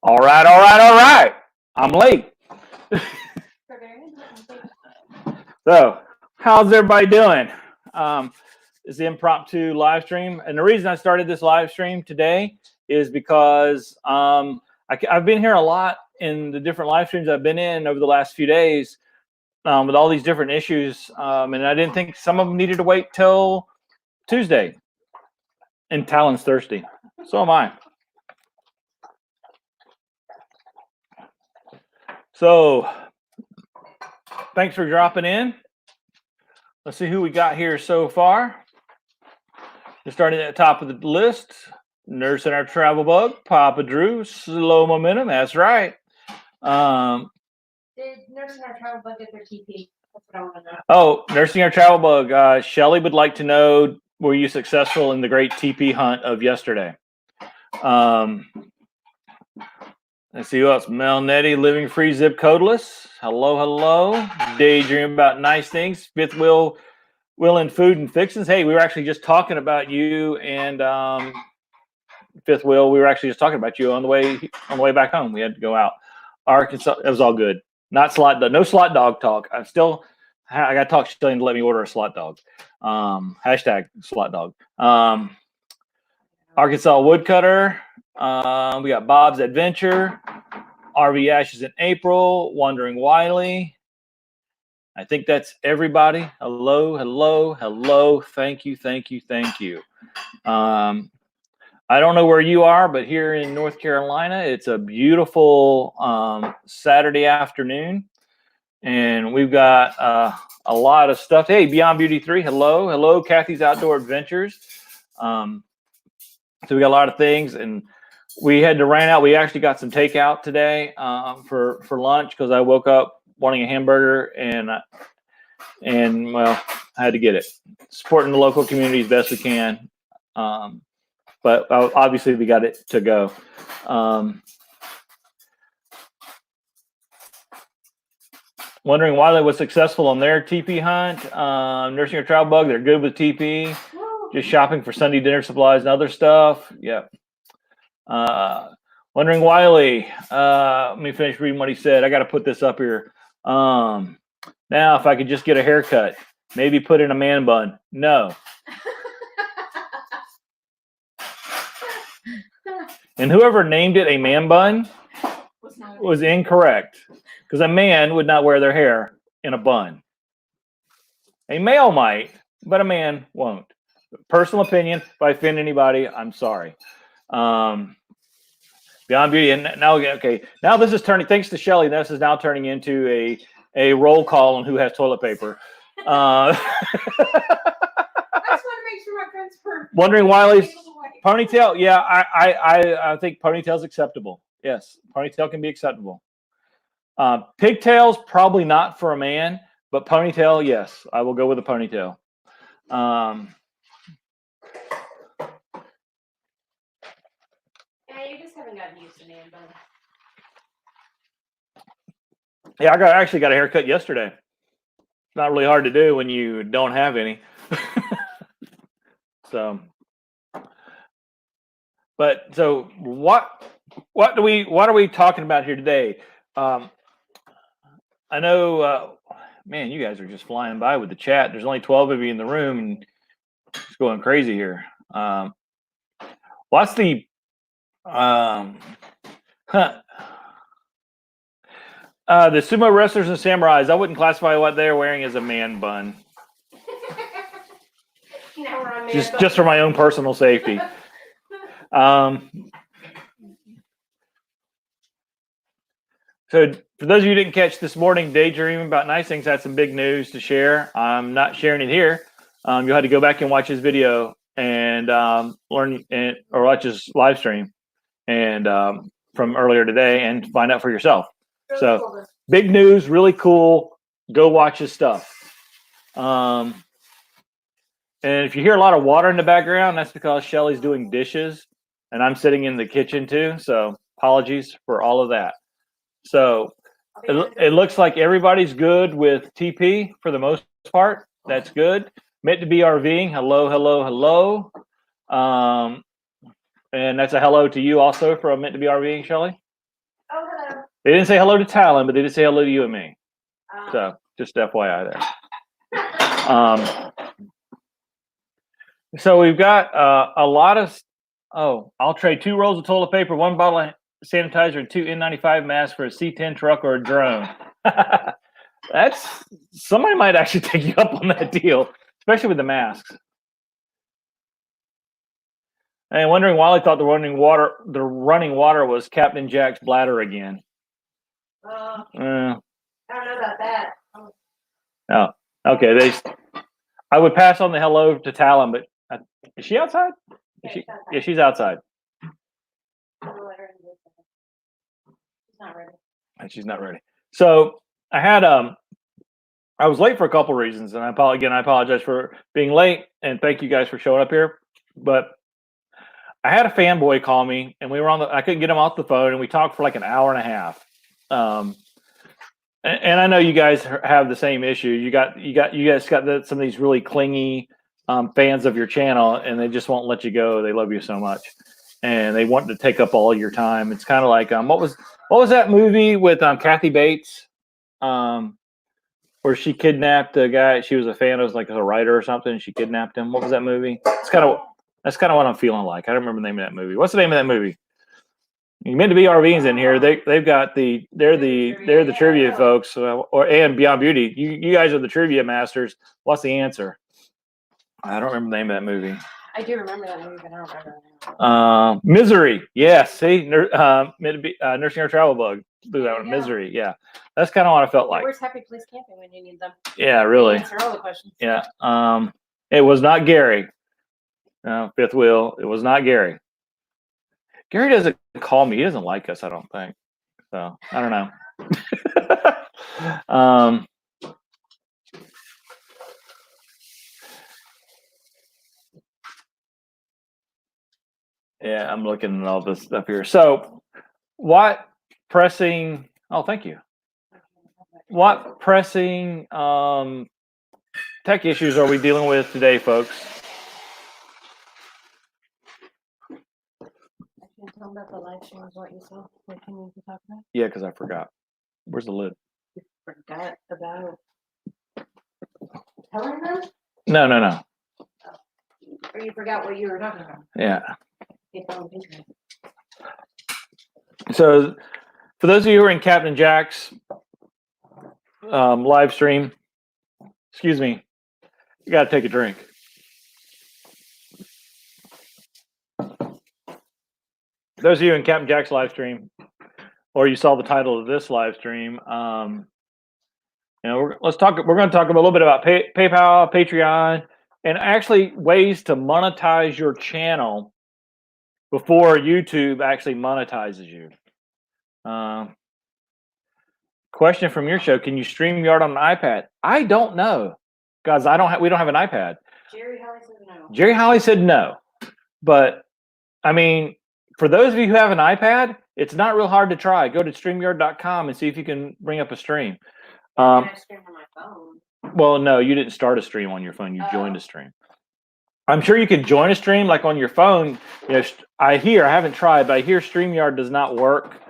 All right, all right, all right. I'm late. So, how's everybody doing? It's the impromptu live stream. And the reason I started this live stream today is because I've been here a lot in the different live streams I've been in over the last few days with all these different issues. And I didn't think some of them needed to wait till Tuesday. And Talon's thirsty. So am I. So, thanks for dropping in. Let's see who we got here so far. We're starting at the top of the list. Nurse in our travel bug, Papa Drew, slow momentum. That's right. Did Nurse in our travel bug get their TP? That's what I want to know. Oh, Nursing Our Travel Bug. Shelly would like to know, were you successful in the great TP hunt of yesterday? Let's see who else. Mel Nettie, living free, zip codeless. Hello, hello. Daydream about nice things. Fifth wheel and food and fixins. Hey, we were actually just talking about you and Fifth wheel. We were actually just talking about you on the way back home. We had to go out. Arkansas. It was all good. Not slot dog. No slot dog talk. I got to talk to Shelly to let me order a slot dog. Hashtag slot dog. Arkansas woodcutter. We got Bob's Adventure, RV Ashes in April, Wandering Wiley. I think that's everybody. Hello, hello, hello. Thank you, thank you, thank you. I don't know where you are, but here in North Carolina, it's a beautiful Saturday afternoon, and we've got a lot of stuff. Hey, Beyond Beauty 3, hello, hello, Kathy's Outdoor Adventures. So we got a lot of things, and we had to ran out. We actually got some takeout today for lunch because I woke up wanting a hamburger, and well, I had to get it. Supporting the local community as best we can, but obviously we got it to go. Wondering why they was successful on their TP hunt. Nursing a Travel Bug, they're good with TP. Just shopping for Sunday dinner supplies and other stuff. Yep. Wondering Wiley. Let me finish reading what he said. I got to put this up here. Now, if I could just get a haircut, maybe put in a man bun. No. And whoever named it a man bun was incorrect, because a man would not wear their hair in a bun. A male might, but a man won't. Personal opinion. If I offend anybody, I'm sorry. Beyond Beauty, and now okay. Now this is turning. Thanks to Shelly, this is now turning into a roll call on who has toilet paper. I just want to make sure my friend's perfect. Wondering Wiley's ponytail. Yeah, I think ponytail's acceptable. Yes, ponytail can be acceptable. Pigtails probably not for a man, but ponytail, yes, I will go with a ponytail. Yeah, you just haven't gotten used to man bun. Yeah, I actually got a haircut yesterday. It's not really hard to do when you don't have any. So what are we talking about here today? I know, man, you guys are just flying by with the chat. There's only 12 of you in the room, and it's going crazy here. What's the the sumo wrestlers and samurais? I wouldn't classify what they're wearing as a man bun. Just for my own personal safety. So for those of you who didn't catch this morning, Daydream About Nice Things had some big news to share. I'm not sharing it here. You'll have to go back and watch his video and learn or watch his live stream and from earlier today and find out for yourself. Really So cool. big news, really cool. Go watch his stuff. And if you hear a lot of water in the background, that's because Shelly's doing dishes and I'm sitting in the kitchen too. So apologies for all of that. So it looks like everybody's good with TP for the most part. That's good. Meant to be RVing. Hello, hello, hello. And that's a hello to you also from Meant to be RVing, Shelly. They didn't say hello to Talon, but they did say hello to you and me. Um, So just FYI there. So we've got a lot of. Oh, I'll trade 2 rolls of toilet paper, 1 bottle of sanitizer, and 2 N95 masks for a C10 truck or a drone. That's somebody might actually take you up on that deal, especially with the masks. And wondering why I thought the running water was Captain Jack's bladder again. I don't know about that. Oh, okay. I would pass on the hello to Talon, but is she outside? Yeah, she's outside. She's not ready. And she's not ready. So I had I was late for a couple reasons, and I apologize for being late, and thank you guys for showing up here. But I had a fanboy call me, and we were I couldn't get him off the phone, and we talked for like an hour and a half. And I know you guys have the same issue. You guys got some of these really clingy fans of your channel, and they just won't let you go. They love you so much, and they want to take up all your time. It's kind of like what was that movie with Kathy Bates, where she kidnapped a guy? She was a fan of like a writer or something. And she kidnapped him. What was that movie? That's kind of what I'm feeling like. I don't remember the name of that movie. What's the name of that movie? You meant to be RVs in here. They're the trivia folks, and Beyond Beauty. You guys are the trivia masters. What's the answer? I don't remember the name of that movie. I do remember that movie, but I don't remember the name. Misery. Yes. See, Nursing Our Travel Bug. Do that one. Misery. Yeah, that's kind of what I felt like. Where's Happy Place Camping when you need them? Yeah, really. Answer all the questions. Yeah. It was not Gary. Fifth wheel. It was not Gary. Gary doesn't call me. He doesn't like us, I don't think. So I don't know. Yeah, I'm looking at all this stuff here. So what pressing? Oh, thank you. What pressing tech issues are we dealing with today, folks? Tell them about the live streams, what you saw. What can you talk about? Yeah, because I forgot. Where's the lid? You forgot about telling them? No. Oh. Or you forgot what you were talking about? Yeah. So, for those of you who are in Captain Jack's live stream, excuse me, you got to take a drink. Those of you in Captain Jack's live stream, or you saw the title of this live stream, we're going to talk a little bit about PayPal, Patreon, and actually ways to monetize your channel before YouTube actually monetizes you. Question from your show: can you StreamYard on an iPad? I don't know, guys. We don't have an iPad. Jerry Holly said no. Jerry Holly said no, but I mean, for those of you who have an iPad, it's not real hard to try. Go to StreamYard.com and see if you can bring up a stream. I stream on my phone. Well, no, you didn't start a stream on your phone. You joined a stream. I'm sure you can join a stream like on your phone. I haven't tried, but I hear StreamYard does not work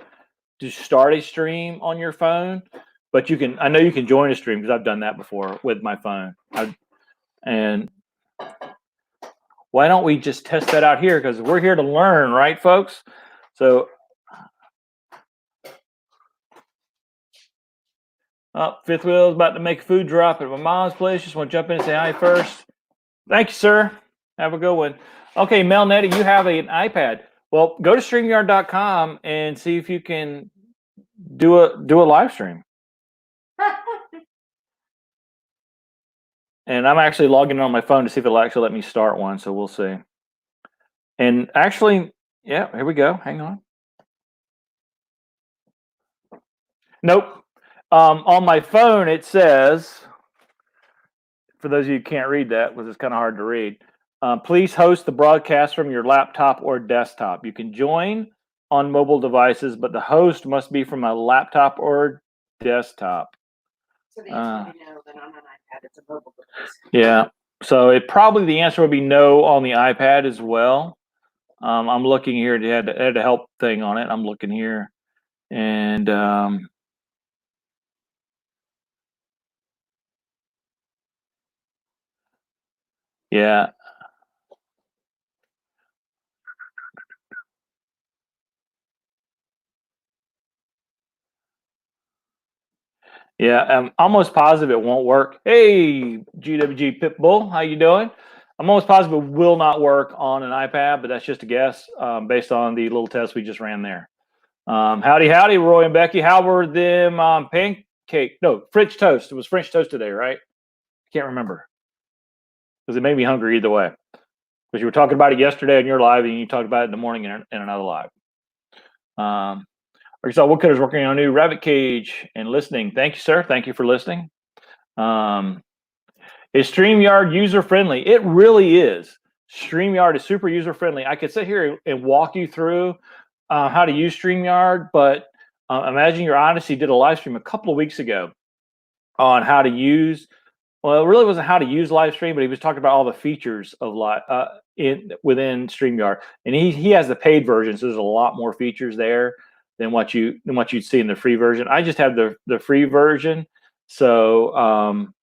to start a stream on your phone. But I know you can join a stream because I've done that before with my phone. And why don't we just test that out here? Because we're here to learn, right, folks? So, Fifth Wheel is about to make a food drop at my mom's place. Just want to jump in and say hi first. Thank you, sir. Have a good one. Okay, Mel Nettie, you have an iPad. Well, go to StreamYard.com and see if you can do a live stream. And I'm actually logging in on my phone to see if it'll actually let me start one. So we'll see. And actually, yeah, here we go. Hang on. Nope. On my phone, it says, for those of you who can't read that, because it's kind of hard to read, please host the broadcast from your laptop or desktop. You can join on mobile devices, but the host must be from a laptop or desktop. So the answer would be no, but on an iPad, it's a mobile device. Yeah. So the answer would be no on the iPad as well. I'm looking here. It had a help thing on it. I'm looking here. And yeah. Yeah, I'm almost positive it won't work. Hey, GWG Pitbull, how you doing? I'm almost positive it will not work on an iPad, but that's just a guess based on the little test we just ran there. Howdy, Roy and Becky. How were them pancake? No, French toast. It was French toast today, right? Can't remember because it made me hungry either way. Because you were talking about it yesterday in your live, and you talked about it in the morning in another live. Arkansas Woodcutter's working on a new rabbit cage and listening. Thank you, sir. Thank you for listening. Is StreamYard user friendly? It really is. StreamYard is super user friendly. I could sit here and walk you through how to use StreamYard, but imagine your Odyssey did a live stream a couple of weeks ago on how to use. Well, it really wasn't how to use live stream, but he was talking about all the features of within StreamYard, and he has the paid version, so there's a lot more features there than what you'd see in the free version. I just have the free version, so.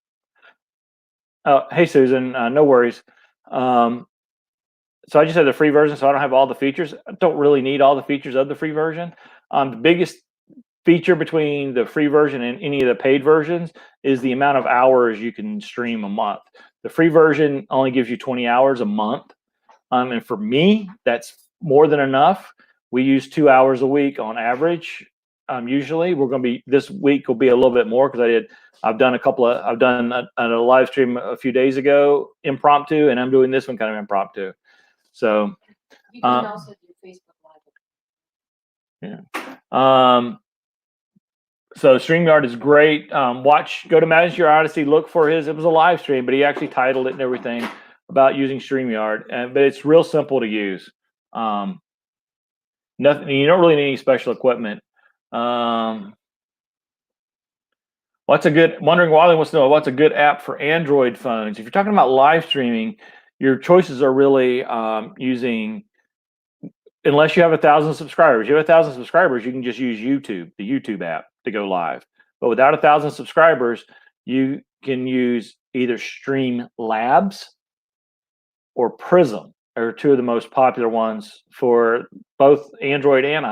Oh, hey, Susan, no worries. So I just have the free version, so I don't have all the features. I don't really need all the features of the free version. The biggest feature between the free version and any of the paid versions is the amount of hours you can stream a month. The free version only gives you 20 hours a month. And for me, that's more than enough. We use 2 hours a week on average. Usually we're going to be, this week will be a little bit more because I've done a live stream a few days ago, impromptu, and I'm doing this one kind of impromptu. So you can also do Facebook Live. Yeah. So StreamYard is great. Go to Manage Your Odyssey, look for it was a live stream, but he actually titled it and everything about using StreamYard. But it's real simple to use. Nothing, you don't really need any special equipment. Wondering Wally wants to know what's a good app for Android phones. If you're talking about live streaming, your choices are really using, unless you have 1,000 subscribers. You have 1,000 subscribers, you can just use YouTube, the YouTube app, to go live. But without 1,000 subscribers, you can use either Streamlabs or Prism, are two of the most popular ones for both Android and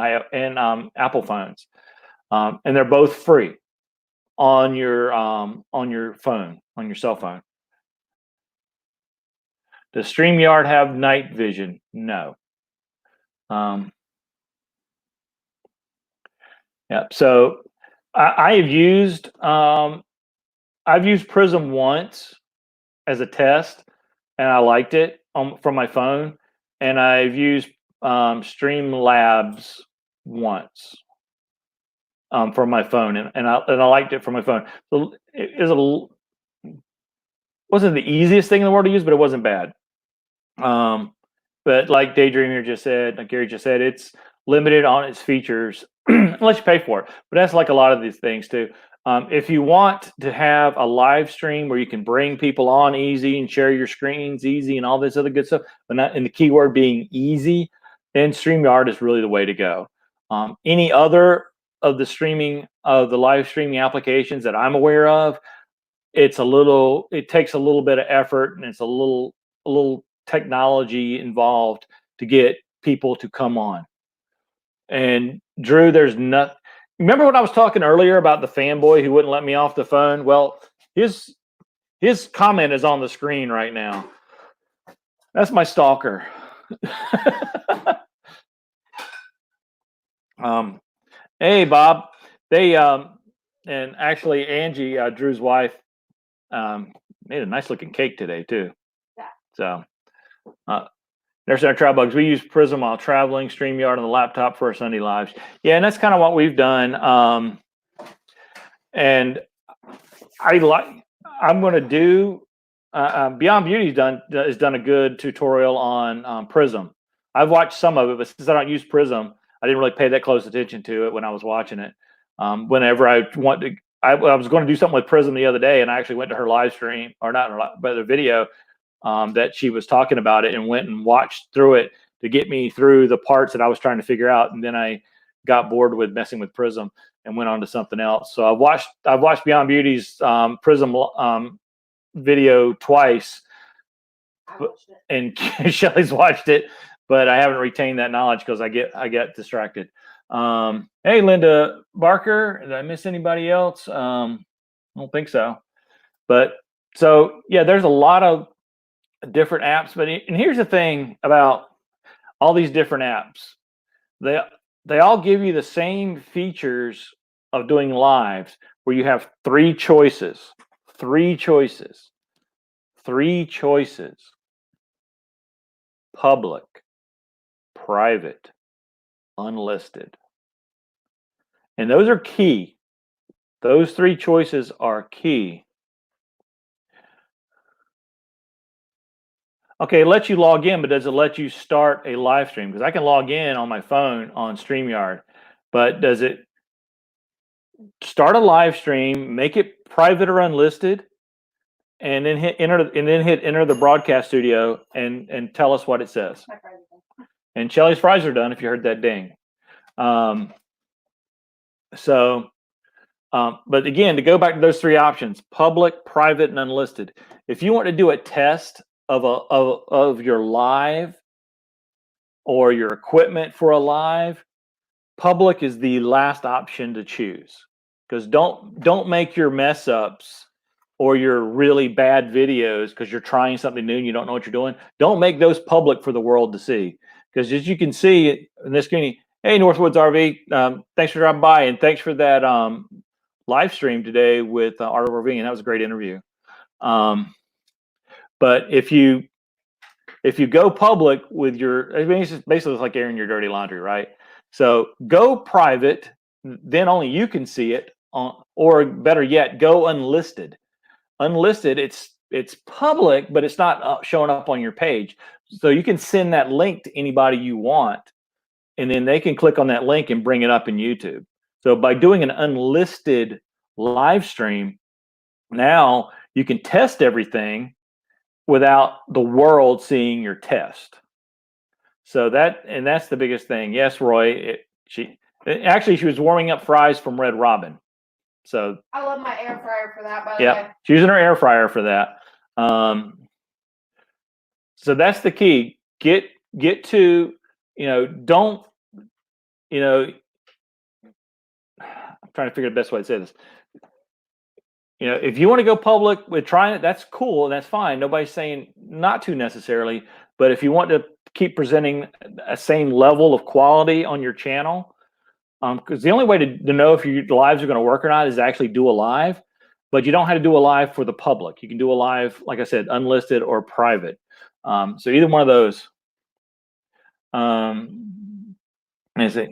Apple phones, and they're both free on your phone, on your cell phone. Does StreamYard have night vision? No. Yeah. So I've used Prism once as a test, and I liked it from my phone. And I've used Streamlabs once from my phone, and I liked it from my phone. So it wasn't the easiest thing in the world to use, but it wasn't bad. But like Daydreamer just said, like Gary just said, it's limited on its features unless you pay for it. But that's like a lot of these things too. If you want to have a live stream where you can bring people on easy and share your screens easy and all this other good stuff, and the keyword being easy, then StreamYard is really the way to go. Any other of the live streaming applications that I'm aware of, it takes a little bit of effort, and it's a little technology involved to get people to come on. And Drew, remember when I was talking earlier about the fanboy who wouldn't let me off the phone? Well, his comment is on the screen right now. That's my stalker. Hey Bob, they and actually Angie, Drew's wife, made a nice looking cake today too. Yeah. So there's our travel bugs. We use Prism while traveling, StreamYard on the laptop for our Sunday lives. Yeah, and that's kind of what we've done. And I'm going to do Beyond Beauty has done a good tutorial on Prism. I've watched some of it, but since I don't use Prism, I didn't really pay that close attention to it when I was watching it. Whenever I was going to do something with Prism the other day, and I actually went to her live stream, or not her, but the video that she was talking about it, and went and watched through it to get me through the parts that I was trying to figure out. And then I got bored with messing with Prism and went on to something else. So I've watched Beyond Beauty's Prism video twice, I watched it. and Shelly's watched it, but I haven't retained that knowledge because I get distracted. Hey, Linda Barker, did I miss anybody else? I don't think so. But so yeah, there's a lot of different apps. And here's the thing about all these different apps: they all give you the same features of doing lives, where you have three choices. Public, private, unlisted. And those are key. Those three choices are key. Okay, it lets you log in, but does it let you start a live stream? Because I can log in on my phone on StreamYard, but does it start a live stream, make it private or unlisted, and then hit enter the broadcast studio and tell us what it says? And Shelly's fries are done, if you heard that ding. But again, to go back to those three options: public, private, and unlisted. If you want to do a test of your live or your equipment for a live, public is the last option to choose, because don't make your mess ups or your really bad videos because you're trying something new and you don't know what you're doing. Don't make those public for the world to see, because as you can see in this community, hey, Northwoods RV, thanks for dropping by, and thanks for that live stream today with Art of RVing, and that was a great interview. But if you go public with your, I mean, it's just basically like airing your dirty laundry, right? So go private, then only you can see it, or better yet, go unlisted. Unlisted, it's public, but it's not showing up on your page. So you can send that link to anybody you want, and then they can click on that link and bring it up in YouTube. So by doing an unlisted live stream, now you can test everything without the world seeing your test. So that's the biggest thing. Yes, Roy. She was warming up fries from Red Robin. So I love my air fryer for that, by the way. she's using her air fryer for that. So that's the key. Get to, don't, I'm trying to figure the best way to say this. If you want to go public with trying it, that's cool and that's fine. Nobody's saying not to necessarily, but if you want to keep presenting a same level of quality on your channel, because the only way to know if your lives are going to work or not is to actually do a live, but you don't have to do a live for the public. You can do a live, like I said, unlisted or private. So either one of those. Is it?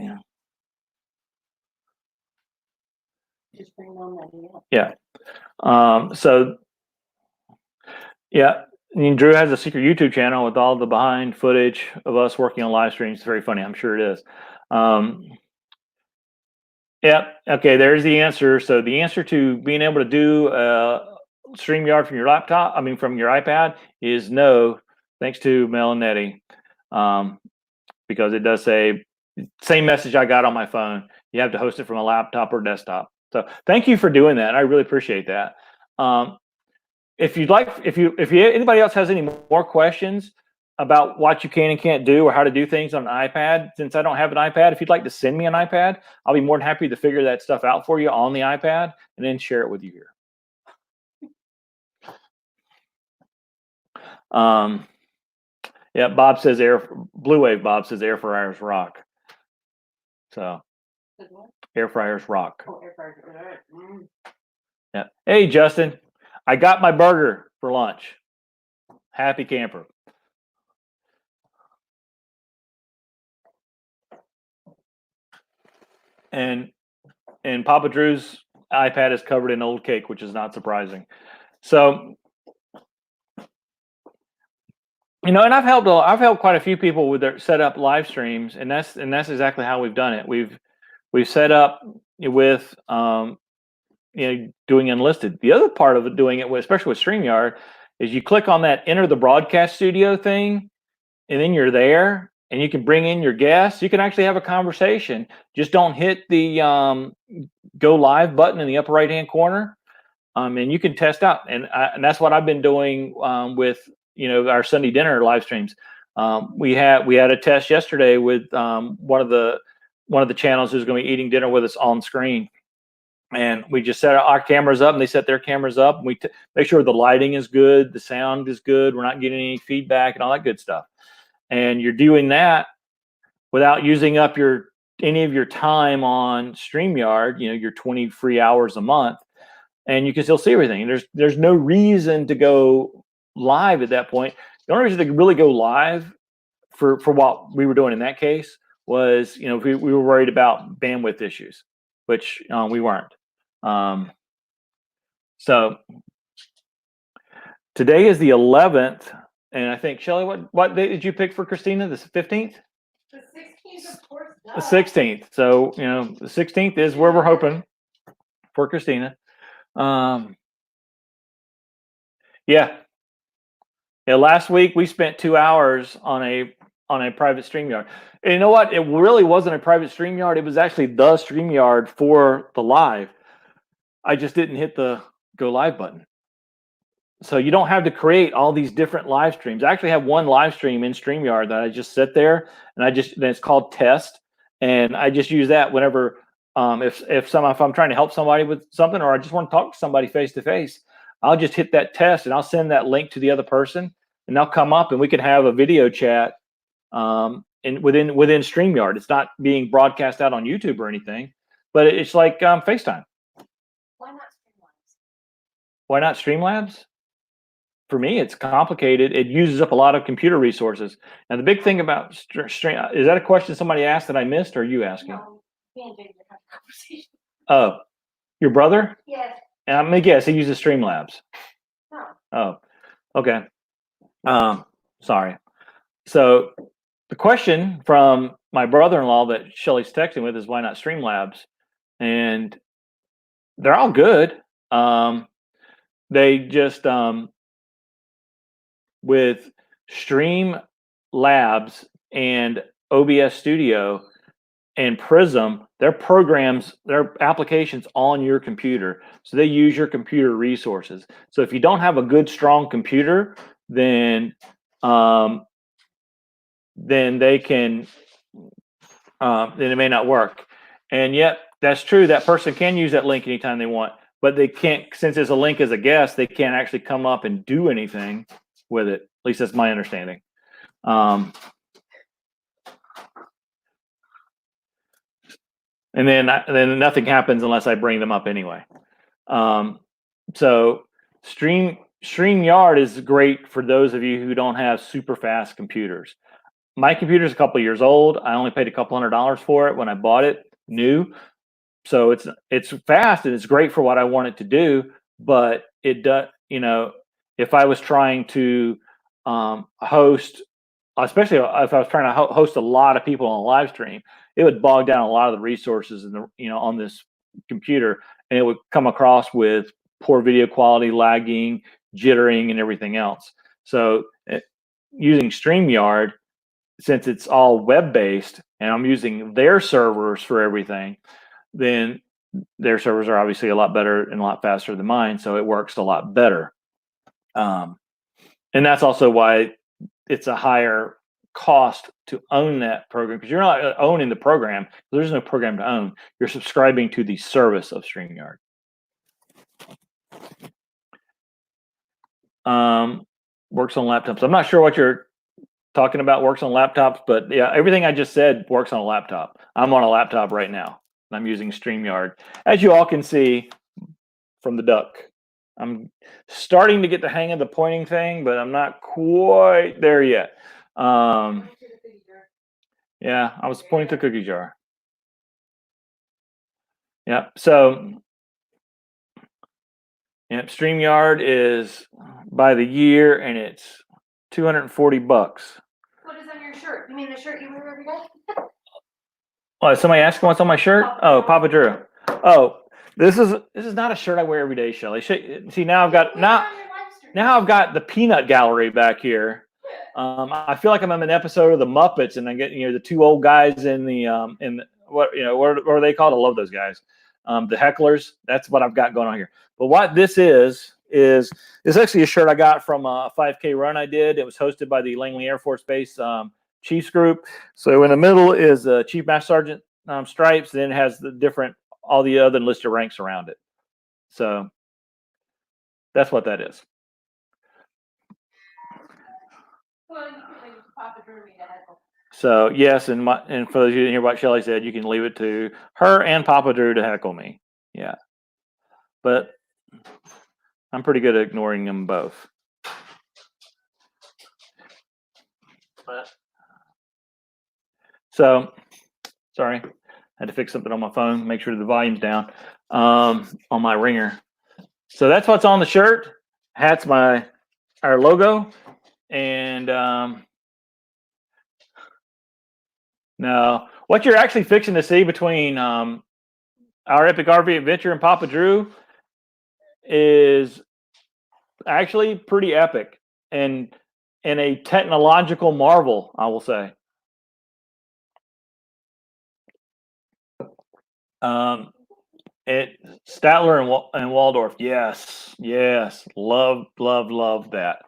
Just bring on that. Yeah. I mean, Drew has a secret YouTube channel with all the behind footage of us working on live streams. It's very funny. I'm sure it is. Okay, there's the answer. So the answer to being able to do StreamYard from your laptop, from your iPad, is no, thanks to Mel and Nettie, because it does say, same message I got on my phone, you have to host it from a laptop or desktop. So thank you for doing that. I really appreciate that. If anybody else has any more questions about what you can and can't do or how to do things on an iPad, since I don't have an iPad, if you'd like to send me an iPad, I'll be more than happy to figure that stuff out for you on the iPad and then share it with you here. Yeah, Bob says Blue Wave. Bob says air fryers rock. So air fryers rock. Oh, air fryers. Yeah. Hey, Justin, I got my burger for lunch. Happy camper. And Papa Drew's iPad is covered in old cake, which is not surprising. So, and I've helped quite a few people with their set up live streams, and that's exactly how we've done it. We've set up with doing unlisted. The other part of it, doing it with, especially with StreamYard, is you click on that enter the broadcast studio thing, and then you're there, and you can bring in your guests. You can actually have a conversation. Just don't hit the go live button in the upper right hand corner, and you can test out. And that's what I've been doing with our Sunday dinner live streams. We had a test yesterday with one of the channels who's going to be eating dinner with us on screen. And we just set our cameras up, and they set their cameras up. And we make sure the lighting is good, the sound is good, we're not getting any feedback and all that good stuff. And you're doing that without using up any of your time on StreamYard, your 20 free hours a month, and you can still see everything. There's no reason to go live at that point. The only reason to really go live for what we were doing in that case was, we were worried about bandwidth issues, which we weren't. So today is the 11th, and I think, Shelly, what date did you pick for Christina? The 15th? The 16th, of course. The 16th. So, the 16th is where we're hoping for Christina. Yeah. Last week we spent 2 hours on a private StreamYard. And you know what? It really wasn't a private StreamYard. It was actually the StreamYard for the live. I just didn't hit the go live button. So you don't have to create all these different live streams. I actually have one live stream in StreamYard that I just sit there, and then it's called test. And I just use that whenever, if I'm trying to help somebody with something, or I just want to talk to somebody face to face, I'll just hit that test and I'll send that link to the other person, and they'll come up and we can have a video chat within StreamYard. It's not being broadcast out on YouTube or anything, but it's like FaceTime. Why not Streamlabs? Why not Streamlabs? For me, it's complicated. It uses up a lot of computer resources. And the big thing about stream, is that a question somebody asked that I missed, or are you asking? No, me and James are having a conversation. Oh, your brother? Yes. And I'm gonna guess he uses Streamlabs. No. Oh, okay. Sorry. So the question from my brother-in-law that Shelly's texting with is, why not Streamlabs? And they're all good. They just with Streamlabs and OBS Studio and Prism, their applications on your computer. So they use your computer resources. So if you don't have a good, strong computer, then they can, then it may not work. And yet, that's true. That person can use that link anytime they want, but they can't, since it's a link as a guest, they can't actually come up and do anything with it. At least that's my understanding. And then nothing happens unless I bring them up anyway. So StreamYard is great for those of you who don't have super fast computers. My computer is a couple years old. I only paid a couple $100 for it when I bought it new. So it's fast and it's great for what I want it to do. But it does, if I was trying to host, especially if I was trying to host a lot of people on a live stream, it would bog down a lot of the resources on this computer, and it would come across with poor video quality, lagging, jittering, and everything else. So using StreamYard, since it's all web-based and I'm using their servers for everything, then their servers are obviously a lot better and a lot faster than mine, so it works a lot better. And that's also why it's a higher cost to own that program, because you're not owning the program. There's no program to own. You're subscribing to the service of StreamYard. Works on laptops. I'm not sure what you're talking about. Works on laptops, but yeah, everything I just said works on a laptop. I'm on a laptop right now, and I'm using StreamYard, as you all can see from the duck. I'm starting to get the hang of the pointing thing, but I'm not quite there yet. Yeah, I was pointing to cookie jar. Yeah, so StreamYard is by the year, and it's $240. What is on your shirt? You mean the shirt you wear every day? Oh, somebody asking what's on my shirt? Oh, Papa Drew. Oh, this is not a shirt I wear every day, Shelly. See, now I've got the peanut gallery back here. I feel like I'm in an episode of the Muppets, and I get the two old guys in the what are they called? I love those guys, the hecklers. That's what I've got going on here. But what this is actually a shirt I got from a 5K run I did. It was hosted by the Langley Air Force Base Chiefs group. So in the middle is Chief Master Sergeant stripes. Then it has all the other enlisted ranks around it. So that's what that is. Well, you can leave Papa Drew me to heckle. So yes, and for those of you who didn't hear what Shelly said, you can leave it to her and Papa Drew to heckle me. Yeah, but I'm pretty good at ignoring them both. So, sorry, I had to fix something on my phone. Make sure the volume's down on my ringer. So that's what's on the shirt. Hat's our logo, and now what you're actually fixing to see between our Epic RV Adventure and Papa Drew is actually pretty epic and a technological marvel, I will say. Statler and Waldorf, yes, love that.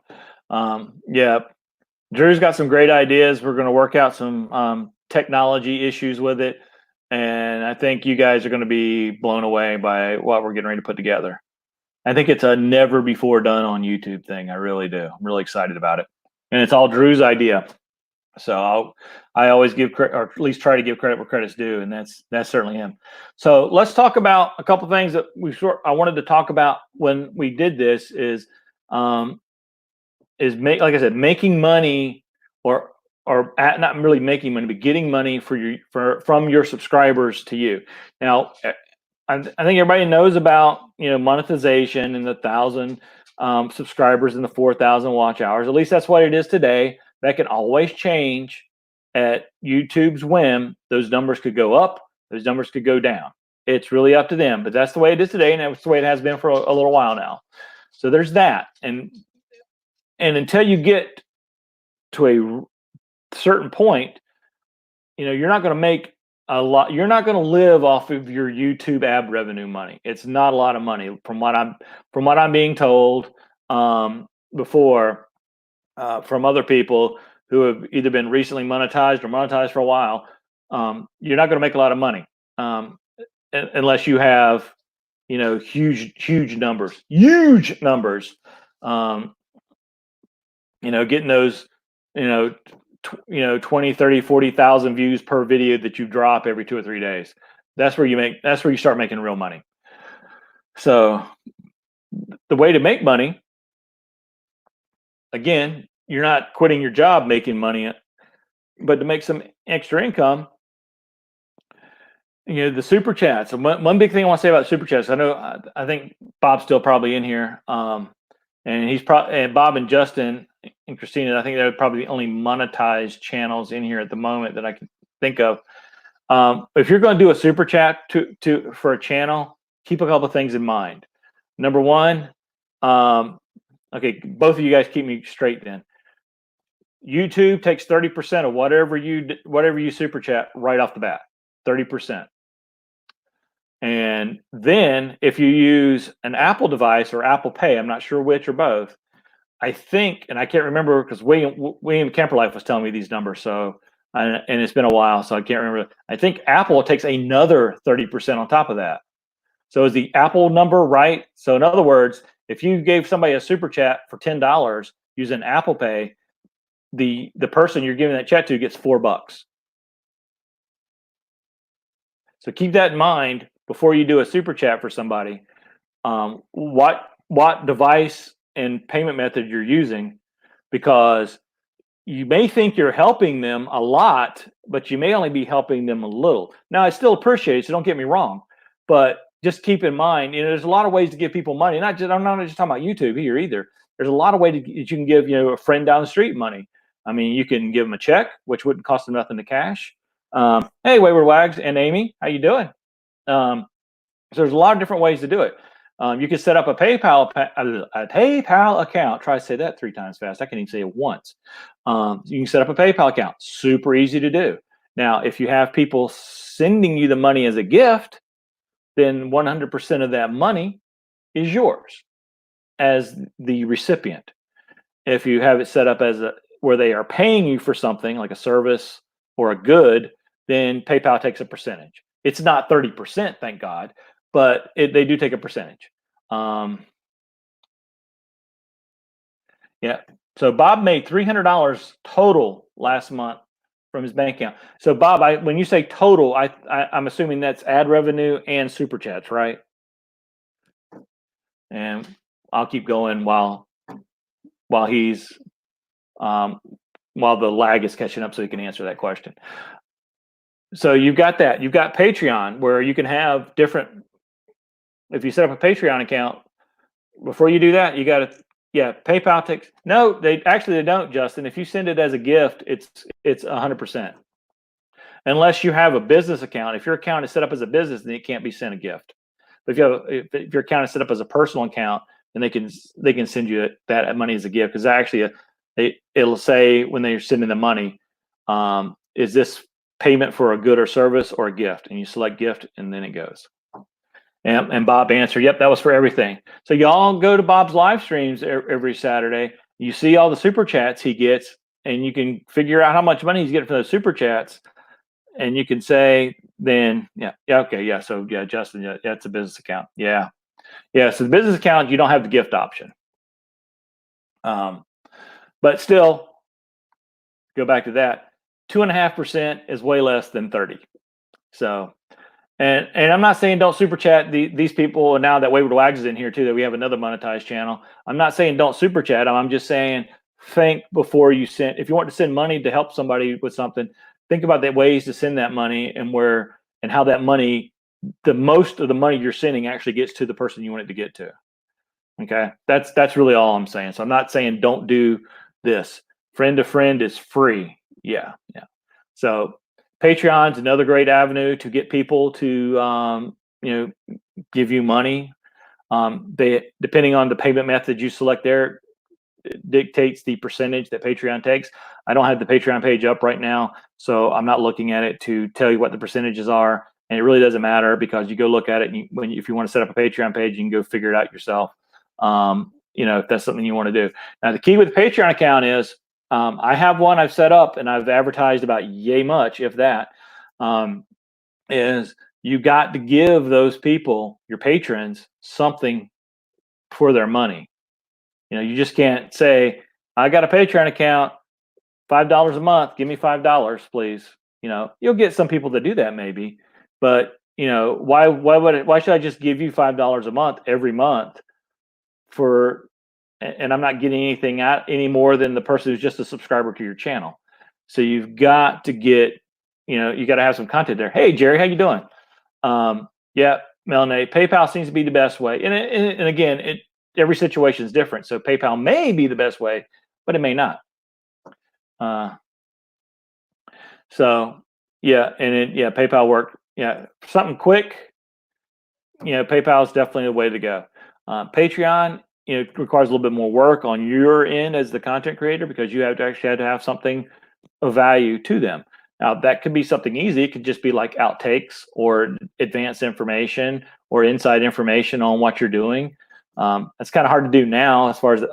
Yeah, Drew's got some great ideas. We're going to work out some technology issues with it, and I think you guys are going to be blown away by what we're getting ready to put together. I think it's a never before done on YouTube thing. I really do. I'm really excited about it, and it's all Drew's idea. So I always give credit, or at least try to give credit where credit's due, and that's certainly him. So let's talk about a couple things that I wanted to talk about when we did this like I said, making money or not really making money, but getting money from your subscribers to you. Now, I think everybody knows about monetization and the 1,000 subscribers and the 4,000 watch hours. At least that's what it is today. That can always change at YouTube's whim. Those numbers could go up. Those numbers could go down. It's really up to them. But that's the way it is today, and that's the way it has been for a little while now. So there's that. And until you get to a certain point, you're not going to make a lot. You're not going to live off of your YouTube ad revenue money. It's not a lot of money, from what I'm being told before. From other people who have either been recently monetized or monetized for a while, you're not going to make a lot of money unless you have, huge numbers. Getting those, 20, 30, 40,000 views per video that you drop every 2 or 3 days. That's where you start making real money. So the way to make money, again, you're not quitting your job making money, but to make some extra income, the super chats. And one big thing I want to say about super chats, I think Bob's still probably in here, and he's and Bob and Justin and Christina, I think they're probably the only monetized channels in here at the moment that I can think of. If you're going to do a super chat for a channel, keep a couple of things in mind. Number one, okay, both of you guys keep me straight then. YouTube takes 30% of whatever you super chat right off the bat, 30%. And then if you use an Apple device or Apple Pay, I'm not sure which or both, I think, and I can't remember because William Kemperlife was telling me these numbers. So, and it's been a while, so I can't remember. I think Apple takes another 30% on top of that. So is the Apple number right? So in other words, if you gave somebody a super chat for $10 using Apple Pay, the person you're giving that chat to gets $4. So keep that in mind before you do a super chat for somebody. What device and payment method you're using, because you may think you're helping them a lot, but you may only be helping them a little. Now, I still appreciate it, so don't get me wrong, but just keep in mind, there's a lot of ways to give people money. I'm not just talking about YouTube here either. There's a lot of ways that you can give, a friend down the street money. I mean, you can give them a check, which wouldn't cost them nothing to cash. Hey, Wayward Wags and Amy, how you doing? So there's a lot of different ways to do it. You can set up a PayPal account. Try to say that 3 times fast. I can't even say it once. You can set up a PayPal account. Super easy to do. Now, if you have people sending you the money as a gift, then 100% of that money is yours as the recipient. If you have it set up as where they are paying you for something like a service or a good, then PayPal takes a percentage. It's not 30%, thank God, but they do take a percentage. Yeah. So Bob made $300 total last month from his bank account. So Bob, when you say total, I'm assuming that's ad revenue and super chats, right? And I'll keep going while he's while the lag is catching up, so he can answer that question. So you've got that. You've got Patreon, where you can have different. If you set up a Patreon account, before you do that, you got to. Yeah, PayPal takes. No, they don't, Justin. If you send it as a gift, it's 100%. Unless you have a business account. If your account is set up as a business, then it can't be sent a gift. But if your account is set up as a personal account, then they can send you that money as a gift, because actually it'll say when they're sending the money, is this payment for a good or service or a gift? And you select gift, and then it goes. And Bob answered, yep, that was for everything. So y'all go to Bob's live streams every Saturday. You see all the super chats he gets, and you can figure out how much money he's getting from those super chats. And you can say, then, okay, so Justin, it's a business account. Yeah. So the business account, you don't have the gift option. But still, go back to that. 2.5% is way less than 30. So. And I'm not saying don't super chat these people. And now that Wayward Wags is in here too, that we have another monetized channel. I'm not saying don't super chat them. I'm just saying think before you send. If you want to send money to help somebody with something, think about the ways to send that money and how that money, the most of the money you're sending actually gets to the person you want it to get to. Okay, that's really all I'm saying. So I'm not saying don't do this. Friend to friend is free. Yeah. So Patreon's another great avenue to get people to give you money. They, depending on the payment method you select there, it dictates the percentage that Patreon takes. I don't have the Patreon page up right now, so I'm not looking at it to tell you what the percentages are, and it really doesn't matter, because you go look at it, and if you want to set up a Patreon page, you can go figure it out yourself. If that's something you want to do. Now, the key with the Patreon account is, I have one I've set up and I've advertised about yay much, if that, is you got to give those people, your patrons, something for their money. You just can't say, I got a Patreon account, $5 a month, give me $5, please. You'll get some people that do that maybe, but why should I just give you $5 a month every month and I'm not getting anything out any more than the person who's just a subscriber to your channel. So you've got to get, you got to have some content there. Hey, Jerry, how you doing? Yeah, Melanie, PayPal seems to be the best way. And again, every situation is different. So PayPal may be the best way, but it may not. PayPal worked. Yeah, something quick. PayPal is definitely the way to go. Patreon, it requires a little bit more work on your end as the content creator, because you have to have something of value to them. Now, that could be something easy. It could just be like outtakes or advanced information or inside information on what you're doing. That's kind of hard to do now as far as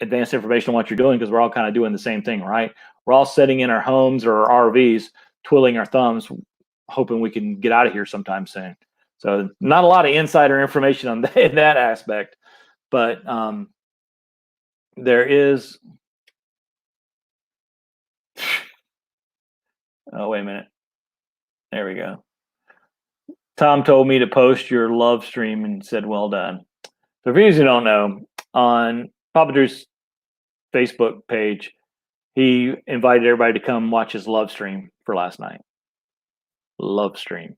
advanced information on what you're doing, because we're all kind of doing the same thing, right? We're all sitting in our homes or our RVs, twiddling our thumbs, hoping we can get out of here sometime soon. So not a lot of insider information on in that aspect, but there is. Oh, wait a minute. There we go. Tom told me to post your love stream and said, well done. So for those who don't know, on Papa Drew's Facebook page, he invited everybody to come watch his love stream for last night. Love stream.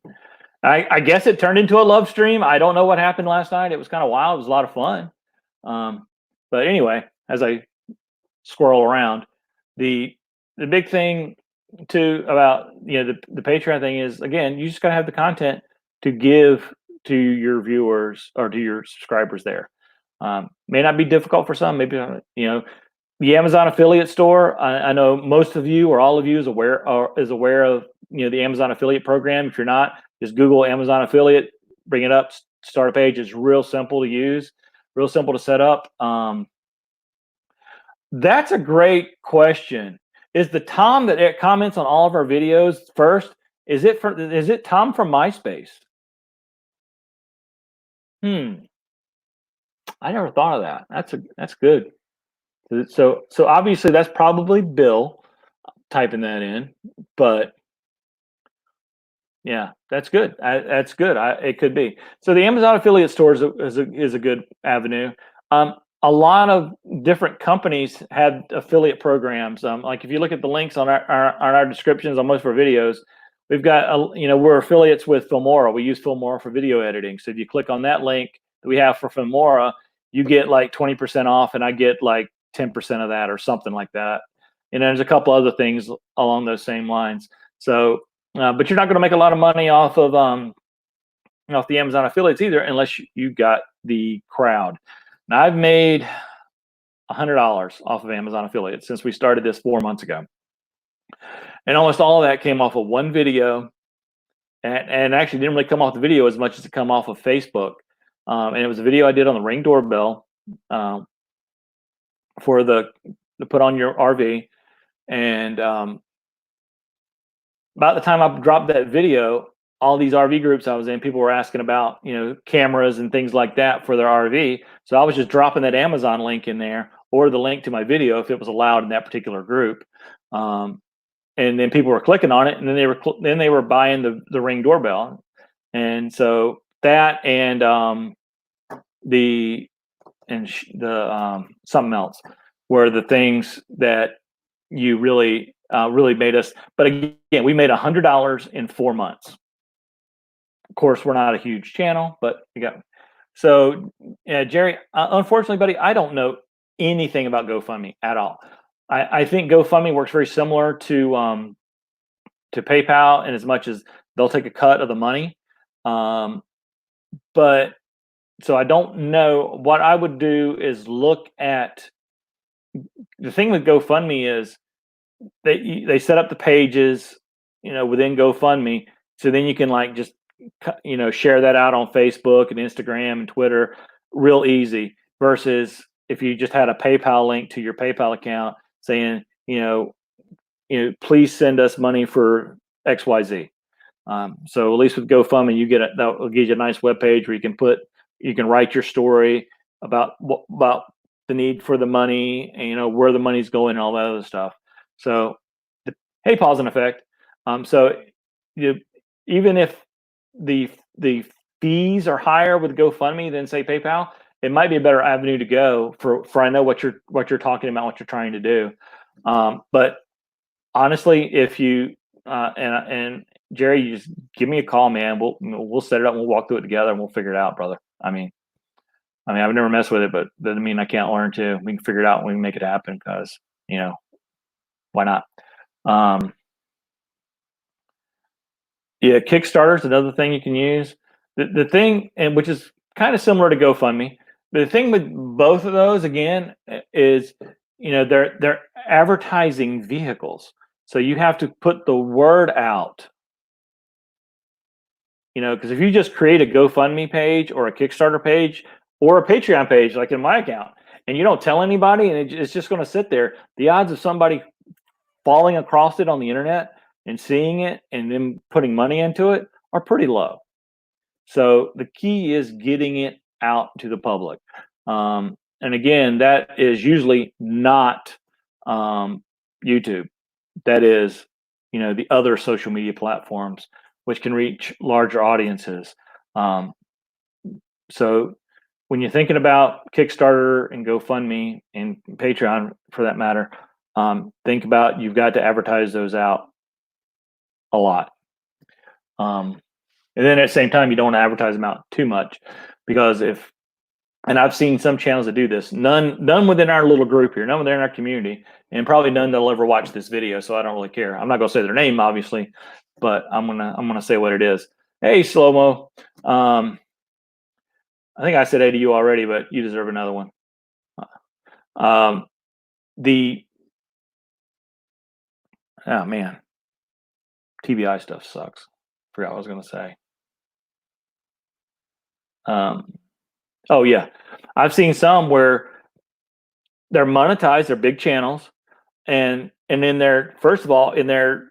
I guess it turned into a love stream. I don't know what happened last night. It was kind of wild. It was a lot of fun. But anyway, as I squirrel around, the big thing too about the Patreon thing is, again, you just gotta have the content to give to your viewers or to your subscribers there. May not be difficult for some. Maybe the Amazon affiliate store. I know most of you or all of you is aware of the Amazon affiliate program. If you're not, just Google Amazon affiliate, bring it up, start a page. It's real simple to use, real simple to set up. That's a great question. Is the Tom that comments on all of our videos first? Is it Tom from MySpace? I never thought of that. That's good. So obviously that's probably Bill typing that in, but yeah, that's good. That's good. It could be. So the Amazon affiliate store is a good avenue. A lot of different companies have affiliate programs. Like if you look at the links on our descriptions on most of our videos, we've got we're affiliates with Filmora. We use Filmora for video editing. So if you click on that link that we have for Filmora, you get like 20% off, and I get like 10% of that or something like that. And there's a couple other things along those same lines. So, but you're not going to make a lot of money off of off the Amazon affiliates either, unless you got the crowd. Now, I've made $100 off of Amazon affiliates since we started this 4 months ago, and almost all of that came off of one video, and actually didn't really come off the video as much as it come off of Facebook. And it was a video I did on the Ring doorbell for to put on your RV. And about the time I dropped that video, all these RV groups I was in, people were asking about cameras and things like that for their RV. So I was just dropping that Amazon link in there, or the link to my video if it was allowed in that particular group. And then people were clicking on it, and then they were buying the Ring doorbell. And so that and the something else were the things that you really made us. But again, we made $100 in 4 months. Of course, we're not a huge channel, but we got. So, Jerry, unfortunately, buddy, I don't know anything about GoFundMe at all. I think GoFundMe works very similar to PayPal, in as much as they'll take a cut of the money. But so I don't know. What I would do is look at the thing with GoFundMe is they set up the pages, within GoFundMe, so then you can like just share that out on Facebook and Instagram and Twitter real easy, versus if you just had a PayPal link to your PayPal account saying, please send us money for XYZ. So at least with GoFundMe, that will give you a nice web page where you can write your story about the need for the money, and where the money's going and all that other stuff. So the PayPal's in effect. So even if the fees are higher with GoFundMe than say PayPal, it might be a better avenue to go for I know what you're talking about, what you're trying to do. But honestly, if you and Jerry, you just give me a call, man. We'll set it up and we'll walk through it together and we'll figure it out, brother. I mean, I've never messed with it, but that doesn't mean I can't learn to. We can figure it out and we can make it happen, because why not? Yeah, Kickstarter is another thing you can use. The thing, and which is kind of similar to GoFundMe. The thing with both of those, again, is they're advertising vehicles, so you have to put the word out. Because if you just create a GoFundMe page or a Kickstarter page or a Patreon page, like in my account, and you don't tell anybody, and it's just going to sit there, the odds of somebody falling across it on the internet and seeing it and then putting money into it are pretty low. So the key is getting it out to the public. And again, that is usually not YouTube. That is, the other social media platforms, which can reach larger audiences. So when you're thinking about Kickstarter and GoFundMe and Patreon, for that matter, think about, you've got to advertise those out a lot. And then at the same time, you don't want to advertise them out too much, because and I've seen some channels that do this, none within our little group here, none within our community, and probably none that'll ever watch this video, so I don't really care. I'm not going to say their name, obviously, but I'm gonna say what it is. Hey, Slow-Mo. I think I said ADU already, but you deserve another one. Oh man, TBI stuff sucks. Forgot what I was going to say. Oh yeah, I've seen some where they're monetized, they're big channels, and in their, first of all, in their,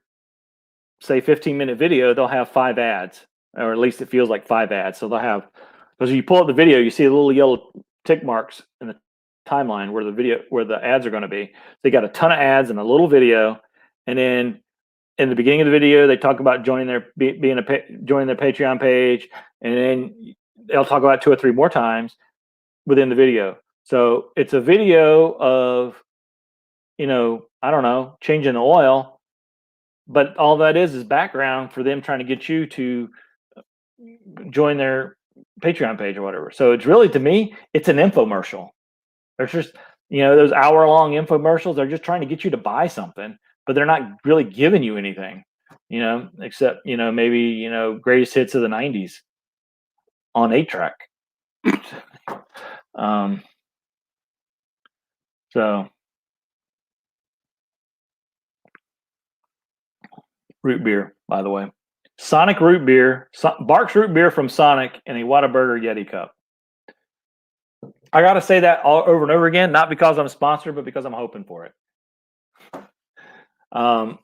say, 15-minute video, they'll have 5 ads, or at least it feels like 5 ads. So they'll have, because you pull up the video, you see the little yellow tick marks in the timeline where the ads are going to be. They got a ton of ads and a little video, and then in the beginning of the video, they talk about joining their Patreon page, and then they'll talk about 2 or 3 more times within the video. So it's a video of, I don't know, changing the oil, but all that is background for them trying to get you to join their Patreon page or whatever. So it's really, to me, it's an infomercial. There's just, those hour-long infomercials, they're just trying to get you to buy something, but they're not really giving you anything, except, maybe, greatest hits of the 90s on 8-track. So root beer, by the way. Sonic root beer, Barks root beer from Sonic in a Whataburger Yeti cup. I got to say that all over and over again, not because I'm sponsored, but because I'm hoping for it. But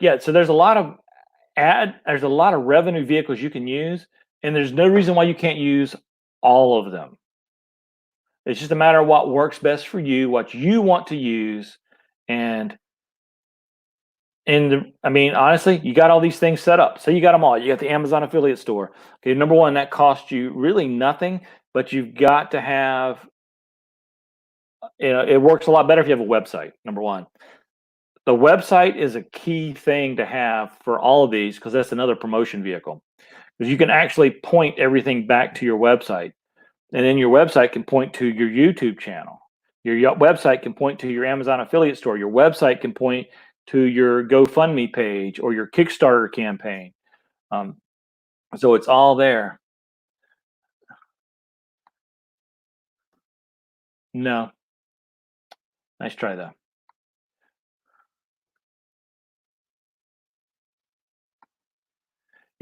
yeah, so there's a lot of revenue vehicles you can use, and there's no reason why you can't use all of them. It's just a matter of what works best for you, what you want to use, and I mean, honestly, you got all these things set up. So you got them all. You got the Amazon affiliate store. Okay, number one, that costs you really nothing, but you've got to have, it works a lot better if you have a website, number one. The website is a key thing to have for all of these, because that's another promotion vehicle. Because you can actually point everything back to your website. And then your website can point to your YouTube channel. Your website can point to your Amazon affiliate store. Your website can point to your GoFundMe page or your Kickstarter campaign. So it's all there. No. Nice try, though.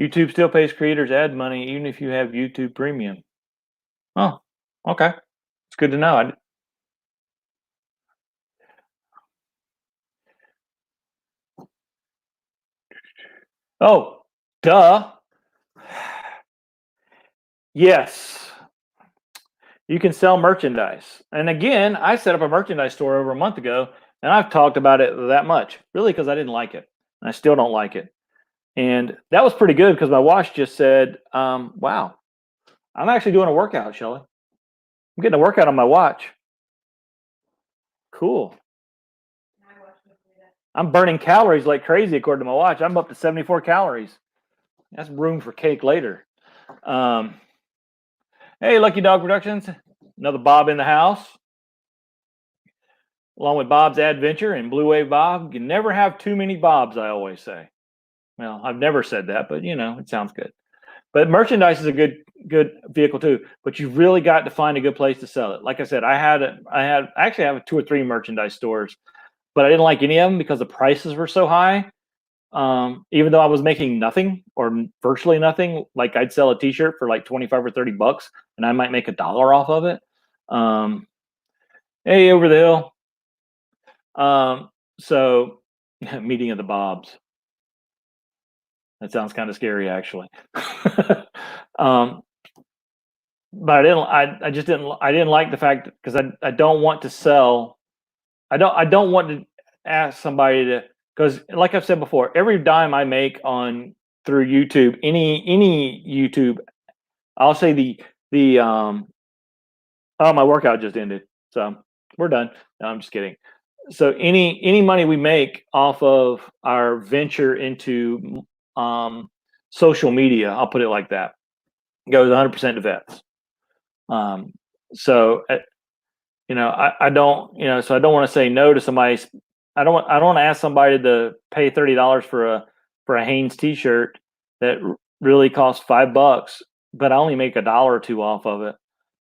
YouTube still pays creators ad money even if you have YouTube Premium. Oh, okay. It's good to know. Oh, duh. Yes. You can sell merchandise. And again, I set up a merchandise store over a month ago, and I've talked about it that much, really, because I didn't like it. And I still don't like it. And that was pretty good, because my watch just said, wow, I'm actually doing a workout, Shelly. I'm getting a workout on my watch. Cool. I'm burning calories like crazy according to my watch. I'm up to 74 calories. That's room for cake later. Hey, Lucky Dog Productions. Another Bob in the house. Along with Bob's Adventure and Blue Wave Bob. You can never have too many Bobs, I always say. Well, I've never said that, but it sounds good. But merchandise is a good vehicle too. But you've really got to find a good place to sell it. Like I said, I actually have 2 or 3 merchandise stores, but I didn't like any of them because the prices were so high. Even though I was making nothing or virtually nothing, like I'd sell a t-shirt for like 25 or 30 bucks and I might make $1 off of it. Hey, over the hill. So meeting of the Bobs. That sounds kind of scary, actually. But I didn't like the fact, because I don't want to sell. I don't want to ask somebody to, because like I've said before, every dime I make through YouTube, any YouTube, I'll say my workout just ended, so we're done. No, I'm just kidding. So any money we make off of our venture into social media, I'll put it like that, goes 100% to vets. So I don't, so I don't want to say no to somebody. I don't want to ask somebody to pay $30 for a Hanes t-shirt that really costs $5, but I only make $1 or $2 off of it.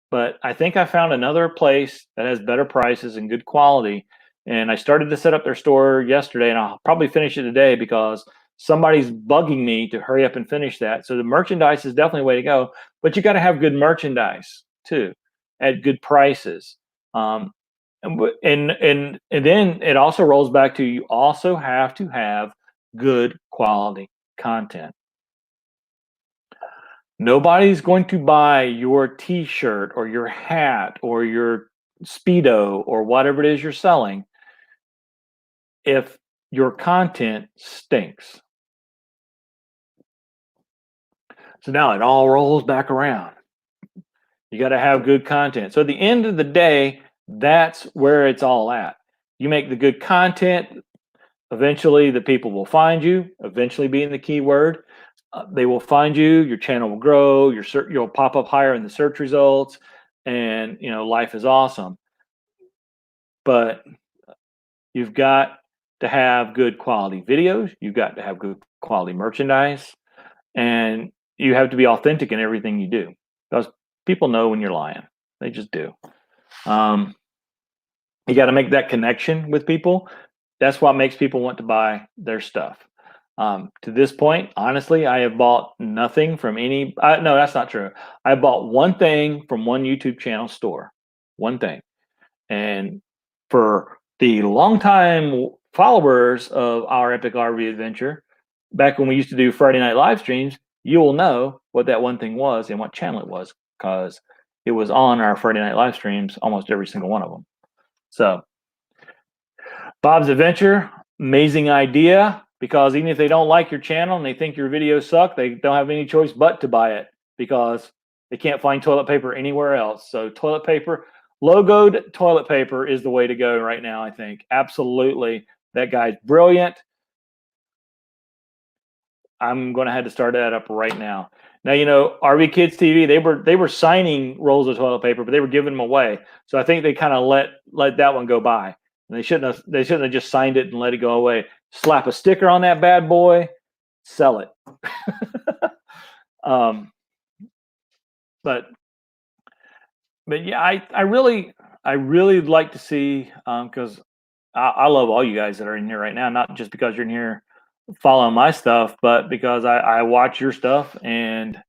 But I think I found another place that has better prices and good quality. And I started to set up their store yesterday, and I'll probably finish it today because somebody's bugging me to hurry up and finish that. So the merchandise is definitely a way to go, but you got to have good merchandise too at good prices. And then it also rolls back to you also have to have good quality content. Nobody's going to buy your t-shirt or your hat or your Speedo or whatever it is you're selling if your content stinks. So now it all rolls back around. You got to have good content. So at the end of the day, that's where it's all at. You make the good content, eventually the people will find you, eventually being the key word. They will find you, your channel will grow, you'll pop up higher in the search results, and life is awesome. But you've got to have good quality videos, you've got to have good quality merchandise, and you have to be authentic in everything you do. Because people know when you're lying. They just do. You got to make that connection with people. That's what makes people want to buy their stuff. To this point, honestly, I have bought nothing from any. No, that's not true. I bought one thing from one YouTube channel store. One thing. And for the longtime followers of Our Epic RV Adventure, back when we used to do Friday night live streams, you will know what that one thing was and what channel it was, because it was on our Friday night live streams, almost every single one of them. So Bob's Adventure, amazing idea, because even if they don't like your channel and they think your videos suck, they don't have any choice but to buy it because they can't find toilet paper anywhere else. So toilet paper, logoed toilet paper is the way to go right now, I think. Absolutely. That guy's brilliant. I'm going to have to start that up right now. Now, RV Kids TV, they were signing rolls of toilet paper, but they were giving them away. So I think they kind of let that one go by. And they shouldn't have just signed it and let it go away. Slap a sticker on that bad boy, sell it. But yeah, I really like to see, because I love all you guys that are in here right now, not just because you're in here following my stuff, but because I watch your stuff and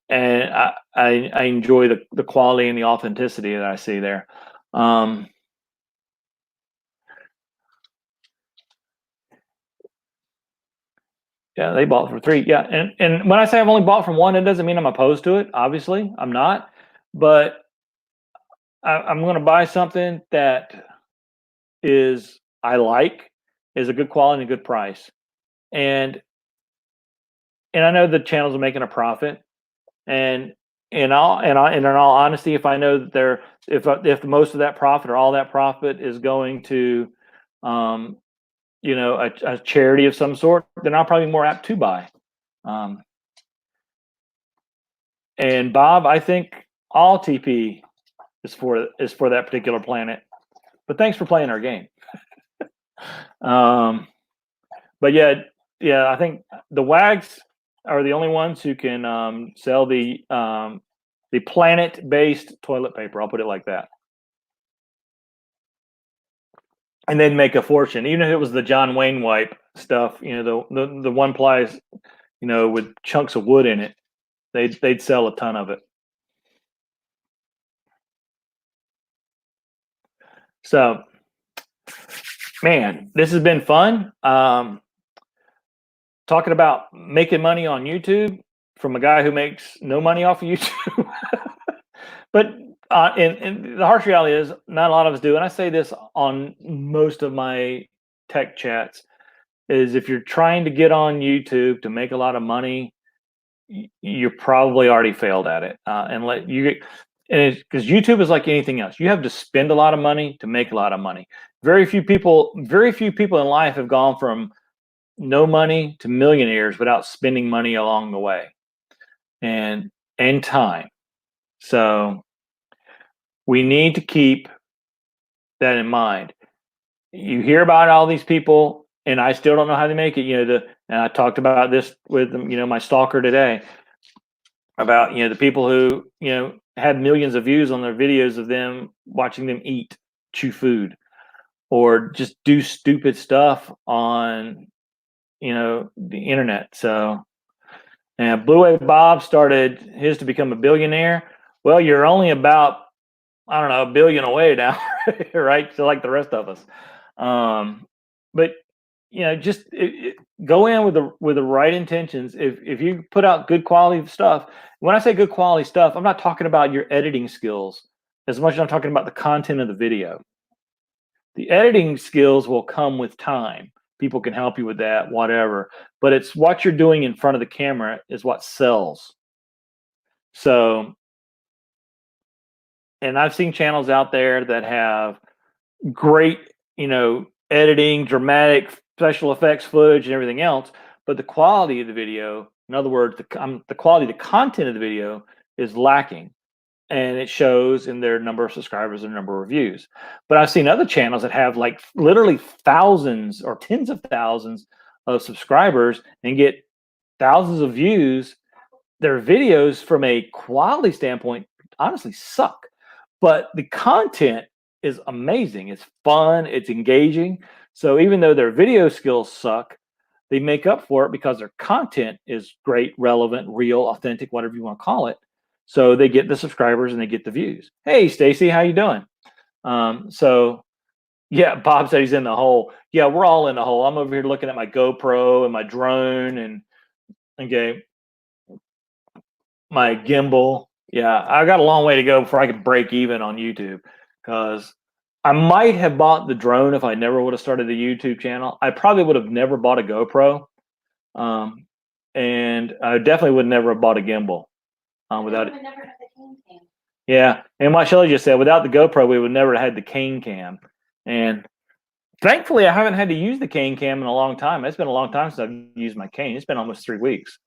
I enjoy the quality and the authenticity that I see there. Yeah, they bought for 3. Yeah, and when I say I've only bought from one, it doesn't mean I'm opposed to it. Obviously, I'm not. But I'm going to buy something that is a good quality and a good price, and I know the channels are making a profit, and in all honesty, if I know that if most of that profit or all that profit is going to a charity of some sort, then I'll probably be more apt to buy. And Bob, I think all TP is for that particular planet. But thanks for playing our game. But yeah, I think the WAGs are the only ones who can sell the planet-based toilet paper. I'll put it like that. And they'd make a fortune, even if it was the John Wayne wipe stuff. The one ply, with chunks of wood in it. They'd sell a ton of it. So, man, this has been fun. Talking about making money on YouTube from a guy who makes no money off of YouTube. But and the harsh reality is not a lot of us do. And I say this on most of my tech chats, is if you're trying to get on YouTube to make a lot of money, you probably already failed at it. Because YouTube is like anything else. You have to spend a lot of money to make a lot of money. Very few people in life have gone from no money to millionaires without spending money along the way and time. So we need to keep that in mind. You hear about all these people, and I still don't know how they make it. And I talked about this with my stalker today. about the people who had millions of views on their videos of them watching them chew food, or just do stupid stuff on the internet. So, and Blue Wave Bob started his to become a billionaire. Well, you're only about, I don't know, a billion away now, right? So like the rest of us. But just go in with the right intentions. If you put out good quality stuff, when I say good quality stuff, I'm not talking about your editing skills as much as I'm talking about the content of the video. The editing skills will come with time. People can help you with that, whatever. But it's what you're doing in front of the camera is what sells. So, and I've seen channels out there that have great, editing, dramatic special effects footage and everything else, but the quality of the video, in other words, the quality of the content of the video is lacking. And it shows in their number of subscribers and number of views. But I've seen other channels that have like literally thousands or tens of thousands of subscribers and get thousands of views. Their videos, from a quality standpoint, honestly suck. But the content is amazing. It's fun. It's engaging. So even though their video skills suck, they make up for it because their content is great, relevant, real, authentic, whatever you want to call it. So they get the subscribers and they get the views. Hey, Stacy, how you doing? So yeah, Bob said he's in the hole. Yeah, we're all in the hole. I'm over here looking at my GoPro and my drone and okay, my gimbal. Yeah, I got a long way to go before I could break even on YouTube, because I might have bought the drone if I never would have started the YouTube channel. I probably would have never bought a GoPro, and I definitely would never have bought a gimbal without it. Yeah, and what Shelly just said, without the GoPro, we would never have had the cane cam. And thankfully, I haven't had to use the cane cam in a long time. It's been a long time since I've used my cane. It's been almost 3 weeks.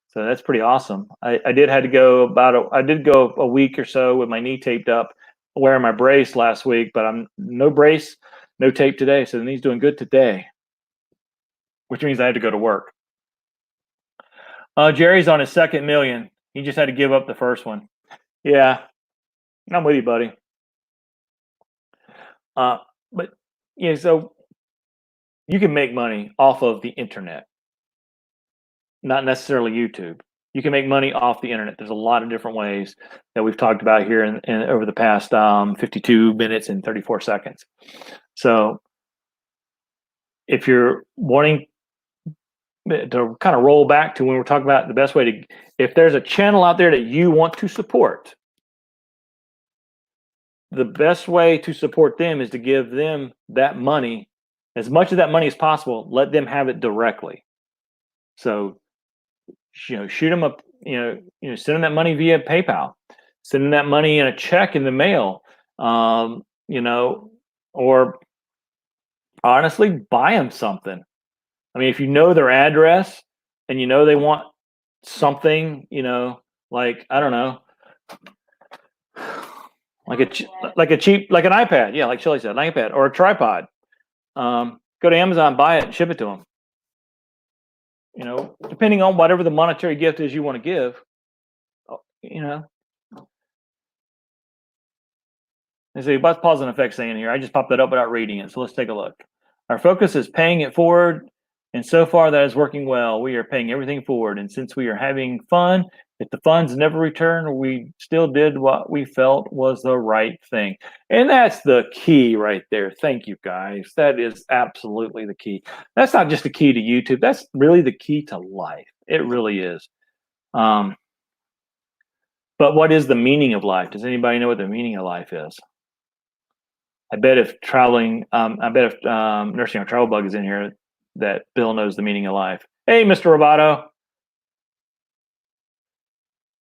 So that's pretty awesome. I did go a week or so with my knee taped up, wearing my brace last week, but I'm no brace, no tape today. So the knee's doing good today, which means I had to go to work. Jerry's on his second million. He just had to give up the first one. Yeah, I'm with you, buddy. But yeah, so you can make money off of the internet, not necessarily YouTube. You can make money off the internet. There's a lot of different ways that we've talked about here in over the past 52 minutes and 34 seconds. So if you're wanting to kind of roll back to when we're talking about the best way to, if there's a channel out there that you want to support, the best way to support them is to give them that money, as much of that money as possible. Let them have it directly. So, shoot them up, send them that money via PayPal, send them that money in a check in the mail, or honestly, buy them something. I mean, if you know their address and they want something, like, I don't know, like an iPad. Yeah, like Shelly said, an iPad or a tripod. Go to Amazon, buy it, and ship it to them. Depending on whatever the monetary gift is you want to give, Let's see, what's pause and effect saying here? I just popped that up without reading it, so let's take a look. Our focus is paying it forward, and so far that is working well. We are paying everything forward, and since we are having fun, if the funds never return, we still did what we felt was the right thing. And that's the key right there. Thank you, guys. That is absolutely the key. That's not just the key to YouTube. That's really the key to life. It really is. But what is the meaning of life? Does anybody know what the meaning of life is? I bet if nursing on travel bug is in here, that Bill knows the meaning of life. Hey, Mr. Roboto.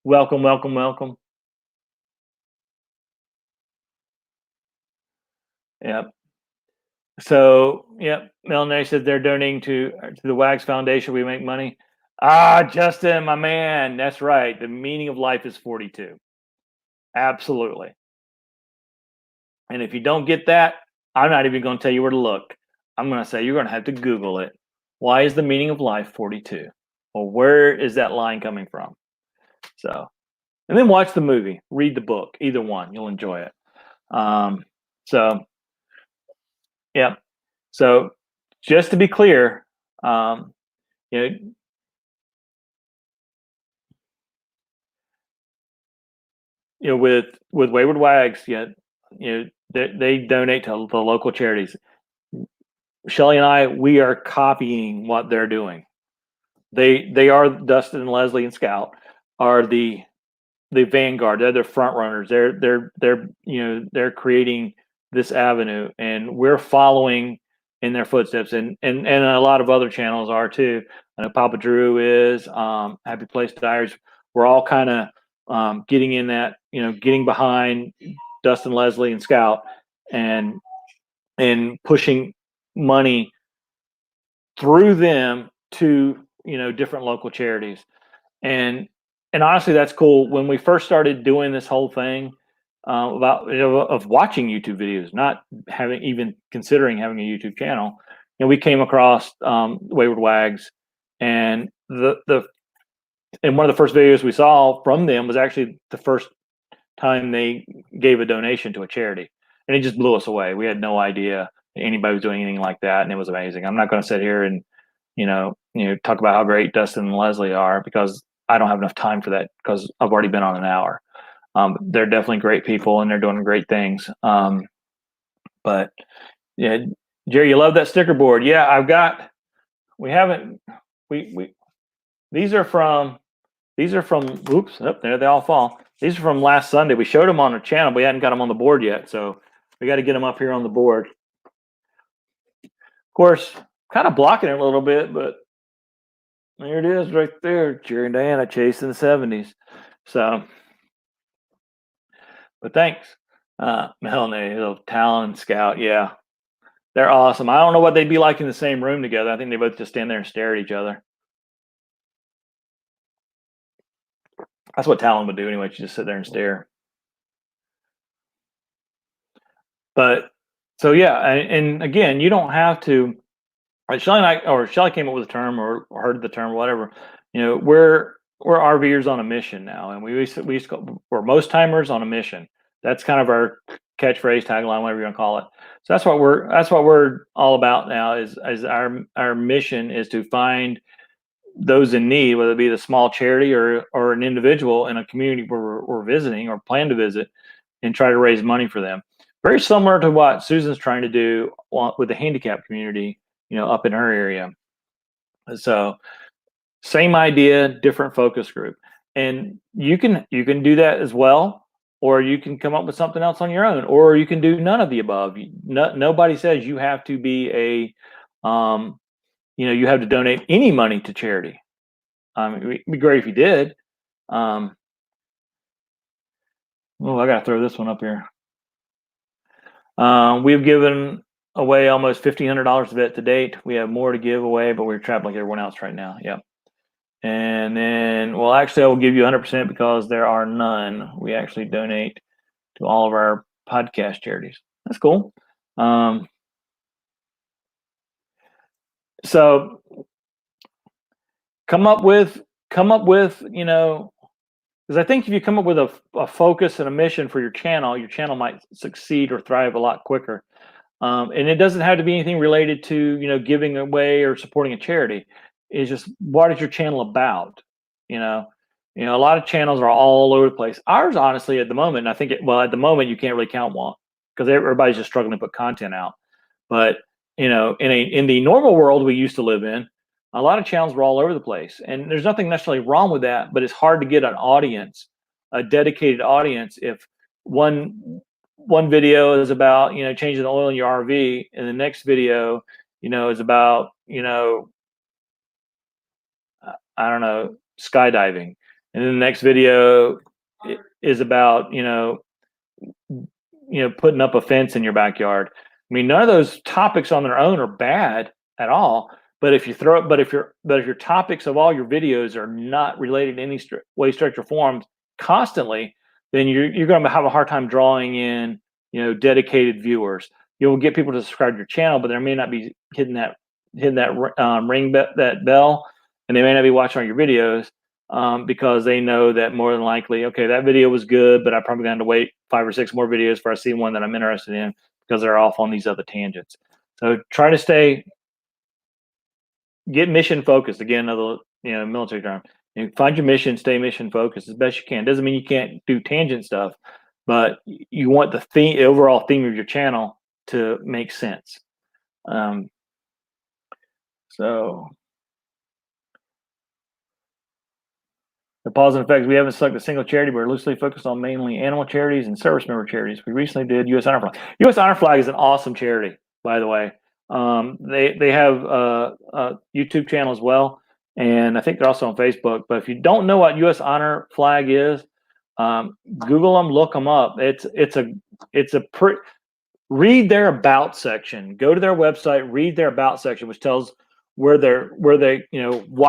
Welcome, welcome, welcome. Yep. So, yep, Melanie said they're donating to the WAGS Foundation. We make money. Justin, my man, that's right. The meaning of life is 42. Absolutely. And if you don't get that, I'm not even going to tell you where to look. I'm going to say you're going to have to Google it. Why is the meaning of life 42? Well, where is that line coming from? So and then watch the movie, read the book, either one, you'll enjoy it. So yeah. So just to be clear, you know, with Wayward Wags, they donate to the local charities. Shelly and I, we are copying what they're doing. They are Dustin and Leslie and Scout are the vanguard. They're the front runners. They're creating this avenue, and we're following in their footsteps. And a lot of other channels are too. I know Papa Drew is Happy Place Diaries. We're all kind of getting in that, getting behind Dustin, Leslie, and Scout, and pushing money through them to different local charities. And honestly, that's cool. When we first started doing this whole thing of watching YouTube videos, not even considering having a YouTube channel, we came across Wayward Wags, and and one of the first videos we saw from them was actually the first time they gave a donation to a charity, and it just blew us away. We had no idea anybody was doing anything like that, and it was amazing. I'm not going to sit here and talk about how great Dustin and Leslie are, because I don't have enough time for that, because I've already been on an hour. They're definitely great people, and they're doing great things. But yeah, Jerry, you love that sticker board. Yeah, these are from, oops, there they all fall. These are from last Sunday. We showed them on our channel, but we hadn't got them on the board yet. So we got to get them up here on the board. Of course, kind of blocking it a little bit, but there it is right there. Jerry and Diana chasing the 70s. So, but thanks. Melanie, Talon and Scout. Yeah, they're awesome. I don't know what they'd be like in the same room together. I think they both just stand there and stare at each other. That's what Talon would do anyway. She just sit there and stare. But so yeah, and again, you don't have to. Shelly and I, or Shelly came up with a term, or heard the term, or whatever. We're RVers on a mission now, and we used to call, we're most timers on a mission. That's kind of our catchphrase, tagline, whatever you want to call it. So that's what we're all about now. Is our mission is to find those in need, whether it be the small charity or an individual in a community where we're visiting or plan to visit, and try to raise money for them. Very similar to what Susan's trying to do with the handicap community, up in her area. So same idea, different focus group. And you can do that as well, or you can come up with something else on your own, or you can do none of the above. Nobody says you have to be you have to donate any money to charity. It'd be great if you did. I got to throw this one up here. We've given away almost $1,500 of it to date. We have more to give away, but we're trapped like everyone else right now. Yep. And then, well, actually, I will give you 100% because there are none. We actually donate to all of our podcast charities. That's cool. So come up with, because I think if you come up with a focus and a mission for your channel might succeed or thrive a lot quicker. And it doesn't have to be anything related to, giving away or supporting a charity. It's just, what is your channel about? A lot of channels are all over the place. Ours, honestly, at the moment, at the moment, you can't really count one, because everybody's just struggling to put content out. But, in the normal world we used to live in, a lot of channels were all over the place. And there's nothing necessarily wrong with that, but it's hard to get an audience, a dedicated audience, if one video is about changing the oil in your RV, and the next video is about I don't know, skydiving, and then the next video is about putting up a fence in your backyard. I mean, none of those topics on their own are bad at all, but if your topics of all your videos are not related in any way, stretch, or form constantly, then you're going to have a hard time drawing in dedicated viewers. You'll get people to subscribe to your channel, but they may not be hitting that ring that bell, and they may not be watching all your videos. because they know that more than likely, okay, that video was good, but I probably going to wait 5 or 6 more videos before I see one that I'm interested in because they're off on these other tangents. So try to get mission focused. Again, another military term. You find your mission, stay mission focused as best you can. Doesn't mean you can't do tangent stuff, but you want the overall theme of your channel to make sense. So the pause and effects. We haven't selected a single charity. We're loosely focused on mainly animal charities and service member charities. We recently did U.S. Honor Flag. U.S. Honor Flag is an awesome charity, by the way. They have a YouTube channel as well, and I think they're also on Facebook. But if you don't know what U.S. Honor Flag is, Google them, look them up. Read their about section. Go to their website, read their about section, which tells where they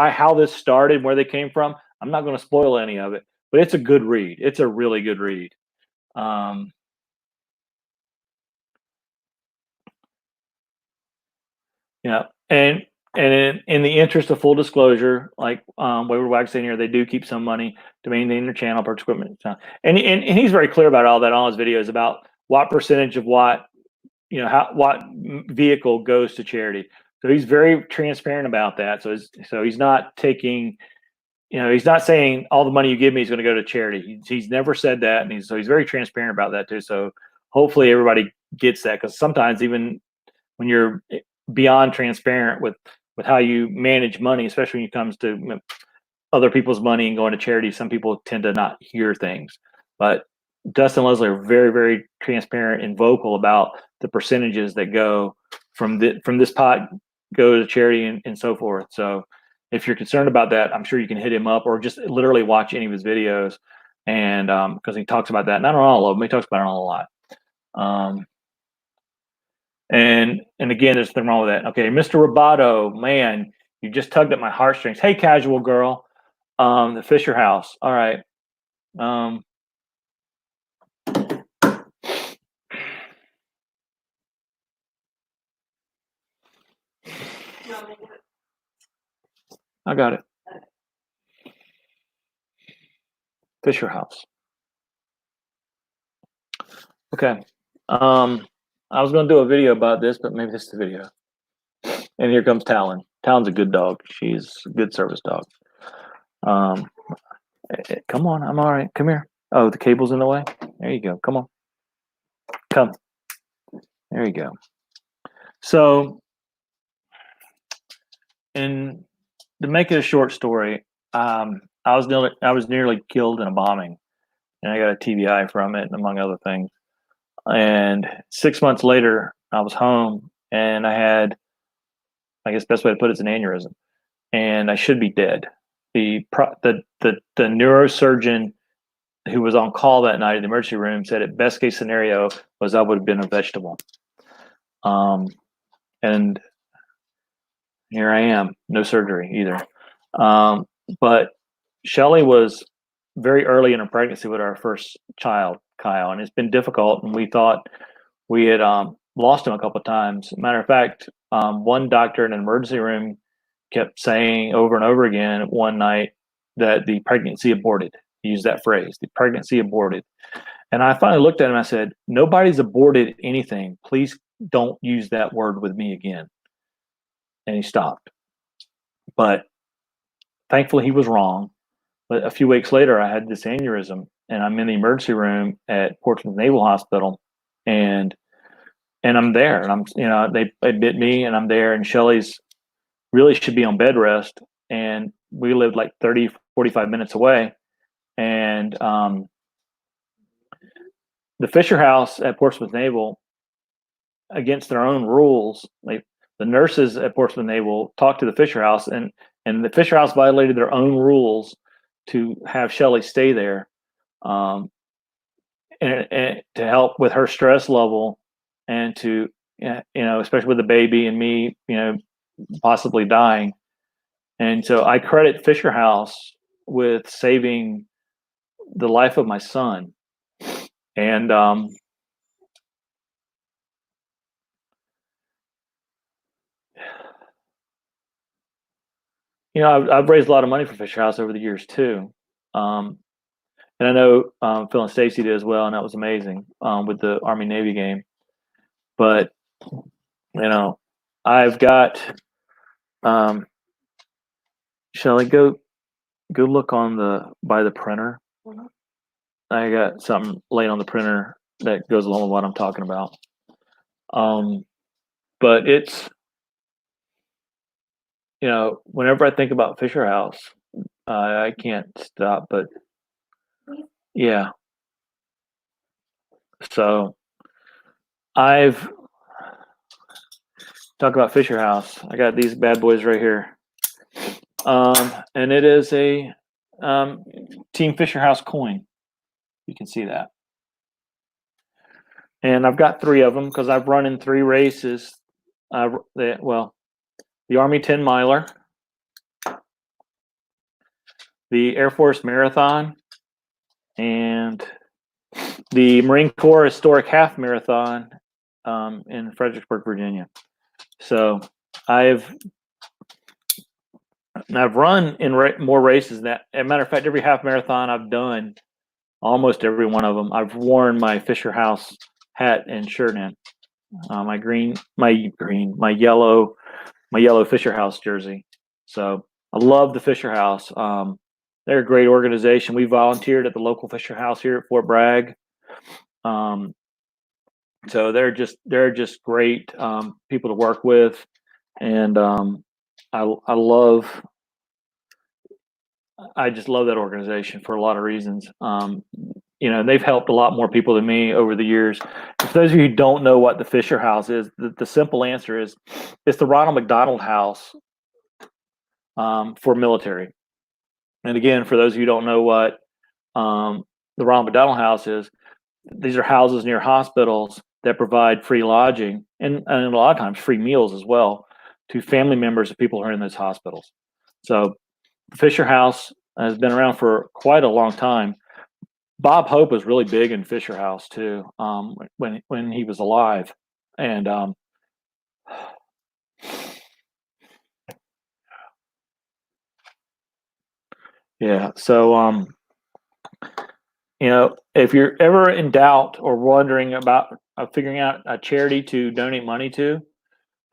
how this started, where they came from. I'm not going to spoil any of it, but it's a good read. It's a really good read. And in the interest of full disclosure, like Wayward Wag saying here, they do keep some money to maintain their channel, purchase equipment, and he's very clear about all that on his videos about what percentage of what vehicle goes to charity. So he's very transparent about that. So he's not taking, he's not saying all the money you give me is going to go to charity. He's never said that, and he's very transparent about that too. So hopefully everybody gets that, because sometimes even when you're beyond transparent with how you manage money, especially when it comes to other people's money and going to charity, some people tend to not hear things. But Dustin and Leslie are very, very transparent and vocal about the percentages that go from this pot go to charity and so forth. So if you're concerned about that, I'm sure you can hit him up or just literally watch any of his videos, and because he talks about that. Not on all of them, he talks about it on a lot. And again, there's nothing wrong with that. Okay, Mr. Roboto, man, you just tugged at my heartstrings. Hey, casual girl, the Fisher House. All right. I got it. Fisher House. Okay. I was going to do a video about this, but maybe this is the video. And here comes Talon. Talon's a good dog. She's a good service dog. Come on, I'm all right. Come here. Oh, the cable's in the way. There you go. Come on. Come. There you go. So, and to make it a short story, I was nearly killed in a bombing, and I got a TBI from it, among other things. And 6 months later, I was home, and I had, I guess best way to put it is an aneurysm, and I should be dead. The neurosurgeon who was on call that night in the emergency room said, at best case scenario was I would have been a vegetable. And here I am, no surgery either. But Shelly was very early in her pregnancy with our first child, Kyle, and it's been difficult. And we thought we had lost him a couple of times. Matter of fact, one doctor in an emergency room kept saying over and over again one night that the pregnancy aborted. He used that phrase, the pregnancy aborted. And I finally looked at him and I said, nobody's aborted anything. Please don't use that word with me again. And he stopped. But thankfully he was wrong. But a few weeks later, I had this aneurysm, and I'm in the emergency room at Portsmouth Naval Hospital, and I'm there, and I'm, they bit me, and I'm there, and Shelly's really should be on bed rest, and we lived like 30, 45 minutes away, and the Fisher House at Portsmouth Naval, against their own rules, the nurses at Portsmouth Naval talked to the Fisher House, and the Fisher House violated their own rules to have Shelly stay there, and to help with her stress level, and to, especially with the baby and me, possibly dying. And so I credit Fisher House with saving the life of my son. And you know, I've raised a lot of money for Fisher House over the years too. And I know Phil and Stacy did as well, and that was amazing with the Army Navy game. But you know, I've got. Shall I go look on by the printer? Mhm. I got something laying on the printer that goes along with what I'm talking about. But it's, you know, whenever I think about Fisher House, I can't stop. But yeah, so I've talked about Fisher House. I got these bad boys right here, and it is a Team Fisher House coin. You can see that, and I've got 3 of them because I've run in 3 races. The Army 10 miler, the Air Force Marathon, and the Marine Corps Historic Half Marathon in Fredericksburg, Virginia. So I've run in more races than that. As a matter of fact, every half marathon I've done, almost every one of them, I've worn my Fisher House hat and shirt in. My yellow Fisher House jersey. So I love the Fisher House. They're a great organization. We volunteered at the local Fisher House here at Fort Bragg. So they're just great people to work with, and I just love that organization for a lot of reasons. You know, they've helped a lot more people than me over the years. For those of you who don't know what the Fisher House is, the simple answer is it's the Ronald McDonald House for military. And again, for those of you who don't know what the Ronald McDonald House is, these are houses near hospitals that provide free lodging and a lot of times free meals as well to family members of people who are in those hospitals. So the Fisher House has been around for quite a long time. Bob Hope was really big in Fisher House too when he was alive, and yeah. So you know, if you're ever in doubt or wondering about figuring out a charity to donate money to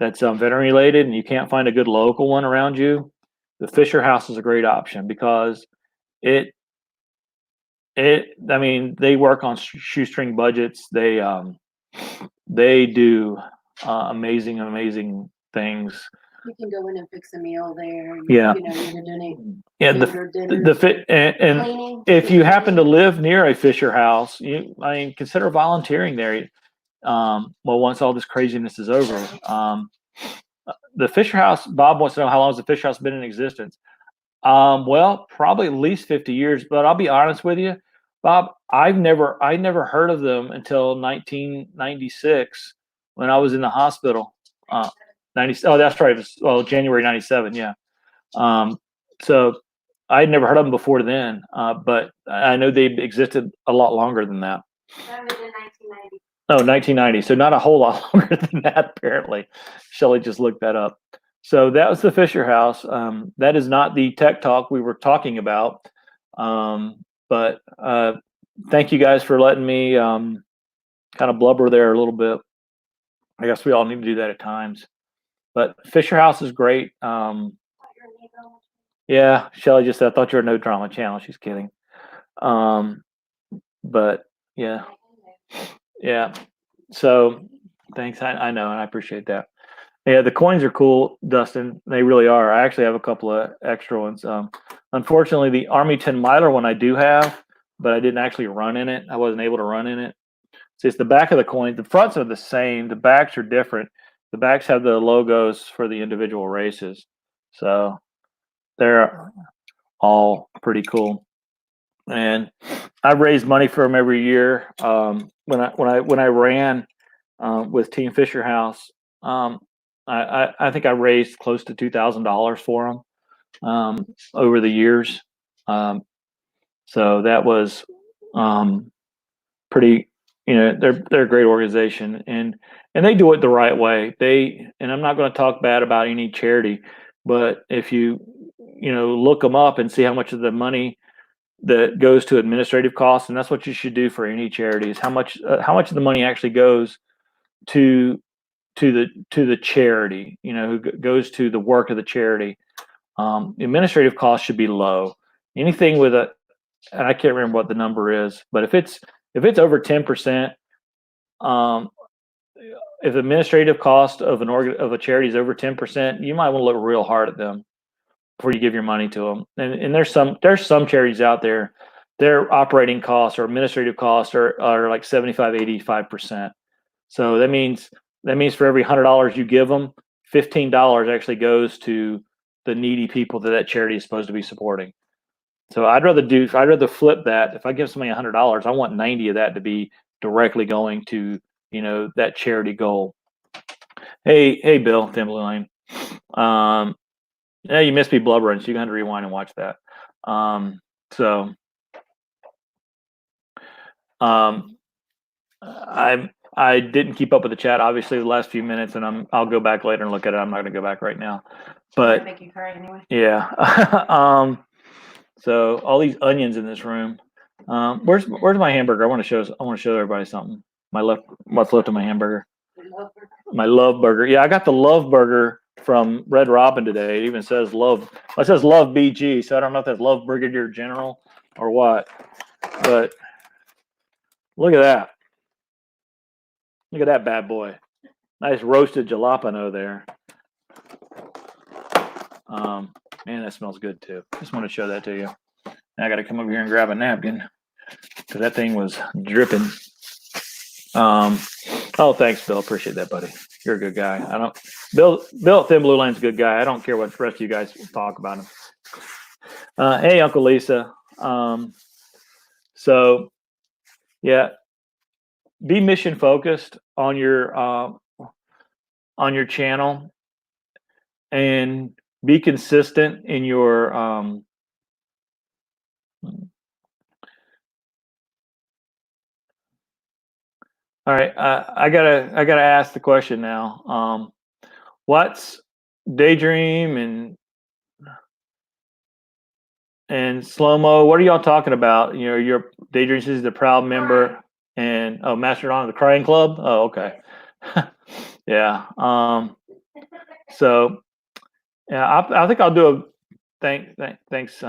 that's veteran related, and you can't find a good local one around you, the Fisher House is a great option because it. I mean, they work on shoestring budgets. They do amazing things. You can go in and fix a meal there. Yeah. You know, you can donate Yeah, food or dinner. the fit and Cleaning. if you happen to live near a Fisher House, I mean, consider volunteering there. Well, once all this craziness is over, the Fisher House. Bob wants to know how long has the Fisher House been in existence. Well, probably at least 50 years. But I'll be honest with you, Bob. I never heard of them until 1996 when I was in the hospital. 90. Oh, that's right. It was, well, January 97. Yeah. So I'd never heard of them before then, but I know they existed a lot longer than that. That was in 1990. Oh, 1990. So not a whole lot longer than that, apparently. Shelley just looked that up. So that was the Fisher House. That is not the tech talk we were talking about. But thank you guys for letting me kind of blubber there a little bit. I guess we all need to do that at times. But Fisher House is great. Yeah, Shelly just said, I thought you were a no drama channel. She's kidding. But yeah. Yeah. So thanks. I know, and I appreciate that. Yeah, the coins are cool, Dustin. They really are. I actually have a couple of extra ones. Unfortunately, the Army 10 miler one I do have, but I didn't actually run in it. I wasn't able to run in it. See, it's the back of the coin. The fronts are the same. The backs are different. The backs have the logos for the individual races. So they're all pretty cool. And I raise money for them every year. When I ran with Team Fisher House, I think I raised close to $2,000 for them over the years. So that was pretty. You know, they're a great organization, and they do it the right way. And I'm not going to talk bad about any charity, but if you look them up and see how much of the money that goes to administrative costs, and that's what you should do for any charity, is how much of the money actually goes to the charity, who goes to the work of the charity. Administrative costs should be low. Anything with and I can't remember what the number is, but if it's over 10%, if administrative cost of a charity is over 10%, you might want to look real hard at them before you give your money to them. And there's some charities out there, their operating costs or administrative costs are like 75, 85%. So that means for every $100 you give them, $15 actually goes to the needy people that charity is supposed to be supporting. So I'd rather flip that. If I give somebody $100, I want 90 of that to be directly going to that charity goal. Hey, Bill, Tim Blue Lane. Yeah, you missed me blubbering, so you have to rewind and watch that. I didn't keep up with the chat, obviously, the last few minutes, and I'll go back later and look at it. I'm not going to go back right now, but make you cry anyway. Yeah. So all these onions in this room. Where's my hamburger? I want to show everybody something. What's left of my hamburger? My love burger. Yeah, I got the love burger from Red Robin today. It even says love. It says love BG. So I don't know if that's love Brigadier General or what. But look at that. Look at that bad boy. Nice roasted jalapeno there. Man, that smells good too. Just want to show that to you. Now I got to come over here and grab a napkin because that thing was dripping. Oh, thanks, Bill. Appreciate that, buddy. You're a good guy. Bill at Thin Blue Lane's a good guy. I don't care what the rest of you guys talk about him. Hey, Uncle Lisa. So yeah, be mission focused on your channel and be consistent in your all right, I gotta ask the question now. What's Daydream and Slow-Mo? What are y'all talking about? Your Daydream is the proud member, and Mastodon of the Crying Club. Oh, okay. Yeah. So yeah, I think I'll do thanks,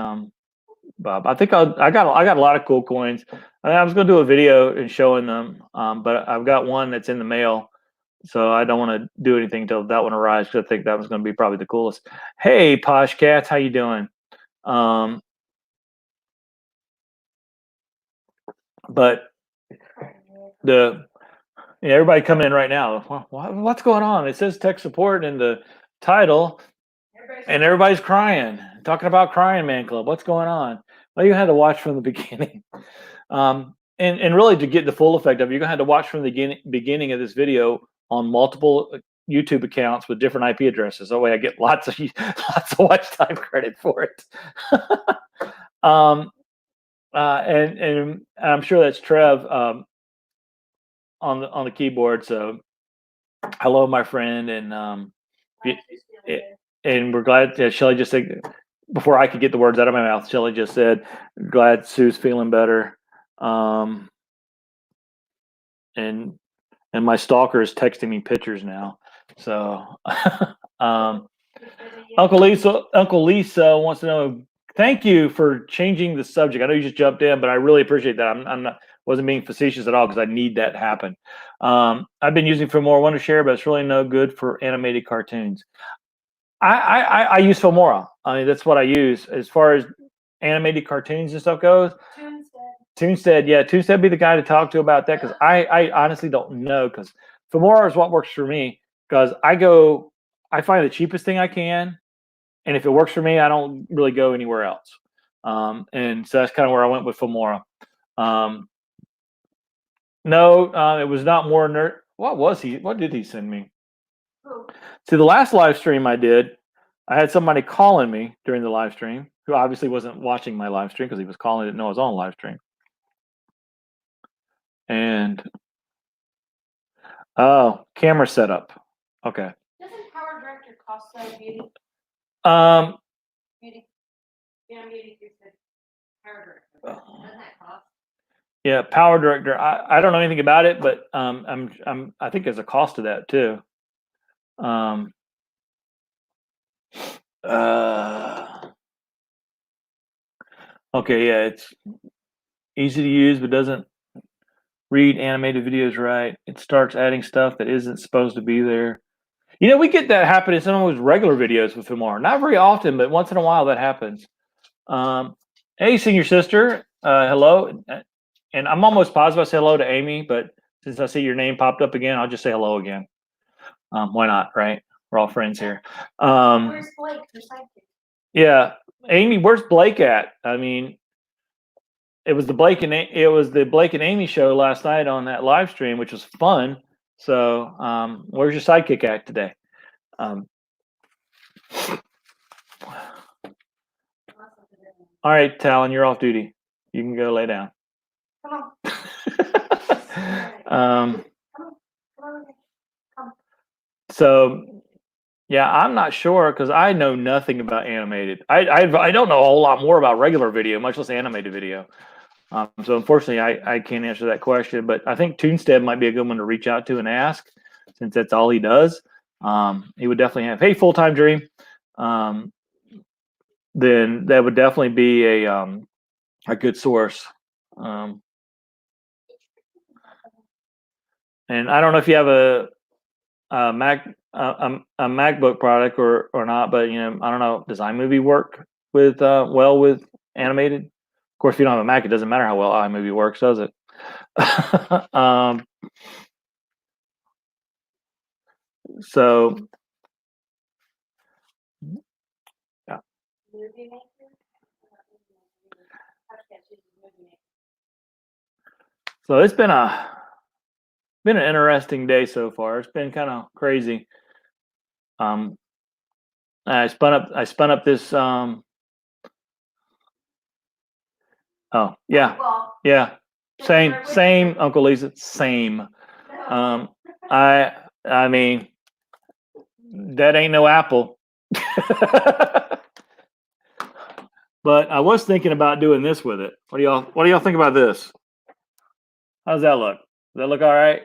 Bob. I think I got a lot of cool coins. I was going to do a video and showing them, but I've got one that's in the mail, so I don't want to do anything until that one arrives because I think that was going to be probably the coolest. Hey, Posh Cats, how you doing? But everybody coming in right now. What's going on? It says tech support in the title, and everybody's crying, talking about Crying Man Club. What's going on? Well, you had to watch from the beginning. And really, to get the full effect of it, you're going to have to watch from the beginning of this video on multiple YouTube accounts with different IP addresses. That way I get lots of watch time credit for it. And I'm sure that's Trev on the keyboard. So hello, my friend. And we're glad Shelly just said, before I could get the words out of my mouth, Shelly just said, glad Sue's feeling better. And my stalker is texting me pictures now. So Uncle Lisa wants to know, thank you for changing the subject. I know you just jumped in, but I really appreciate that. Wasn't being facetious at all because I need that to happen. I've been using Filmora Wondershare, but it's really no good for animated cartoons. I use Filmora. I mean, that's what I use as far as animated cartoons and stuff goes. Toonstead, yeah, Toonstead be the guy to talk to about that because I honestly don't know, because Filmora is what works for me, because I find the cheapest thing I can, and if it works for me, I don't really go anywhere else. And so that's kind of where I went with Filmora. No, it was not more nerd. What did he send me? See, the last live stream I did, I had somebody calling me during the live stream who obviously wasn't watching my live stream because he was calling, didn't know I was on live stream. And camera setup. Okay. Doesn't Power Director cost so beauty? Beauty. Yeah, I'm getting used to Power Director. Doesn't that cost? Yeah, Power Director. I don't know anything about it, but I think there's a cost to that too. Okay, yeah, it's easy to use, but doesn't read animated videos right. It starts adding stuff that isn't supposed to be there. You know, we get that happen in some of those regular videos with Filmar. Not very often, but once in a while that happens. Hey, senior sister, hello. And I'm almost positive I say hello to Amy, but since I see your name popped up again, I'll just say hello again. Why not, right? We're all friends here. Where's Blake? Yeah, Amy, where's Blake at? I mean, it was the Blake and Amy show last night on that live stream, which was fun. So, where's your sidekick at today? All right, Talon, you're off duty. You can go lay down. Come um, on. So, yeah, I'm not sure because I know nothing about animated. I don't know a whole lot more about regular video, much less animated video. So unfortunately, I can't answer that question. But I think Toonstead might be a good one to reach out to and ask, since that's all he does. He would definitely have, hey, full-time dream. Then that would definitely be a good source. And I don't know if you have a MacBook product or not, but you know, I don't know, does iMovie work with well with animated? Of course, if you don't have a Mac, it doesn't matter how well iMovie works, does it? So yeah. So it's been an interesting day so far. It's been kind of crazy. I spun up this oh yeah. Yeah. Same Uncle Lisa, same. I mean, that ain't no apple. But I was thinking about doing this with it. What do y'all think about this? How's that look? Does that look all right?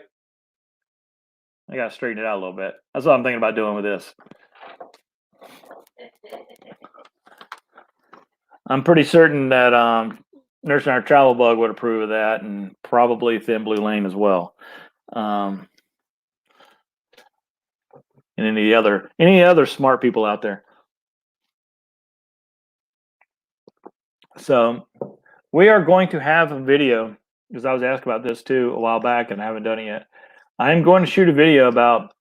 I gotta straighten it out a little bit. That's what I'm thinking about doing with this. I'm pretty certain that Nursing Our Travel Bug would approve of that, and probably Thin Blue Lane as well. And any other smart people out there. So we are going to have a video, because I was asked about this too a while back and I haven't done it yet. I am going to shoot a video about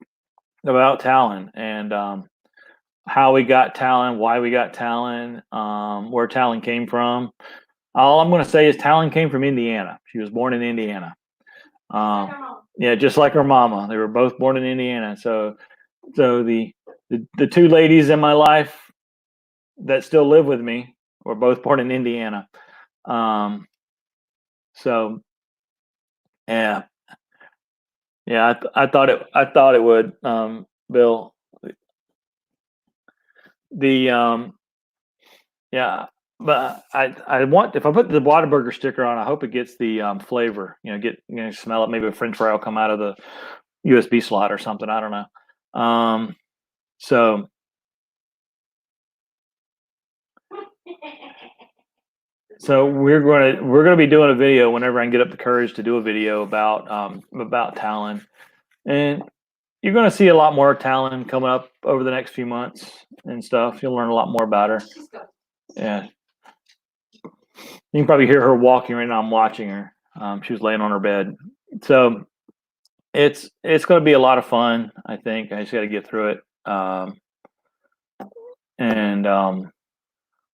Talon and how we got Talon, why we got Talon, where Talon came from. All I'm going to say is Talon came from Indiana. She was born in Indiana. Yeah, just like her mama. They were both born in Indiana. So the two ladies in my life that still live with me were both born in Indiana. So yeah, I thought it would, Bill. Yeah, but I want, if I put the Whataburger sticker on, I hope it gets the flavor. You know, smell it. Maybe a French fry will come out of the USB slot or something. I don't know. So we're gonna be doing a video whenever I can get up the courage to do a video about Talon, and you're gonna see a lot more Talon coming up over the next few months and stuff. You'll learn a lot more about her. Yeah, you can probably hear her walking right now. I'm watching her. She was laying on her bed. So it's going to be a lot of fun. I think I just got to get through it.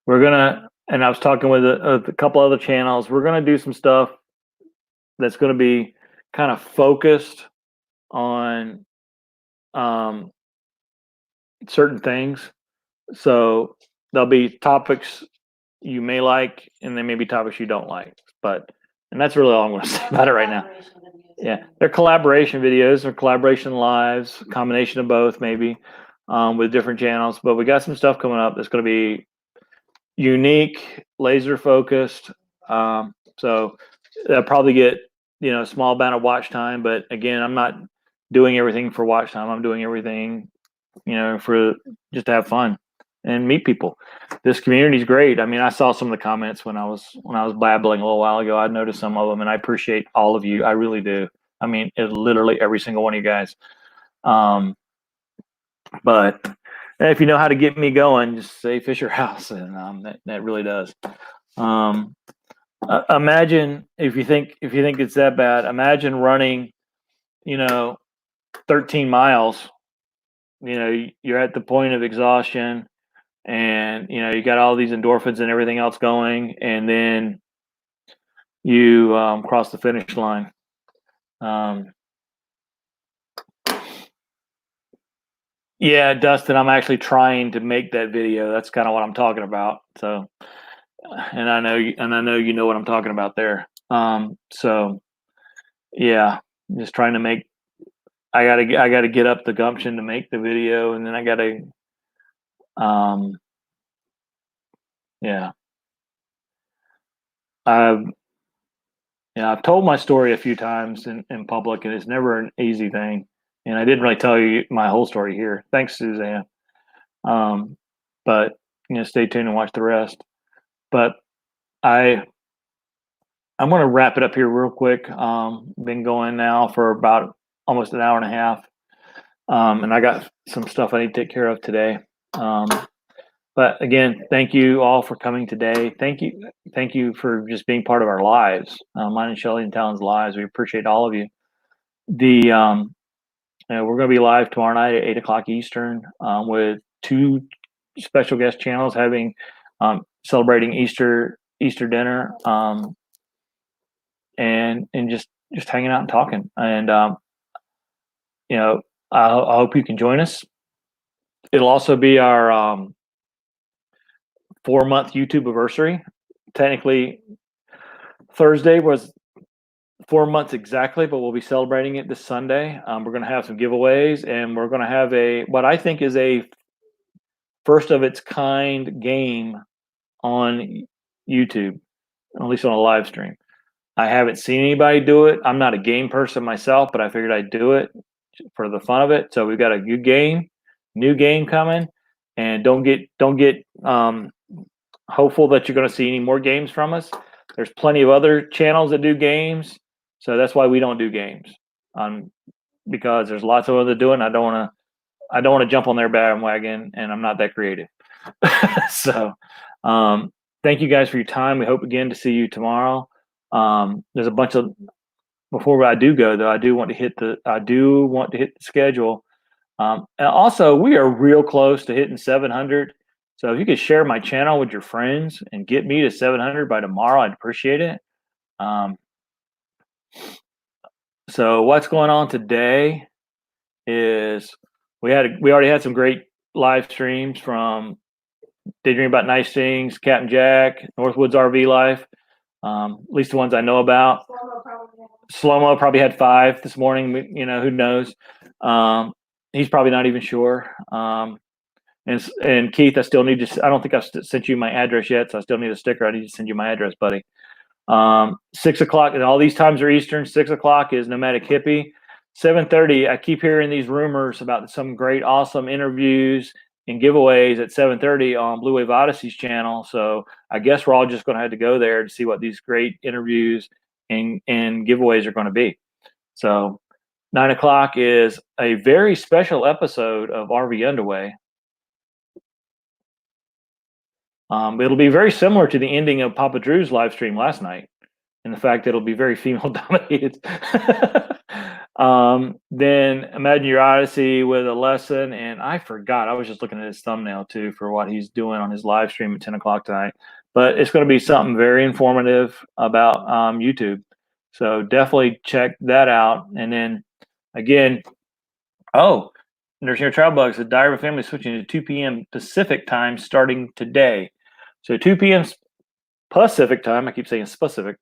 We're gonna. And I was talking with a couple other channels. We're gonna do some stuff that's going to be kind of focused on certain things. So there'll be topics you may like, and there may be topics you don't like. And that's really all I'm going to say about it right now. Yeah, they're collaboration videos or collaboration lives, combination of both maybe, with different channels. But we got some stuff coming up that's going to be unique, laser focused. So I'll probably get, a small amount of watch time, but again, I'm not doing everything for watch time. I'm doing everything, for just to have fun and meet people. This community is great. I mean, I saw some of the comments when I was babbling a little while ago. I noticed some of them, and I appreciate all of you. I really do. I mean, literally every single one of you guys. But if you know how to get me going, just say Fisher House, and that really does. Imagine if you think it's that bad. Imagine running, 13 miles. You're at the point of exhaustion, and you got all these endorphins and everything else going, and then you cross the finish line. Yeah, Dustin, I'm actually trying to make that video. That's kind of what I'm talking about. So, and I know you know what I'm talking about there. So yeah, just trying to make. I gotta get up the gumption to make the video, and then I gotta, yeah. I've I've told my story a few times in public, and it's never an easy thing. And I didn't really tell you my whole story here. Thanks, Suzanne. But stay tuned and watch the rest. But I'm going to wrap it up here real quick. Been going now for about almost an hour and a half, and I got some stuff I need to take care of today. But again, thank you all for coming today. Thank you for just being part of our lives, mine and Shelly and Talon's lives. We appreciate all of you. We're going to be live tomorrow night at 8:00 Eastern with two special guest channels having celebrating Easter dinner, and just hanging out and talking. And I hope you can join us. It'll also be our 4-month YouTube anniversary. Technically, Thursday was 4 months exactly, but we'll be celebrating it this Sunday. We're going to have some giveaways, and we're going to have what I think is a first of its kind game on YouTube, at least on a live stream. I haven't seen anybody do it. I'm not a game person myself, but I figured I'd do it for the fun of it. So we've got a new game coming, and don't get hopeful that you're going to see any more games from us. There's plenty of other channels that do games, so that's why we don't do games. Because there's lots of other doing. I don't want to jump on their bandwagon, and I'm not that creative. So, thank you guys for your time. We hope again to see you tomorrow. There's a bunch of before I do go though. I do want to hit the schedule. And also, we are real close to hitting 700. So if you could share my channel with your friends and get me to 700 by tomorrow, I'd appreciate it. So what's going on today is we already had some great live streams from Daydream About Nice Things, Captain Jack, Northwoods RV Life, at least the ones I know about. Slow-mo probably had 5 this morning. Who knows? He's probably not even sure. And Keith, I still need to. I don't think I've sent you my address yet, so I still need a sticker. I need to send you my address, buddy. 6 o'clock, and all these times are Eastern. 6 o'clock is Nomadic Hippie. 7:30. I keep hearing these rumors about some great, awesome interviews and giveaways at 7:30 on Blue Wave Odyssey's channel. So I guess we're all just going to have to go there to see what these great interviews and giveaways are going to be. So 9 o'clock is a very special episode of RV Underway. It'll be very similar to the ending of Papa Drew's live stream last night, in the fact that it'll be very female dominated. Then Imagine Your Odyssey with a lesson, and I forgot. I was just looking at his thumbnail too for what he's doing on his live stream at 10 o'clock tonight. But it's going to be something very informative about YouTube. So definitely check that out. And then again, Nursing Your Travel Bugs, the Diary of a Family switching to 2 p.m. Pacific time starting today. So 2 p.m. Pacific time, I keep saying specific,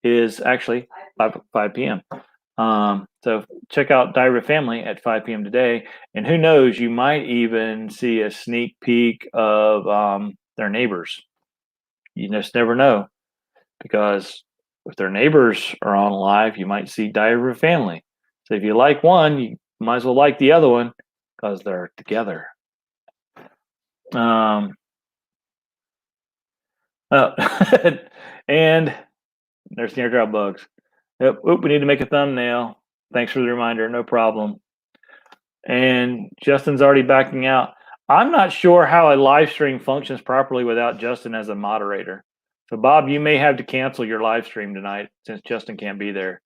is actually 5 p.m. So check out Diary of a Family at 5 p.m. today. And who knows, you might even see a sneak peek of their neighbors. You just never know, because if their neighbors are on live, you might see Diary of a Family. So if you like one, you might as well like the other one because they're together. Oh, and there's snare trap bugs. Yep. Oop, we need to make a thumbnail. Thanks for the reminder. No problem. And Justin's already backing out. I'm not sure how a live stream functions properly without Justin as a moderator. So Bob, you may have to cancel your live stream tonight since Justin can't be there.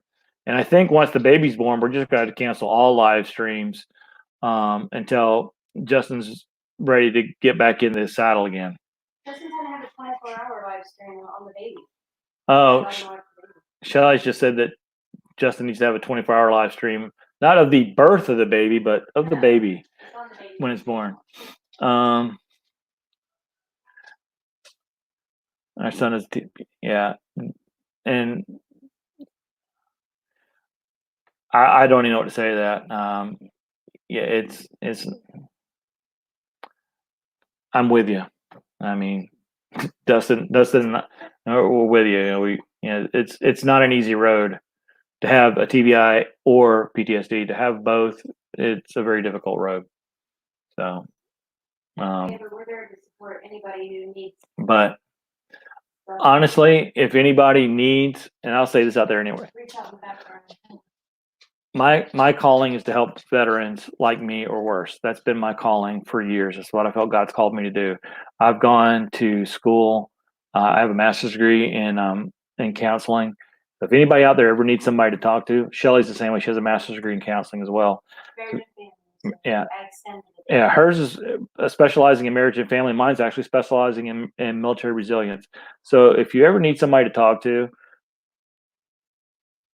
And I think once the baby's born, we're just going to cancel all live streams until Justin's ready to get back in the saddle again. Justin's going to have a 24-hour live stream on the baby. Oh, Shelly's just said that Justin needs to have a 24-hour live stream, not of the birth of the baby, but of the baby when it's born. Our son is, yeah. And I don't even know what to say to that. Yeah, it's, I'm with you. I mean, Dustin, we're with you. It's not an easy road to have a TBI or PTSD. To have both, it's a very difficult road. So, yeah, but we're there to support anybody who needs. But honestly, if anybody needs, and I'll say this out there anyway, reach out in the background. My calling is to help veterans like me or worse. That's been my calling for years. It's what I felt God's called me to do. I've gone to school. I have a master's degree in counseling. So if anybody out there ever needs somebody to talk to, Shelly's the same way. She has a master's degree in counseling as well. Yeah. Yeah, hers is specializing in marriage and family. Mine's actually specializing in military resilience. So if you ever need somebody to talk to,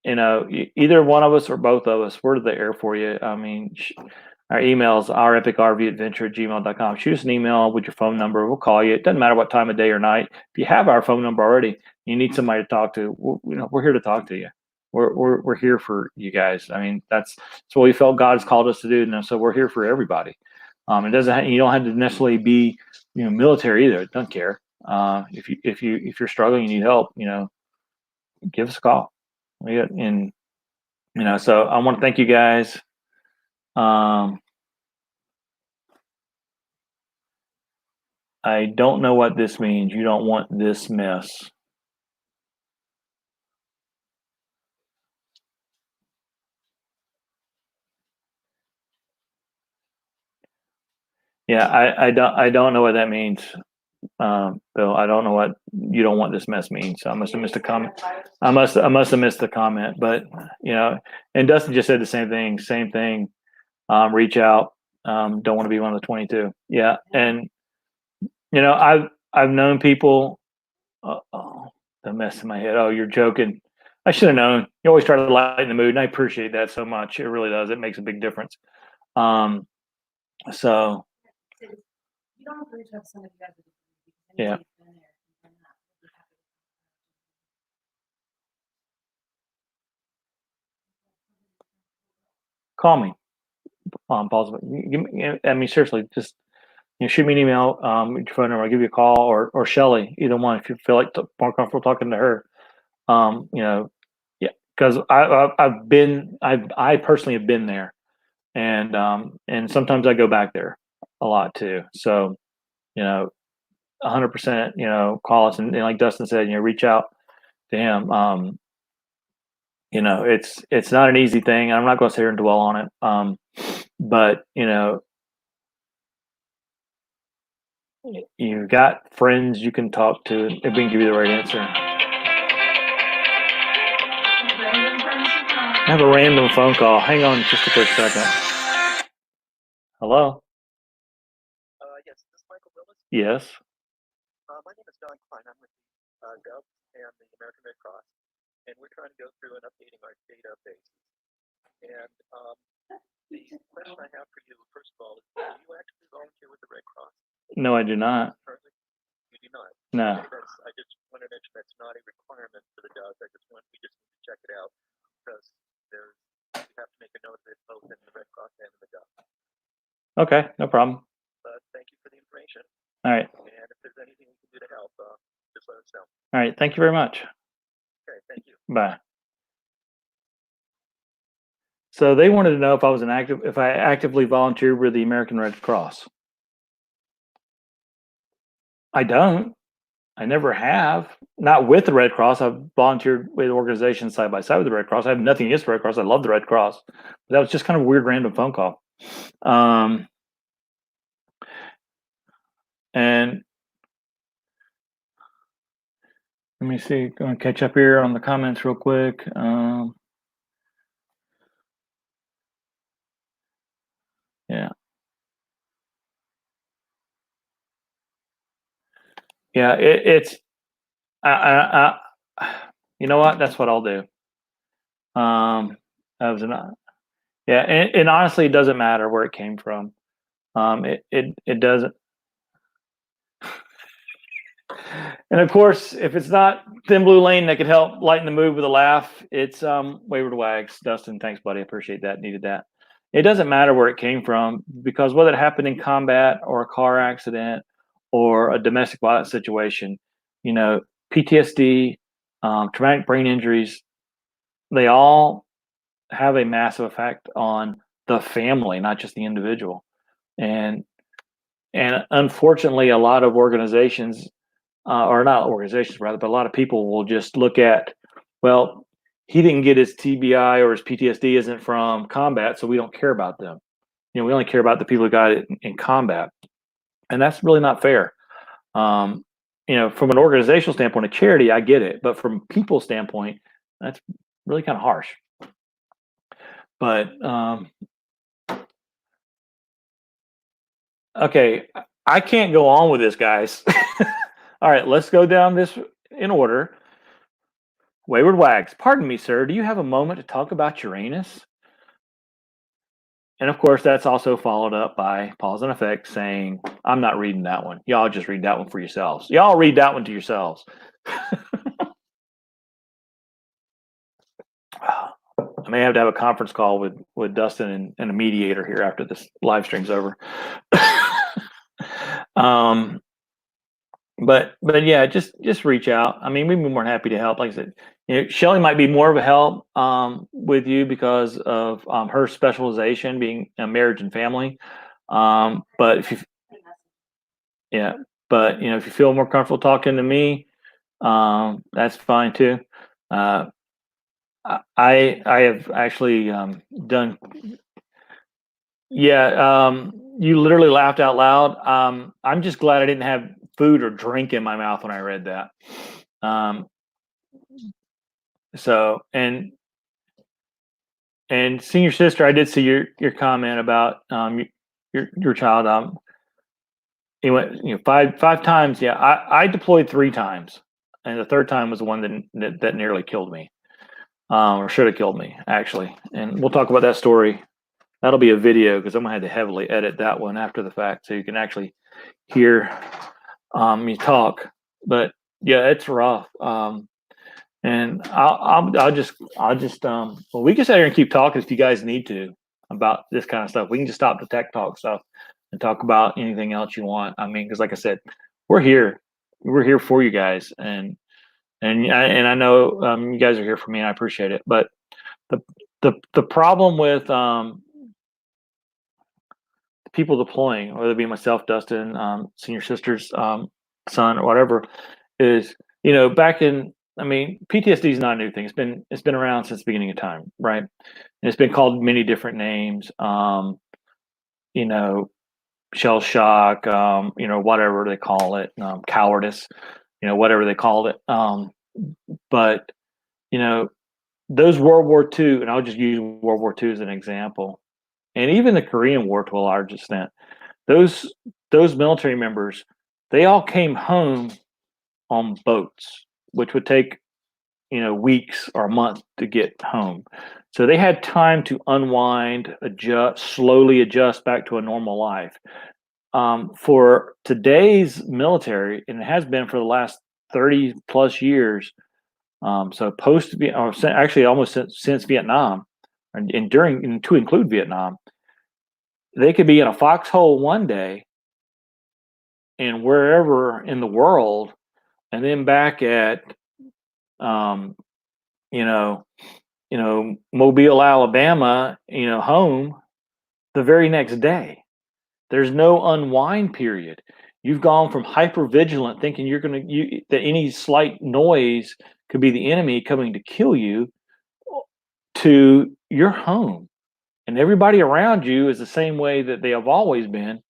either one of us or both of us, we're there for you. I mean, our email is ourepicrvadventure@gmail.com. Shoot us an email with your phone number. We'll call you. It doesn't matter what time of day or night. If you have our phone number already, you need somebody to talk to. We're here to talk to you. We're here for you guys. I mean, that's what we felt God's called us to do. And so we're here for everybody. It doesn't. You don't have to necessarily be, military either. Don't care. If you're struggling, you need help. Give us a call. And so I want to thank you guys. I don't know what this means. You don't want this mess. Yeah, I don't know what that means, Bill. I don't know what you don't want this mess means. So I must have missed a comment. I must have missed the comment. But and Dustin just said the same thing. Same thing. Reach out. Don't want to be one of the 22. Yeah, and I've known people. The mess in my head. Oh, you're joking. I should have known. You always try to lighten the mood, and I appreciate that so much. It really does. It makes a big difference. So you don't have to reach out to somebody who has yeah. Call me. Pause. I mean, seriously, just shoot me an email. Your phone number. I'll give you a call, or Shelly. Either one, if you feel like more comfortable talking to her. Yeah, because I personally have been there, and sometimes I go back there a lot too. So 100%, call us and like Dustin said, reach out to him. It's not an easy thing. I'm not going to sit here and dwell on it. But you've got friends you can talk to if we can give you the right answer. I have a random phone call. Hang on just a quick second. Hello? Yes, is this Michael Willis? Yes. My name is Don Klein. I'm with the Gov and the American Red Cross, and we're trying to go through and updating our database. And the question I have for you, first of all, is do you actually volunteer with the Red Cross? No, I do not. Currently? You do not? No. I just want to mention that's not a requirement for the Gov. We just need to check it out because you have to make a note of it both in the Red Cross and in the Gov. Okay, no problem. Thank you for the information. All right. And if there's anything we can do to help, just let us Thank you very much. Okay, thank you. Bye. So they wanted to know if I actively volunteered with the American Red Cross. I don't. I never have. Not with the Red Cross. I've volunteered with organizations side by side with the Red Cross. I have nothing against the Red Cross. I love the Red Cross. But that was just kind of a weird random phone call. And let me see. Going to catch up here on the comments real quick. Yeah. Yeah. It's. You know what? That's what I'll do. That was yeah, and honestly, it doesn't matter where it came from. It doesn't. And of course, if it's not Thin Blue Lane that could help lighten the mood with a laugh, it's Wayward Wags. Dustin, thanks, buddy. I appreciate that. Needed that. It doesn't matter where it came from, because whether it happened in combat or a car accident or a domestic violence situation, you know, PTSD, traumatic brain injuries, they all have a massive effect on the family, not just the individual. And unfortunately, a lot of organizations, or not organizations rather, but a lot of people will just look at, well, he didn't get his TBI or his PTSD isn't from combat, so we don't care about them. You know, we only care about the people who got it in combat, and that's really not fair. You know, from an organizational standpoint, a charity, I get it, but from people's standpoint, that's really kind of harsh. But okay, I can't go on with this, guys. All right, let's go down this in order. Wayward Wags, pardon me, sir. Do you have a moment to talk about Uranus? And of course, that's also followed up by pause and effect saying, I'm not reading that one. Y'all just read that one for yourselves. Y'all read that one to yourselves. I may have to have a conference call with Dustin and a mediator here after this live stream's over. But yeah, just reach out. I mean, we'd be more than happy to help. Like I said, you know, Shelly might be more of a help with you because of her specialization being marriage and family. But if you, yeah, but you know, if you feel more comfortable talking to me, that's fine too. I have actually done. Yeah, you literally laughed out loud. I'm just glad I didn't have food or drink in my mouth when I read that. So and senior sister, I did see your comment about your child. He went, you know, five times. Yeah, I deployed 3 times, and the third time was the one that nearly killed me, or should have killed me actually. And we'll talk about that story. That'll be a video because I'm gonna have to heavily edit that one after the fact, so you can actually hear me talk. But yeah, it's rough. And I'll just well, we can sit here and keep talking if you guys need to about this kind of stuff. We can just stop the tech talk stuff and talk about anything else you want. I mean, because like I said, we're here for you guys, and I know you guys are here for me, and I appreciate it. But the problem with people deploying, whether it be myself, Dustin, senior sister's son, or whatever, is, you know, back in, I mean, PTSD is not a new thing. It's been around since the beginning of time, right? And it's been called many different names. You know, shell shock, you know, whatever they call it, cowardice, you know, whatever they called it. But you know, those World War II, and I'll just use World War II as an example, and even the Korean War to a large extent, those military members, they all came home on boats, which would take, you know, weeks or a month to get home. So they had time to unwind, slowly adjust back to a normal life. For today's military, and it has been for the last 30 plus years, so post, or actually almost since Vietnam, and during, and to include Vietnam, they could be in a foxhole one day and wherever in the world, and then back at you know, Mobile, Alabama, home the very next day. There's no unwind period. You've gone from hyper vigilant, thinking that any slight noise could be the enemy coming to kill you, to you're home, and everybody around you is the same way that they have always been,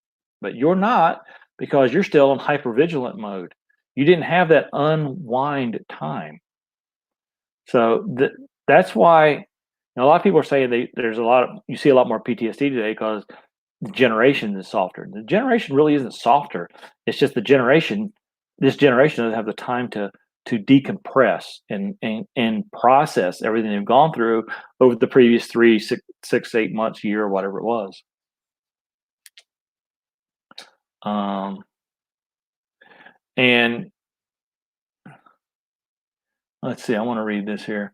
but you're not, because you're still in hyper vigilant mode. You didn't have that unwind time. So that's why a lot of people are saying you see a lot more PTSD today because the generation is softer. The generation really isn't softer. It's just this generation doesn't have the time to decompress and process everything they've gone through over the previous 3, 6, 8 months, year, or whatever it was. And let's see, I want to read this here.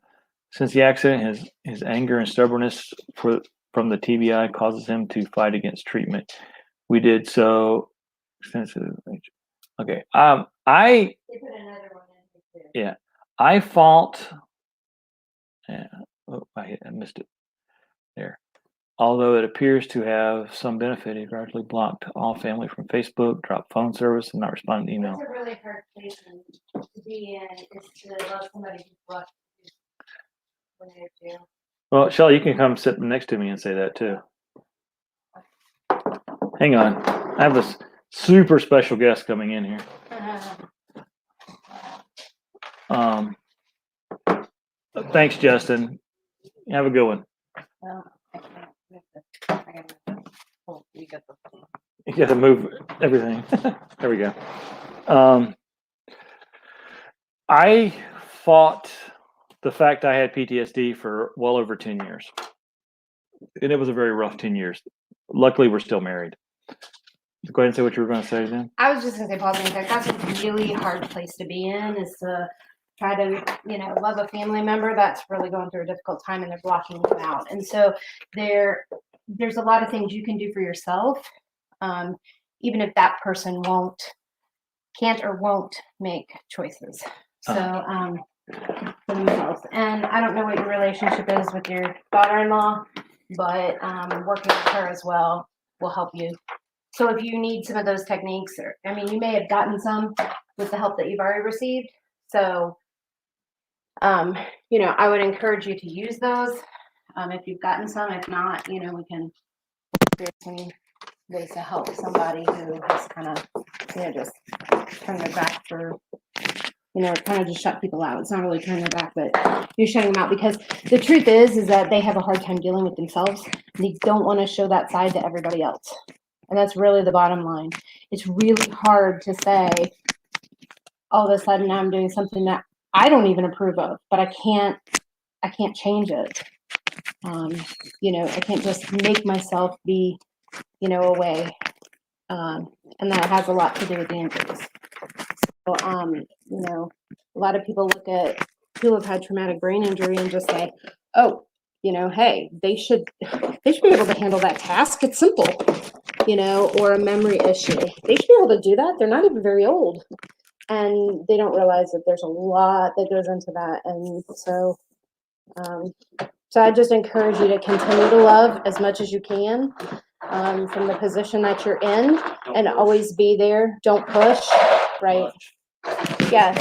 Since the accident, his anger and stubbornness from the TBI causes him to fight against treatment. We did so extensive. Okay. I They put another one in too. Yeah, I fault. Yeah, I missed it there. Although it appears to have some benefit, he gradually blocked all family from Facebook, dropped phone service, and not responding to email. That's a really hard place to be in, is to love somebody who's blocked you when they do. Well, Shelly, you can come sit next to me and say that too. Hang on, I have this super special guest coming in here. Thanks, Justin. Have a good one. Well, I can't. You got to move everything. There we go. I fought the fact I had PTSD for well over 10 years. And it was a very rough 10 years. Luckily, we're still married. Go ahead and say what you were going to say then. I was just going to say, Paul, that's a really hard place to be in, is to try to, love a family member that's really going through a difficult time and they're blocking you out. And so there's a lot of things you can do for yourself, even if that person can't or won't make choices. So for themselves. And I don't know what your relationship is with your daughter-in-law, but working with her as well will help you. So if you need some of those techniques, you may have gotten some with the help that you've already received. So, I would encourage you to use those if you've gotten some. If not, we can create some ways to help somebody who has kind of, just turned their back for, kind of just shut people out. It's not really turning their back, but you're shutting them out, because the truth is that they have a hard time dealing with themselves. And they don't want to show that side to everybody else. And that's really the bottom line. It's really hard to say, all of a sudden I'm doing something that I don't even approve of, but I can't change it. I can't just make myself be, away. And that has a lot to do with the injuries. So, a lot of people look at people who've had traumatic brain injury and just say, oh, hey, they should be able to handle that task. It's simple, or a memory issue. They should be able to do that. They're not even very old. And they don't realize that there's a lot that goes into that. And so I just encourage you to continue to love as much as you can from the position that you're in, and always be there. Don't push, right? Yeah.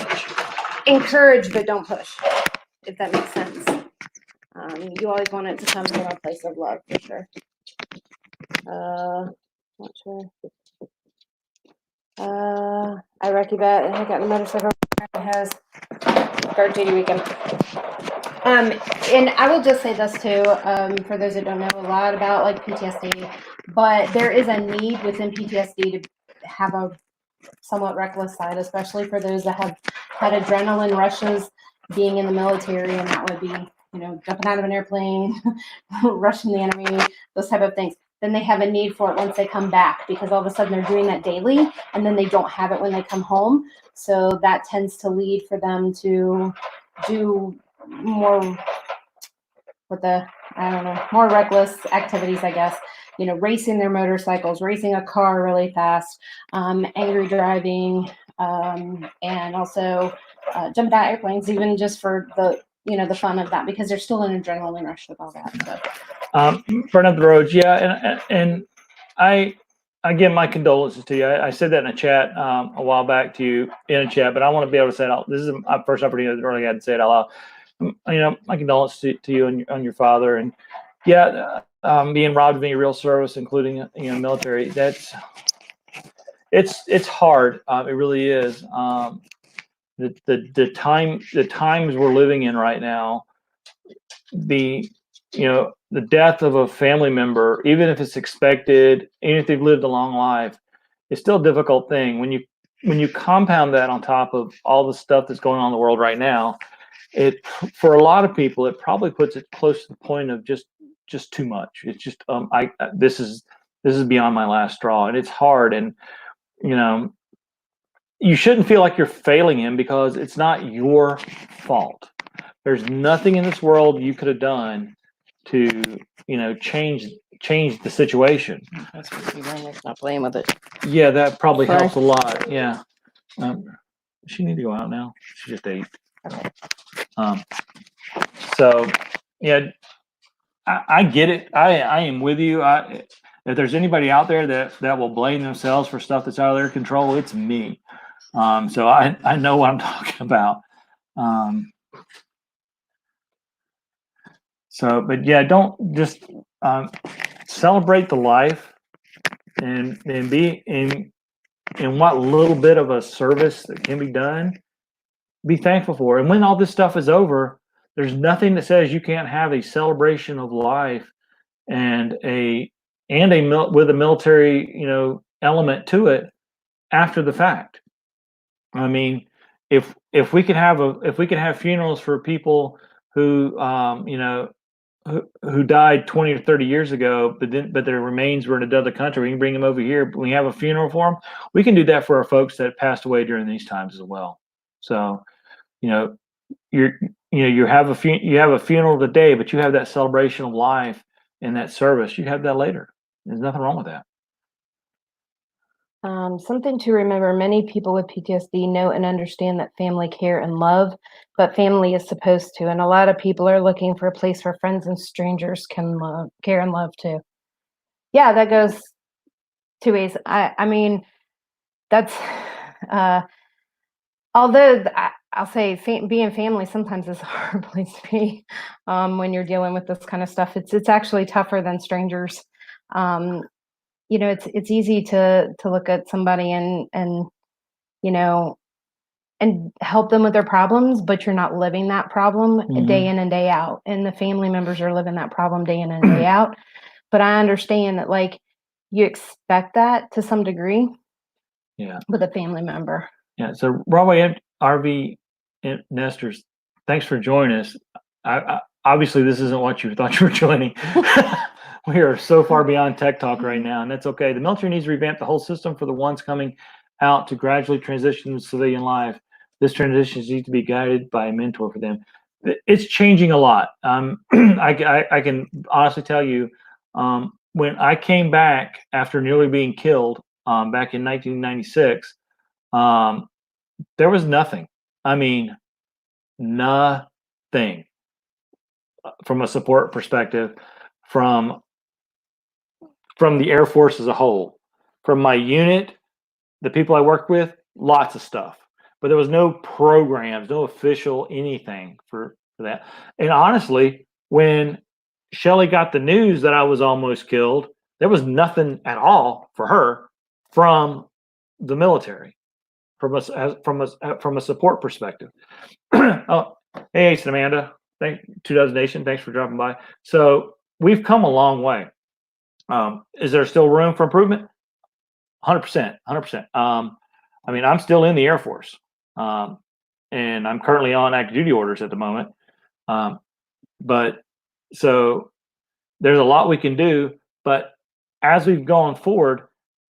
Encourage, but don't push, if that makes sense. You always want it to come from a place of love, for sure. Not sure. I recognize I got the motorcycle has guard duty weekend. And I will just say this too, for those that don't know a lot about like PTSD, but there is a need within PTSD to have a somewhat reckless side, especially for those that have had adrenaline rushes being in the military, and that would be, jumping out of an airplane, rushing the enemy, those type of things. Then they have a need for it once they come back, because all of a sudden they're doing that daily, and then they don't have it when they come home. So that tends to lead for them to do more more reckless activities, I guess. Racing their motorcycles, racing a car really fast, angry driving, and also jumped out of airplanes, even just for the the fun of that, because there's still an adrenaline rush with all that. So. Burn up the roads, yeah, and I give my condolences to you. I said that in a chat a while back to you in a chat, but I want to be able to say it out. This is my first opportunity to really had to say it out loud. My condolences to you and your father, and yeah, being robbed of any real service, including military. It's hard. It really is. The times we're living in right now, the death of a family member, even if it's expected, even if they've lived a long life, it's still a difficult thing. When you compound that on top of all the stuff that's going on in the world right now, for a lot of people, it probably puts it close to the point of just too much. It's just this is beyond my last straw, and it's hard. And you shouldn't feel like you're failing him, because it's not your fault. There's nothing in this world you could have done to change the situation. That's what you're not playing with it. Yeah, that probably Sorry. helps a lot. Yeah. Does she need to go out now? She just ate. Okay. So yeah, I get it. I am with you. If there's anybody out there that will blame themselves for stuff that's out of their control, it's me. So I know what I'm talking about. So, but yeah, don't just celebrate the life and be in what little bit of a service that can be done. Be thankful for. And when all this stuff is over, there's nothing that says you can't have a celebration of life and with a military element to it after the fact. I mean, if we could have funerals for people who who died 20 or 30 years ago, but their remains were in another country, we can bring them over here. We have a funeral for them. We can do that for our folks that passed away during these times as well. So, you have a funeral today, but you have that celebration of life and that service. You have that later. There's nothing wrong with that. Something to remember: many people with PTSD know and understand that family care and love, but family is supposed to. And a lot of people are looking for a place where friends and strangers can care and love too. Yeah, that goes two ways. I mean, that's although I'll say being family sometimes is a hard place to be when you're dealing with this kind of stuff. It's actually tougher than strangers. It's easy to look at somebody and and help them with their problems, but you're not living that problem day in and day out. And the family members are living that problem day in and day out. But I understand that, like, you expect that to some degree. Yeah. With a family member. Yeah. So Broadway RV Nesters, thanks for joining us. Obviously, this isn't what you thought you were joining. We are so far beyond tech talk right now, and that's okay. The military needs to revamp the whole system for the ones coming out to gradually transition to civilian life. This transition needs to be guided by a mentor for them. It's changing a lot. I can honestly tell you, when I came back after nearly being killed back in 1996, there was nothing. I mean, nothing from a support perspective, from the Air Force as a whole, from my unit, the people I worked with, lots of stuff. But there was no programs, no official anything for that. And honestly, when Shelly got the news that I was almost killed, there was nothing at all for her from the military, from a support perspective. Oh, hey, Ace and Amanda, Two Dozen Nation, thanks for dropping by. So we've come a long way. Is there still room for improvement? 100%, 100%. I mean, I'm still in the Air Force, and I'm currently on active duty orders at the moment. But so there's a lot we can do. But as we've gone forward,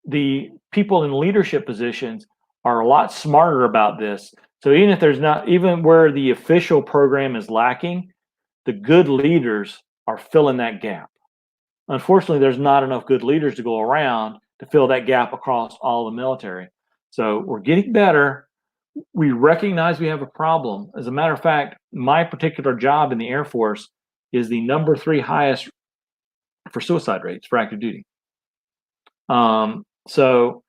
the people in leadership positions are a lot smarter about this. So even if there's not, even where the official program is lacking, the good leaders are filling that gap. Unfortunately, there's not enough good leaders to go around to fill that gap across all the military. So we're getting better. We recognize we have a problem. As a matter of fact, my particular job in the Air Force is the number 3 highest for suicide rates for active duty. So,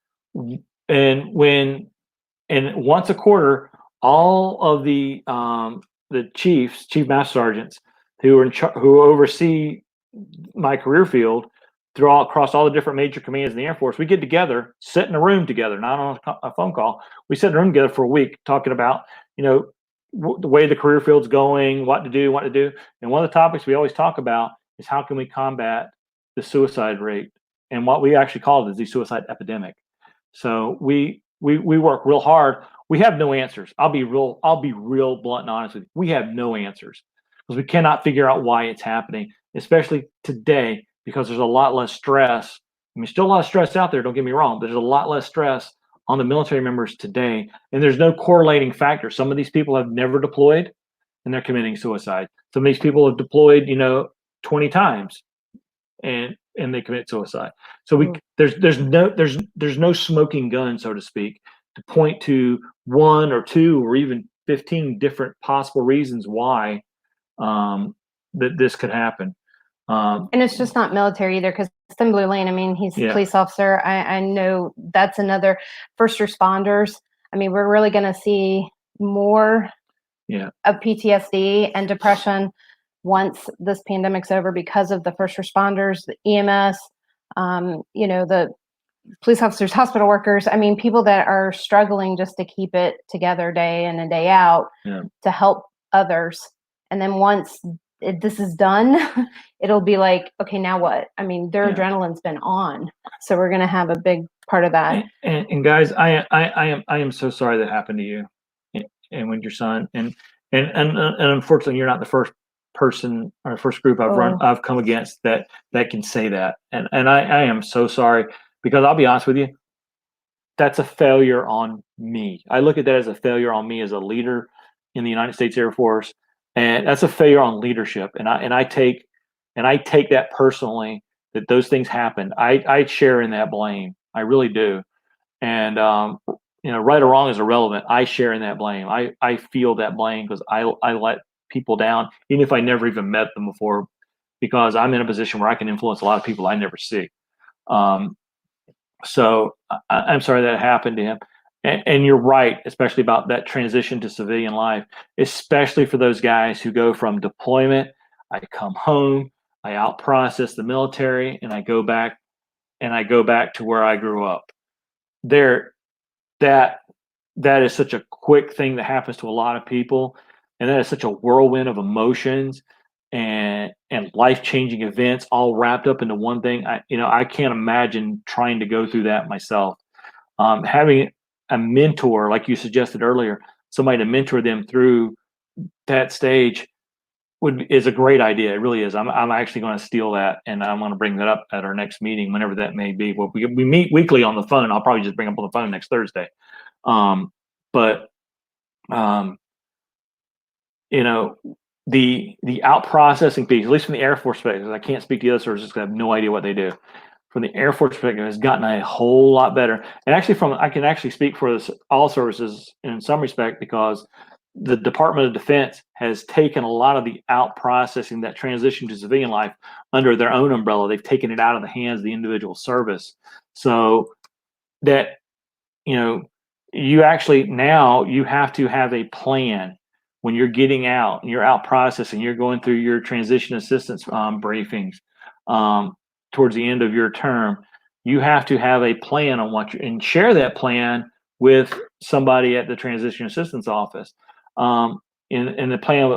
and once a quarter, all of the chief master sergeants who are who oversee my career field across all the different major commands in the Air Force, we get together, sit in a room together, not on a phone call. We sit in a room together for a week, talking about, the way the career field's going, what to do. And one of the topics we always talk about is how can we combat the suicide rate, and what we actually call it is the suicide epidemic. So we work real hard. We have no answers. I'll be real blunt and honest with you. We have no answers because we cannot figure out why it's happening, especially today, because there's a lot less stress. I mean, still a lot of stress out there, don't get me wrong, but there's a lot less stress on the military members today. And there's no correlating factor. Some of these people have never deployed and they're committing suicide. Some of these people have deployed, 20 times and they commit suicide. So there's no smoking gun, so to speak, to point to 1 or 2 or even 15 different possible reasons why that this could happen. And it's just not military either, because Tim Blue Lane, I mean, he's a police officer. I know that's another. First responders. I mean, we're really going to see more of PTSD and depression once this pandemic's over because of the first responders, the EMS, the police officers, hospital workers. I mean, people that are struggling just to keep it together day in and day out to help others. And then once this is done, it'll be like, okay, now what? I mean, their adrenaline's been on, so we're going to have a big part of that. And guys, I am so sorry that happened to you and with your son. And unfortunately, you're not the first person or first group I've come against that can say that. And I am so sorry, because I'll be honest with you, that's a failure on me. I look at that as a failure on me as a leader in the United States Air Force. And that's a failure on leadership, and I take that personally, that those things happened. I share in that blame. I really do. And right or wrong is irrelevant. I share in that blame. I feel that blame because I let people down, even if I never even met them before, because I'm in a position where I can influence a lot of people I never see. So I'm sorry that happened to him. And you're right, especially about that transition to civilian life, especially for those guys who go from deployment. I come home, I out-process the military, and I go back to where I grew up. That is such a quick thing that happens to a lot of people, and that is such a whirlwind of emotions and life-changing events all wrapped up into one thing. I can't imagine trying to go through that myself. Having a mentor, like you suggested earlier, somebody to mentor them through that stage is a great idea. It really is. I'm actually going to steal that, and I'm going to bring that up at our next meeting, whenever that may be. Well, we meet weekly on the phone. I'll probably just bring up on the phone next Thursday. The out processing piece, at least from the Air Force perspective, I can't speak to the other services because I have no idea what they do. From the Air Force perspective, has gotten a whole lot better. And actually, I can actually speak for all services in some respect, because the Department of Defense has taken a lot of the out processing, that transition to civilian life, under their own umbrella. They've taken it out of the hands of the individual service, so that you actually now you have to have a plan when you're getting out and you're out processing. You're going through your transition assistance briefings. Towards the end of your term, you have to have a plan on and share that plan with somebody at the transition assistance office. In the plan,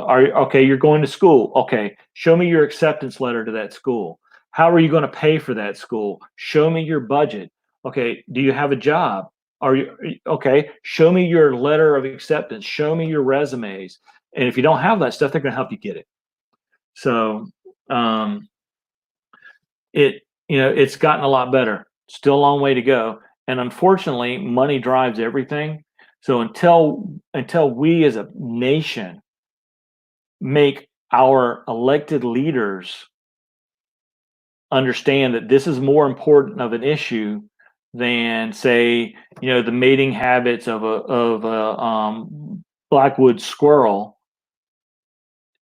you're going to school. Okay, show me your acceptance letter to that school. How are you going to pay for that school? Show me your budget. Okay, do you have a job? Show me your letter of acceptance. Show me your resumes. And if you don't have that stuff, they're going to help you get it. So, it's gotten a lot better. Still a long way to go. And unfortunately, money drives everything. So until we as a nation make our elected leaders understand that this is more important of an issue than say, the mating habits of a blackwood squirrel.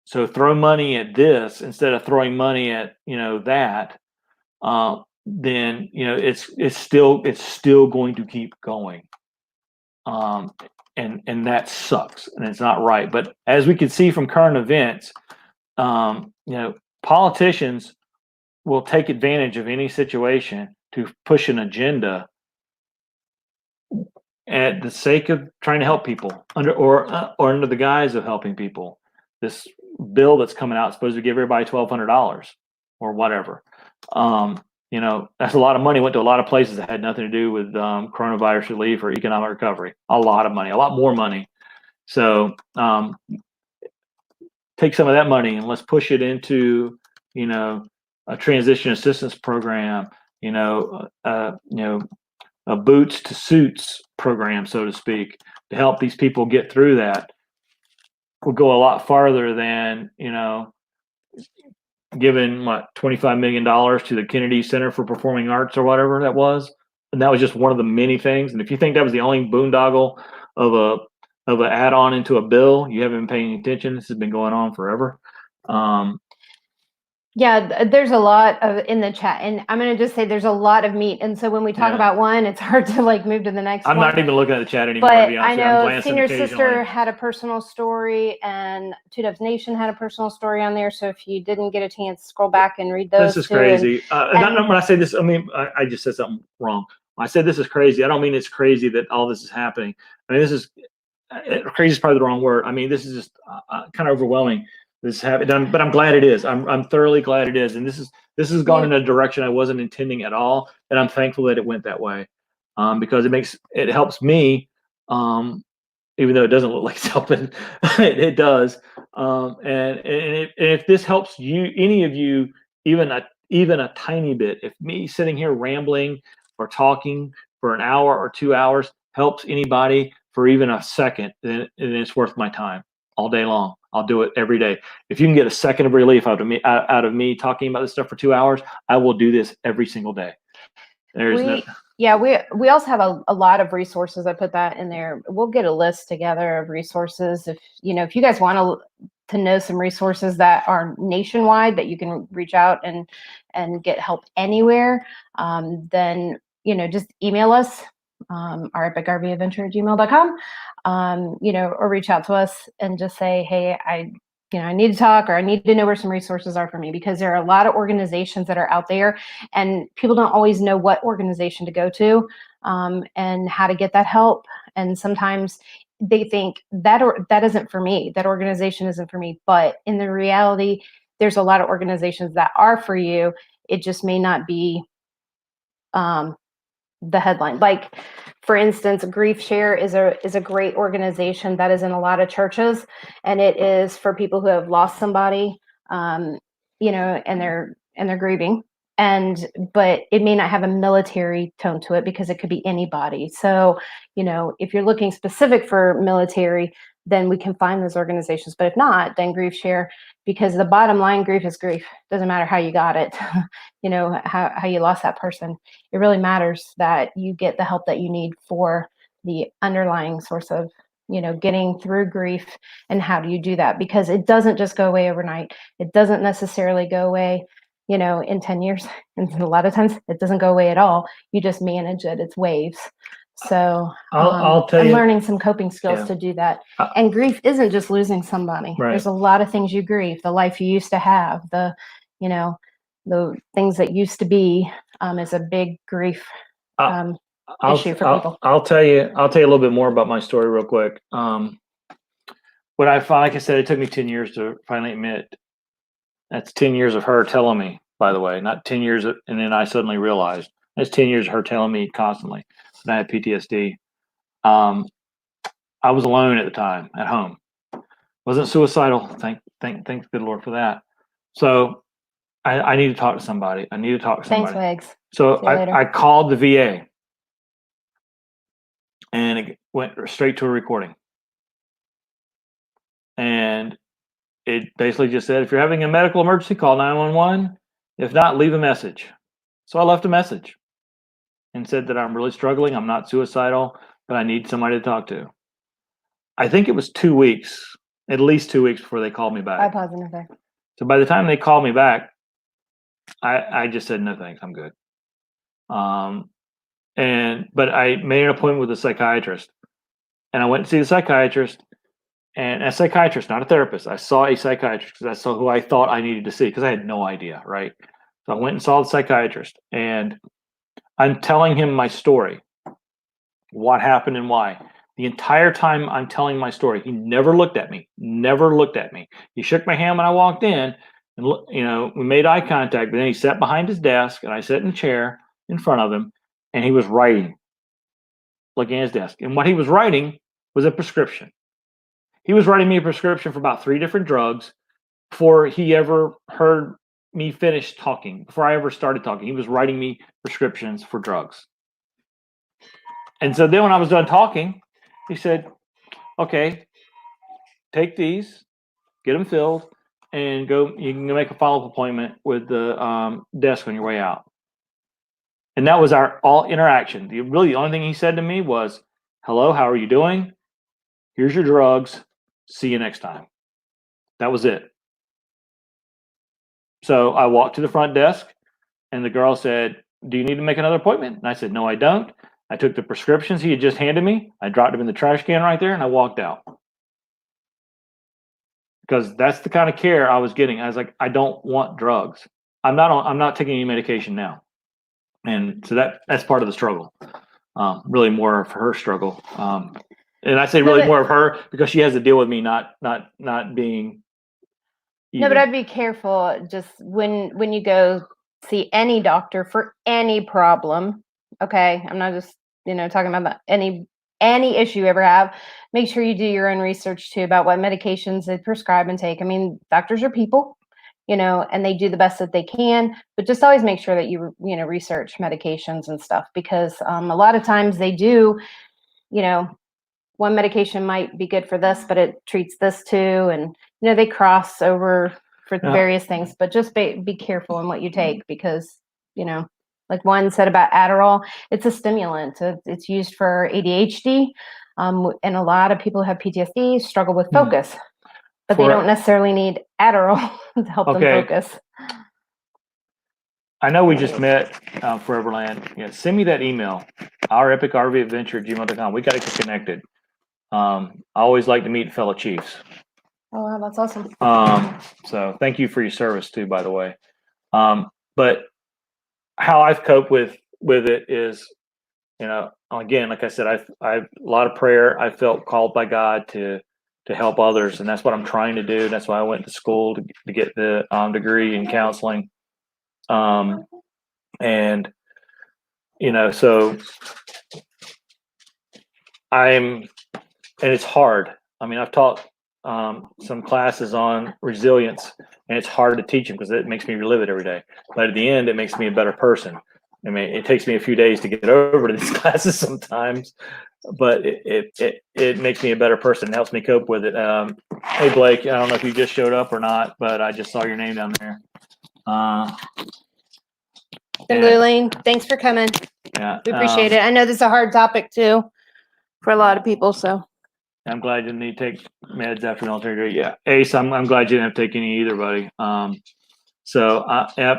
So throw money at this instead of throwing money at that. Then it's still going to keep going. And that sucks, and it's not right. But as we can see from current events, politicians will take advantage of any situation to push an agenda at the sake of trying to help people under the guise of helping people. This bill that's coming out is supposed to give everybody $1,200 or whatever. That's a lot of money, went to a lot of places that had nothing to do with coronavirus relief or economic recovery. A lot of money, a lot more money. So take some of that money and let's push it into, a transition assistance program, a boots to suits program, so to speak, to help these people get through that. Will go a lot farther than, giving $25 million to the Kennedy Center for Performing Arts or whatever that was. And that was just one of the many things. And if you think that was the only boondoggle of an add-on into a bill, you haven't been paying attention. This has been going on forever. Yeah, there's a lot of in the chat, and I'm going to just say there's a lot of meat. And so when we talk about one, it's hard to move to the next one. I'm not even looking at the chat anymore. But to be honest, I know I'm Senior Sister had a personal story, and Two Doves Nation had a personal story on there. So if you didn't get a chance, scroll back and read those. This is crazy. When I say this, I just said something wrong. When I said this is crazy, I don't mean it's crazy that all this is happening. This is crazy is probably the wrong word. This is just kind of overwhelming. This happened, but I'm glad it is. I'm thoroughly glad it is, and this has gone in a direction I wasn't intending at all, and I'm thankful that it went that way, because it helps me, even though it doesn't look like it's helping, it does. And if this helps you, any of you, even a tiny bit, if me sitting here rambling or talking for an hour or 2 hours helps anybody for even a second, then it's worth my time all day long. I'll do it every day. If you can get a second of relief out of me talking about this stuff for 2 hours, I will do this every single day. We also have a lot of resources. I put that in there. We'll get a list together of resources. If you guys want to know some resources that are nationwide that you can reach out and get help anywhere, then just email us, ourepicrvadventure@gmail.com, or reach out to us and just say, hey, I need to talk, or I need to know where some resources are for me, because there are a lot of organizations that are out there and people don't always know what organization to go to, and how to get that help. And sometimes they think that isn't for me, that organization isn't for me. But in the reality, there's a lot of organizations that are for you. It just may not be the headline. Like, for instance, Grief Share is a great organization that is in a lot of churches, and it is for people who have lost somebody, and they're grieving. But it may not have a military tone to it, because it could be anybody. So, if you're looking specific for military, then we can find those organizations. But if not, then Grief Share, because the bottom line, grief is grief. Doesn't matter how you got it, how you lost that person. It really matters that you get the help that you need for the underlying source of, getting through grief. And how do you do that? Because it doesn't just go away overnight. It doesn't necessarily go away, in 10 years. And a lot of times it doesn't go away at all. You just manage it. It's waves. So I'll tell you, I'm learning some coping skills to do that. And grief isn't just losing somebody. Right. There's a lot of things you grieve. The life you used to have, the things that used to be, is a big grief issue for people. I'll tell you a little bit more about my story real quick. What I found, like I said, it took me 10 years to finally admit. That's 10 years of her telling me, by the way, not 10 years and then I suddenly realized. That's 10 years of her telling me constantly that I had PTSD. I was alone at the time at home. Wasn't suicidal. Thank good Lord for that. So I need to talk to somebody. Thanks, Wags. So I called the VA, and it went straight to a recording. And it basically just said, if you're having a medical emergency, call 911. If not, leave a message. So I left a message. and said that I'm really struggling. I'm not suicidal, but I need somebody to talk to. I think it was 2 weeks, at least 2 weeks before they called me back. positive there. So by the time they called me back, I just said, no, thanks, I'm good. But I made an appointment with a psychiatrist, and I went to see the psychiatrist, and a psychiatrist, not a therapist. I saw a psychiatrist because I saw who I thought I needed to see because I had no idea, right? So I went and saw the psychiatrist, and I'm telling him my story, what happened and why. The entire time I'm telling my story, he never looked at me, never looked at me. He shook my hand when I walked in, and we made eye contact, but then he sat behind his desk, and I sat in a chair in front of him, and he was writing, looking at his desk. And what he was writing was a prescription. He was writing me a prescription for about 3 different drugs before he ever heard me finish talking, before I ever started talking. He was writing me prescriptions for drugs. And so then when I was done talking, he said, okay, take these, get them filled, and go. You can make a follow-up appointment with the desk on your way out. And that was our all interaction. The only thing he said to me was, hello, how are you doing? Here's your drugs. See you next time. That was it. So I walked to the front desk, and the girl said, do you need to make another appointment? And I said, no, I don't. I took the prescriptions he had just handed me. I dropped them in the trash can right there, and I walked out. Because that's the kind of care I was getting. I was like, I don't want drugs. I'm not taking any medication now. And so that's part of the struggle. Really more of her struggle. And I say really more of her because she has to deal with me not being even. No, but I'd be careful just when you go see any doctor for any problem. Okay, I'm not just talking about any issue you ever have. Make sure you do your own research too about what medications they prescribe and take. I mean, doctors are people, and they do the best that they can, but just always make sure that you research medications and stuff, because a lot of times they do, one medication might be good for this, but it treats this too. And, they cross over for various things, but just be careful in what you take, because, like one said about Adderall, it's a stimulant. It's used for ADHD. And a lot of people who have PTSD struggle with focus, but they don't necessarily need Adderall to help them focus. I know we just met Foreverland. Send me that email, ourepicrvadventure@gmail.com. We got to get connected. I always like to meet fellow chiefs. Oh, wow, that's awesome. So thank you for your service too, by the way. But how I've coped with it is, again, like I said, I've a lot of prayer. I felt called by God to help others, and that's what I'm trying to do. That's why I went to school to get the degree in counseling. And so and it's hard. I mean, I've taught some classes on resilience, and it's hard to teach them because it makes me relive it every day. But at the end, it makes me a better person. I mean, it takes me a few days to get over to these classes sometimes, but it makes me a better person. It helps me cope with it. Hey, Blake, I don't know if you just showed up or not, but I just saw your name down there. Lane, thanks for coming. Yeah, we appreciate it. I know this is a hard topic too for a lot of people, so. I'm glad you didn't need to take meds after military duty. Yeah, Ace, I'm glad you didn't have to take any either, buddy. Yeah,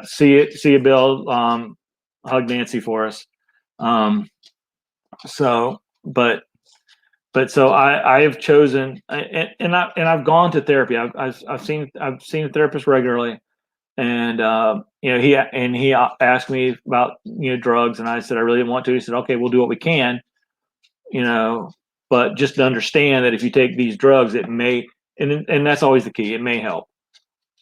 see you, Bill. Hug Nancy for us. So I have chosen, and I've gone to therapy. I've seen a therapist regularly, and he asked me about drugs, and I said I really didn't want to. He said, okay, we'll do what we can, but just to understand that if you take these drugs, it may, and that's always the key, it may help.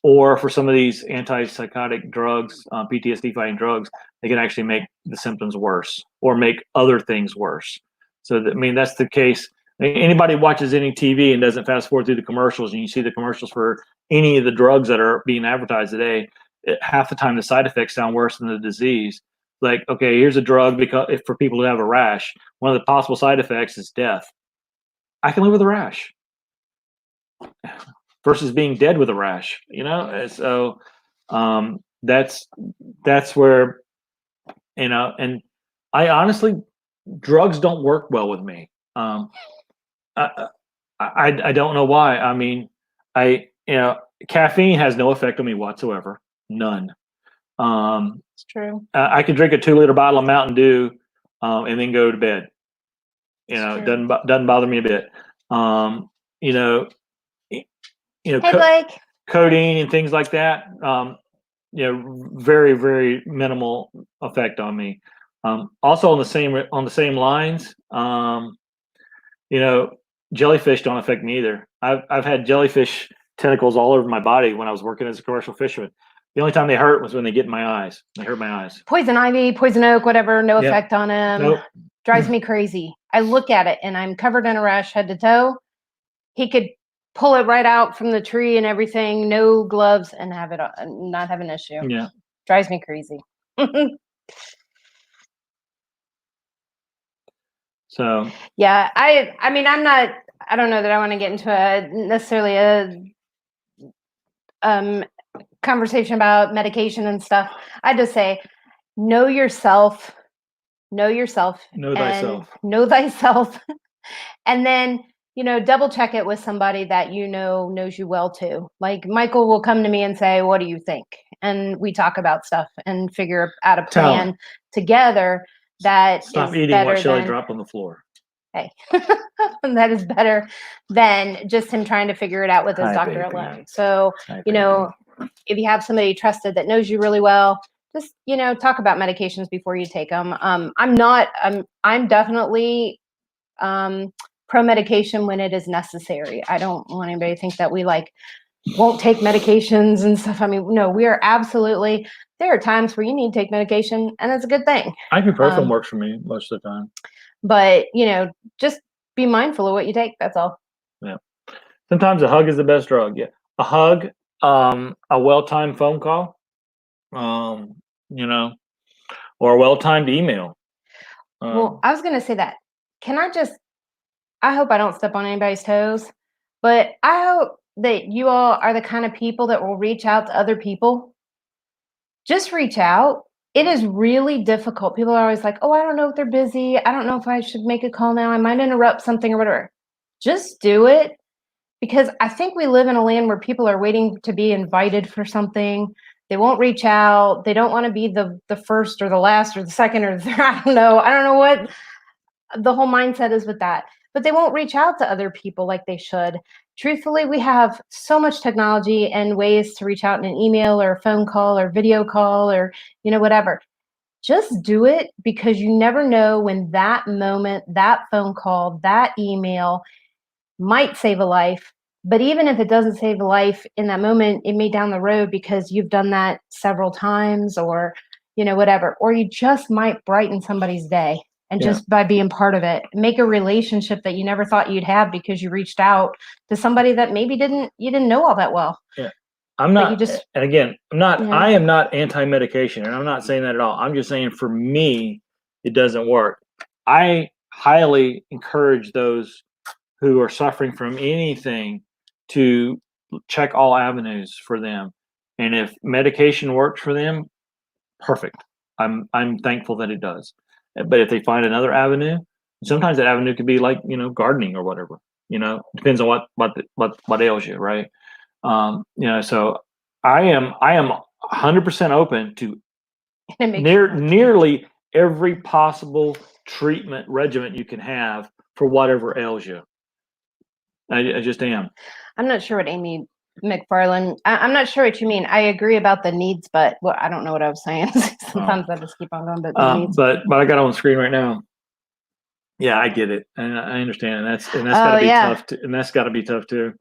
Or for some of these antipsychotic drugs, PTSD fighting drugs, they can actually make the symptoms worse or make other things worse. So that's the case. Anybody watches any TV and doesn't fast forward through the commercials, and you see the commercials for any of the drugs that are being advertised today, half the time the side effects sound worse than the disease. Like, okay, here's a drug for people who have a rash. One of the possible side effects is death. I can live with a rash versus being dead with a rash, So that's where, and I honestly, drugs don't work well with me. I, I don't know why. I mean, caffeine has no effect on me whatsoever. None. It's true. I could drink a 2 liter bottle of Mountain Dew, and then go to bed. It's It true. doesn't bother me a bit. You know, Hey, Blake. codeine and things like that. Very, very minimal effect on me. Also on the same lines, jellyfish don't affect me either. I've had jellyfish tentacles all over my body when I was working as a commercial fisherman. The only time they hurt was when they get in my eyes. They hurt my eyes. Poison ivy, poison oak, whatever, no Yep. effect on him. Nope. Drives me crazy. I look at it and I'm covered in a rash head to toe. He could pull it right out from the tree and everything, no gloves, and have it not have an issue. Yeah. Drives me crazy. So yeah, I mean, I don't know that I want to get into necessarily a conversation about medication and stuff. I just say, know yourself, know thyself. know thyself. And then, double check it with somebody that knows you well too. Like Michael will come to me and say, what do you think? And we talk about stuff and figure out a plan together that Stop is eating better what Shelly than, dropped on the floor. hey, that is better than just him trying to figure it out with his Hi, doctor baby. alone. So, Hi, if you have somebody trusted that knows you really well, just, talk about medications before you take them. I'm definitely, pro medication when it is necessary. I don't want anybody to think that we won't take medications and stuff. I mean, no, we are absolutely, there are times where you need to take medication and it's a good thing. Ibuprofen works for me most of the time. But, just be mindful of what you take. That's all. Yeah. Sometimes a hug is the best drug. Yeah. A hug, a well-timed phone call, or a well-timed email. Well, I was going to say that. I hope I don't step on anybody's toes, but I hope that you all are the kind of people that will reach out to other people. Just reach out. It is really difficult. People are always like, oh, I don't know if they're busy. I don't know if I should make a call now. I might interrupt something or whatever. Just do it, because I think we live in a land where people are waiting to be invited for something. They won't reach out. They don't want to be the first or the last or the second or the third. I don't know what the whole mindset is with that, but they won't reach out to other people like they should. Truthfully, we have so much technology and ways to reach out in an email or a phone call or video call or, whatever. Just do it, because you never know when that moment, that phone call, that email might save a life. But even if it doesn't save a life in that moment, it may down the road, because you've done that several times or, whatever, or you just might brighten somebody's day. And just by being part of it, make a relationship that you never thought you'd have because you reached out to somebody that maybe you didn't know all that well. Yeah. I'm not, and again, I am not anti-medication, and I'm not saying that at all. I'm just saying, for me, it doesn't work. I highly encourage those who are suffering from anything to check all avenues for them. And if medication works for them, perfect. I'm thankful that it does. But if they find another avenue, sometimes that avenue could be like, gardening or whatever. Depends on what ails you, right? So I am 100% open to nearly every possible treatment regimen you can have for whatever ails you. I just am. I'm not sure what Amy McFarland, I'm not sure what you mean. I agree about the needs, but I don't know what I was saying. Sometimes I just keep on going, but the needs. But I got on the screen right now. Yeah, I get it, and I understand, and that's gotta be tough. And that's gotta be tough too.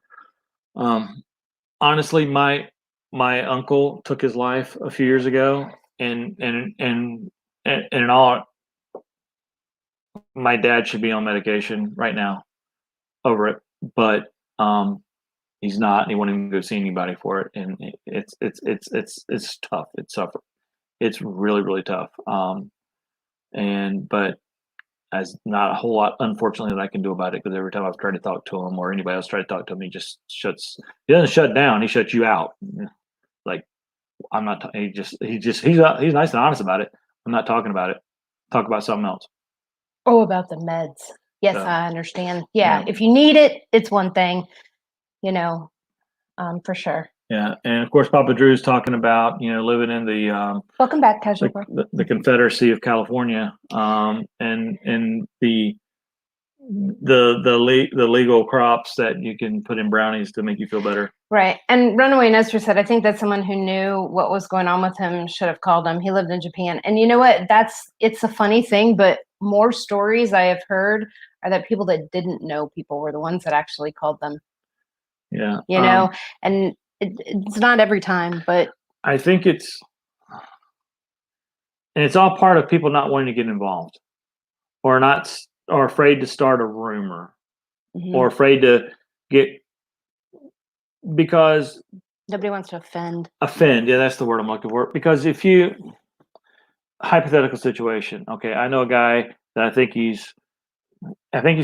Honestly, my uncle took his life a few years ago, and in all, my dad should be on medication right now over it, but he's not, and he won't even go see anybody for it, and it's tough. It's tough. It's really, really tough. But as not a whole lot, unfortunately, that I can do about it, because every time I've tried to talk to him or anybody else tried to talk to him, he just shuts. He doesn't shut down. He shuts you out. Like, I'm not. He's nice and honest about it. I'm not talking about it. talk about something else. Oh, about the meds. Yes, So, I understand. Yeah, yeah. if you need it, it's one thing, for sure. Yeah, and of course, Papa Drew's talking about living in the Welcome back, Casual. the Confederacy of California, and the legal crops that you can put in brownies to make you feel better. Right. And Runaway Nestor said, I think that someone who knew what was going on with him should have called him. He lived in Japan. And you know what? It's a funny thing, but more stories I have heard are that people that didn't know people were the ones that actually called them. Yeah. And it's not every time, but I think it's all part of people not wanting to get involved, or afraid to start a rumor, or afraid to get, because nobody wants to offend. Yeah, that's the word I'm looking for. Because if you, hypothetical situation, okay, I know a guy that I think he's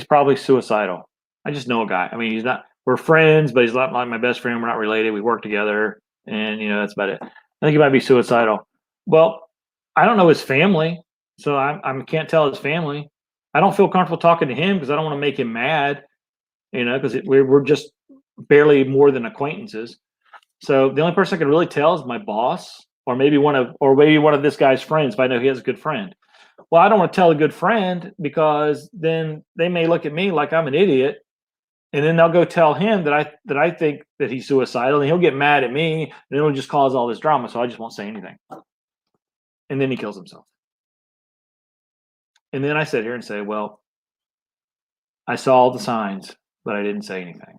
probably suicidal. I just know a guy. I mean, we're friends, but he's not like my best friend. We're not related. We work together, and that's about it. I think he might be suicidal. Well, I don't know his family, so I can't tell his family. I don't feel comfortable talking to him because I don't want to make him mad, because we're just barely more than acquaintances. So the only person I can really tell is my boss, or maybe one of this guy's friends if I know he has a good friend. Well, I don't want to tell a good friend because then they may look at me like I'm an idiot, and then they'll go tell him that I think that he's suicidal, and he'll get mad at me, and it'll just cause all this drama. So I just won't say anything, and then he kills himself. And then I sit here and say, well, I saw all the signs, but I didn't say anything.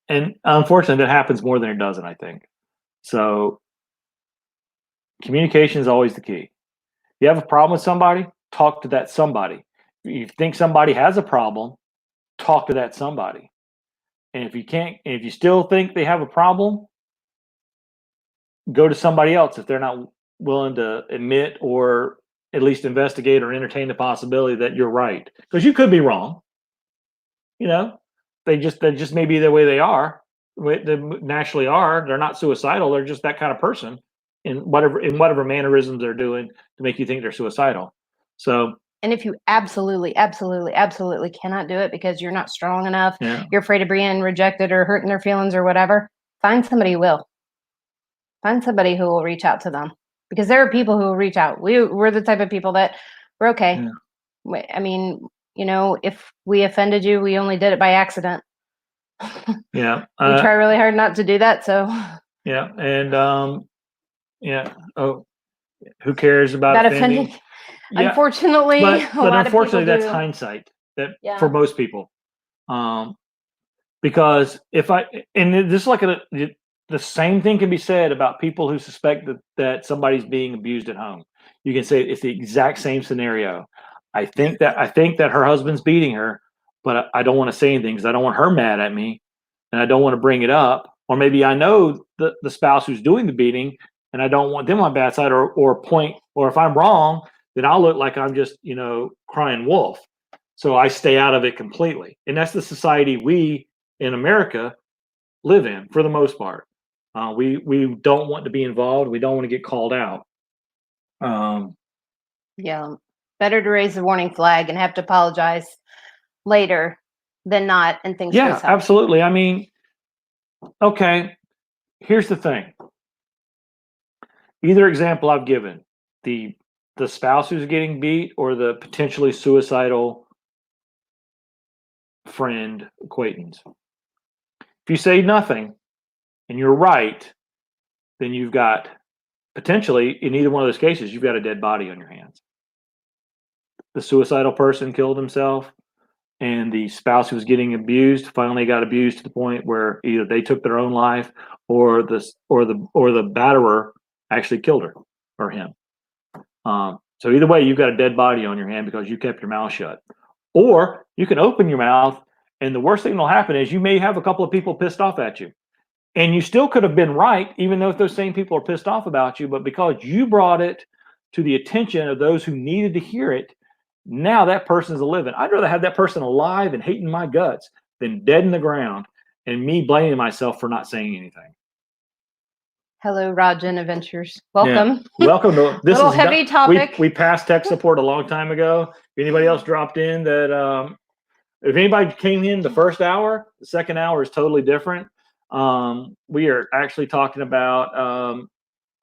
And unfortunately, that happens more than it doesn't, I think. So communication is always the key. You have a problem with somebody, talk to that somebody. If you think somebody has a problem, talk to that somebody. And if you still think they have a problem, go to somebody else if they're not willing to admit or at least investigate or entertain the possibility that you're right. Because you could be wrong. They just may be the way they are. They naturally are. They're not suicidal. They're just that kind of person in whatever mannerisms they're doing to make you think they're suicidal. So, and if you absolutely, absolutely, absolutely cannot do it because you're not strong enough, you're afraid of being rejected or hurting their feelings or whatever, find somebody who will. Find somebody who will reach out to them, because there are people who will reach out. We're the type of people that we're okay. Yeah. I mean, if we offended you, we only did it by accident. Yeah. We try really hard not to do that. So. Yeah. And, yeah. Oh, who cares about offending? Yeah. Unfortunately, but unfortunately, that's hindsight. For most people, because this is like the same thing can be said about people who suspect that somebody's being abused at home. You can say it's the exact same scenario. I think that her husband's beating her, but I don't want to say anything because I don't want her mad at me, and I don't want to bring it up. Or maybe I know the spouse who's doing the beating, and I don't want them on bad side or point. Or if I'm wrong, then I'll look like I'm just crying wolf. So I stay out of it completely. And that's the society we in America live in for the most part. We don't want to be involved. We don't want to get called out. Yeah. Better to raise a warning flag and have to apologize later than not, and things. Yeah, absolutely. I mean, okay, here's the thing. Either example I've given, the spouse who's getting beat or the potentially suicidal friend, acquaintance. If you say nothing and you're right, then you've got potentially, in either one of those cases, you've got a dead body on your hands. The suicidal person killed himself, and the spouse who was getting abused finally got abused to the point where either they took their own life or the batterer actually killed her or him. So either way, you've got a dead body on your hand because you kept your mouth shut. Or you can open your mouth, and the worst thing that'll happen is you may have a couple of people pissed off at you. And you still could have been right, even though if those same people are pissed off about you, but because you brought it to the attention of those who needed to hear it, now that person's a living. I'd rather have that person alive and hating my guts than dead in the ground and me blaming myself for not saying anything. Hello, Rajan Adventures. Welcome. Welcome to this. Little is heavy not- topic. We passed tech support a long time ago. If anybody else dropped in that, if anybody came in the first hour, the second hour is totally different. We are actually talking about,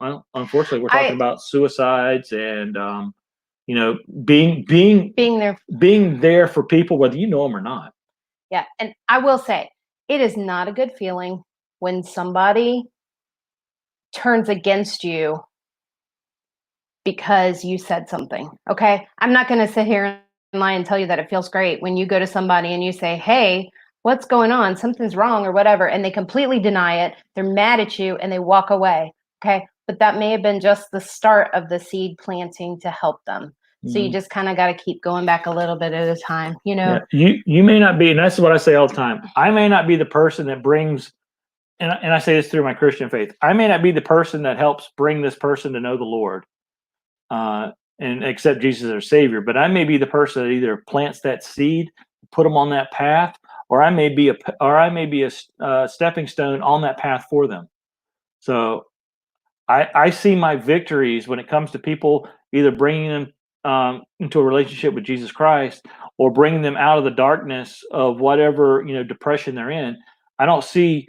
well, unfortunately, we're talking about suicides and, you know, being there for people, whether you know them or not. Yeah, and I will say, it is not a good feeling when somebody turns against you because you said something. Okay, I'm not going to sit here and lie and tell you that it feels great when you go to somebody and you say, hey, what's going on? Something's wrong or whatever. And they completely deny it. They're mad at you and they walk away. Okay. But that may have been just the start of the seed planting to help them. So you just kind of got to keep going back a little bit at a time, you know? Yeah, you may not be, and that's what I say all the time. I may not be the person that brings, and I say this through my Christian faith, I may not be the person that helps bring this person to know the Lord and accept Jesus as their Savior, but I may be the person that either plants that seed, put them on that path, or I may be a stepping stone on that path for them. So I see my victories when it comes to people either bringing them into a relationship with Jesus Christ or bringing them out of the darkness of whatever, you know, depression they're in. I see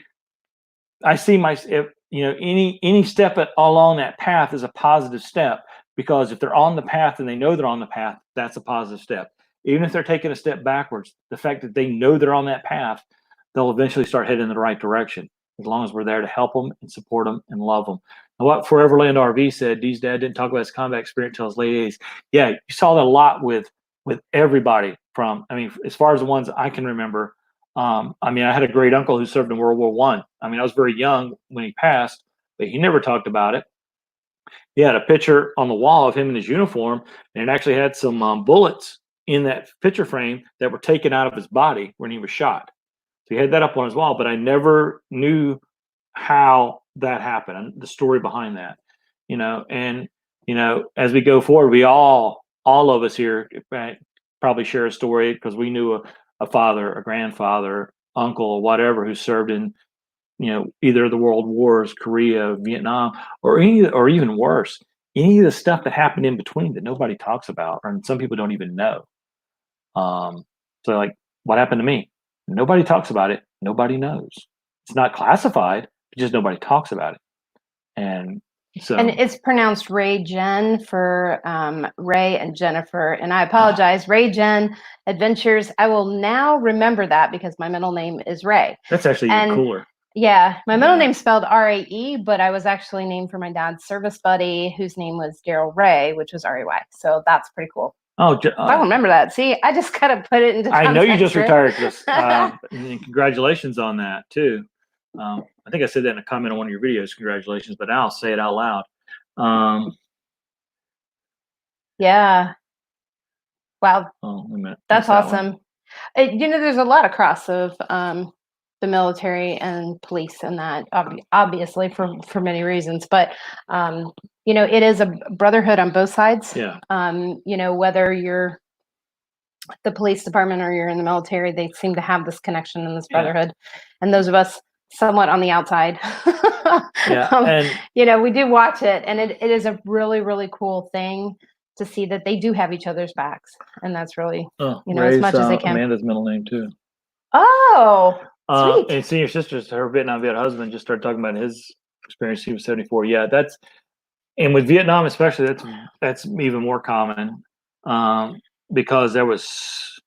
any step along that path is a positive step, because if they're on the path and they know they're on the path, that's a positive step. Even if they're taking a step backwards, the fact that they know they're on that path, they'll eventually start heading in the right direction, as long as we're there to help them and support them and love them. And what Foreverland RV said, Dee's dad didn't talk about his combat experience until his late 80s. Yeah, you saw that a lot with everybody from, I mean, as far as the ones I can remember. I mean, I had a great uncle who served in World War One. I mean, I was very young when he passed, but he never talked about it. He had a picture on the wall of him in his uniform, and it actually had some bullets in that picture frame that were taken out of his body when he was shot. So he had that up on his wall, but I never knew how that happened and the story behind that, you know. And, you know, as we go forward, we all of us here probably share a story because we knew a father, a grandfather, uncle, or whatever who served in, you know, either the world wars, Korea, Vietnam, or even worse, any of the stuff that happened in between that nobody talks about, or some people don't even know. So like, what happened to me? Nobody talks about it. Nobody knows. It's not classified. Just nobody talks about it. And so, and it's pronounced Ray Jen for Ray and Jennifer. And I apologize, Ray Jen Adventures. I will now remember that because my middle name is Ray. That's actually even cooler. Yeah, my middle name's spelled R-A-E, but I was actually named for my dad's service buddy, whose name was Daryl Ray, which was R-A-Y. So that's pretty cool. Oh, I remember that. See, I just gotta put it into context. I know you just retired, Chris. And congratulations on that too. I think I said that in a comment on one of your videos. Congratulations, but now I'll say it out loud. Yeah. Wow. Oh, wait a minute. That's awesome. You know, there's a lot of cross of the military and police, and that obviously for many reasons, but you know, it is a brotherhood on both sides. Yeah. You know, whether you're the police department or you're in the military, they seem to have this connection and this brotherhood. And those of us somewhat on the outside, and you know, we do watch it, and it is a really, really cool thing to see that they do have each other's backs, and that's really, you know, Ray's, as much as they can. Amanda's middle name too. Oh, sweet. And senior sister's, her Vietnam vet husband, just started talking about his experience. He was 74. Yeah, and with Vietnam especially, that's even more common because there was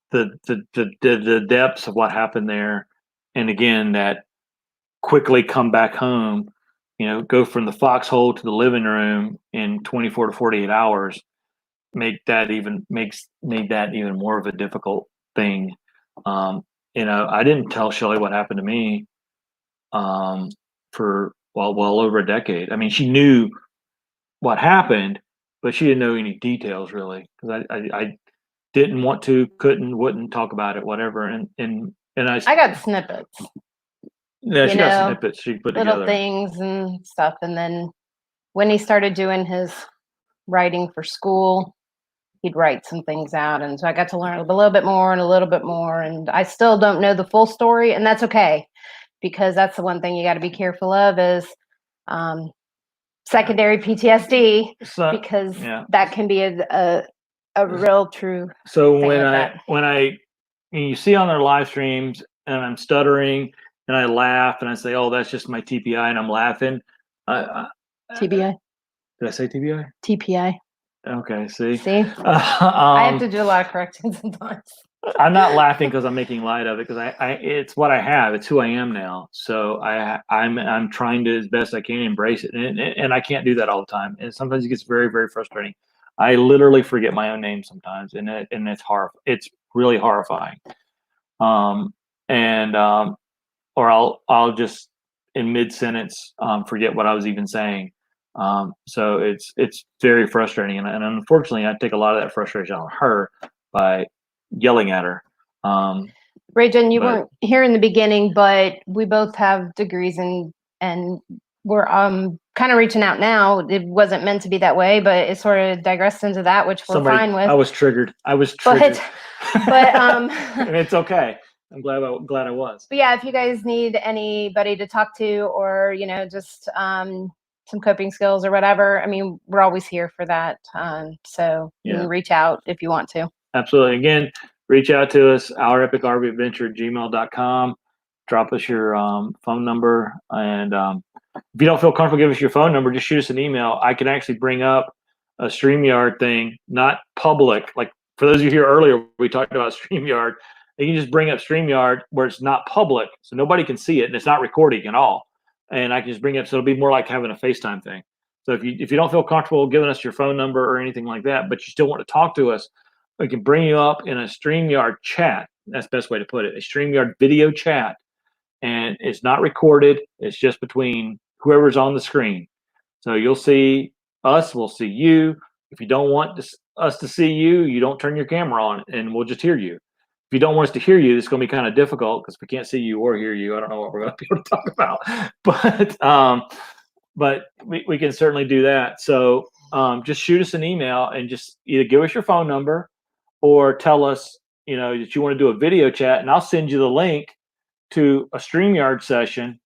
the depths of what happened there, and again, that quickly come back home, you know, go from the foxhole to the living room in 24 to 48 hours, made that even more of a difficult thing. You know, I didn't tell Shelly what happened to me for well over a decade. I mean, she knew what happened, but she didn't know any details really, because I didn't want to, wouldn't talk about it, whatever. And I got snippets. Yeah, she got snippets she put little together. things and stuff. And then when he started doing his writing for school, he'd write some things out, and so I got to learn a little bit more and a little bit more, and I still don't know the full story, and that's okay, because that's the one thing you got to be careful of is secondary PTSD, So, because yeah. that can be a real true So thing when with I that. when you see on their live streams and I'm stuttering and I laugh and I say, "Oh, that's just my TPI," and I'm laughing. TBI, Did I say TPI? TPI. Okay, see. See, I have to do a lot of correcting sometimes. I'm not laughing because I'm making light of it, because I it's what I have. It's who I am now. So I'm trying to, as best I can, embrace it, and I can't do that all the time. And sometimes it gets very, very frustrating. I literally forget my own name sometimes, and it's really horrifying. And or I'll just in mid sentence forget what I was even saying. So it's very frustrating, and unfortunately, I take a lot of that frustration on her by yelling at her. Rachel, you but- weren't here in the beginning, but we both have degrees, and we're kind of reaching out now. It wasn't meant to be that way, but it sort of digressed into that, which we're fine with. I was triggered. But and it's okay. I'm glad I was. But yeah, if you guys need anybody to talk to, or just some coping skills or whatever, I mean, we're always here for that. So you can reach out if you want to. Absolutely. Again, reach out to us, ourepicrvadventure@gmail.com. Drop us your phone number, and if you don't feel comfortable giving us your phone number, just shoot us an email. I can actually bring up a StreamYard thing, not public. Like for those of you here earlier, we talked about StreamYard. You can just bring up StreamYard where it's not public, so nobody can see it, and it's not recording at all. And I can just bring it up, so it'll be more like having a FaceTime thing. So if you don't feel comfortable giving us your phone number or anything like that, but you still want to talk to us, we can bring you up in a StreamYard chat. That's the best way to put it. A StreamYard video chat. And it's not recorded. It's just between whoever's on the screen. So you'll see us, we'll see you. If you don't want us to see you, you don't turn your camera on, and we'll just hear you. If you don't want us to hear you, it's going to be kind of difficult, because if we can't see you or hear you, I don't know what we're going to be able to talk about. But we can certainly do that. So just shoot us an email and just either give us your phone number or tell us, that you want to do a video chat, and I'll send you the link to a StreamYard session,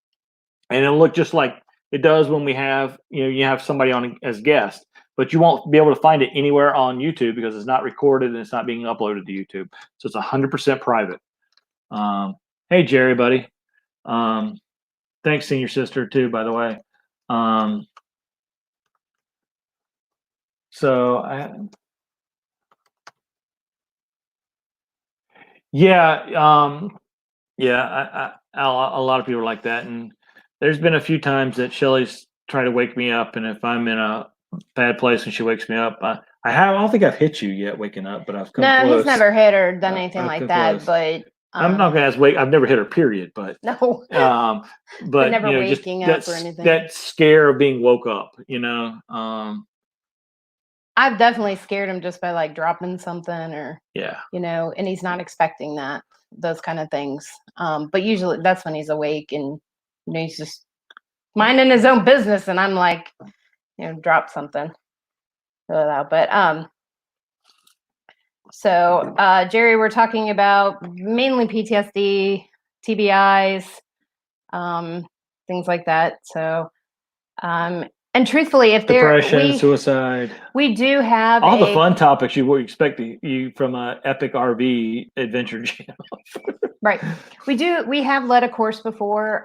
and it'll look just like it does when we have, you have somebody on as guest, but you won't be able to find it anywhere on YouTube because it's not recorded and it's not being uploaded to YouTube. So it's 100% private. Hey, Jerry, buddy. Thanks, senior sister, too, by the way. A lot of people are like that, and there's been a few times that Shelly's tried to wake me up, and if I'm in a bad place and she wakes me up, I don't think I've hit you yet waking up, but I've come close. No, he's never hit or done anything like that, but I'm not gonna ask I've never hit her, period, but no. But never just waking up or anything. That scare of being woke up, I've definitely scared him just by like dropping something, or and he's not expecting those kind of things. But usually that's when he's awake, and he's just minding his own business, and I'm like, drop something. But so Jerry, we're talking about mainly PTSD, TBIs, things like that. So and truthfully, if depression, suicide, we do have all the fun topics you would expect you from a epic RV adventure channel. Right. We have led a course before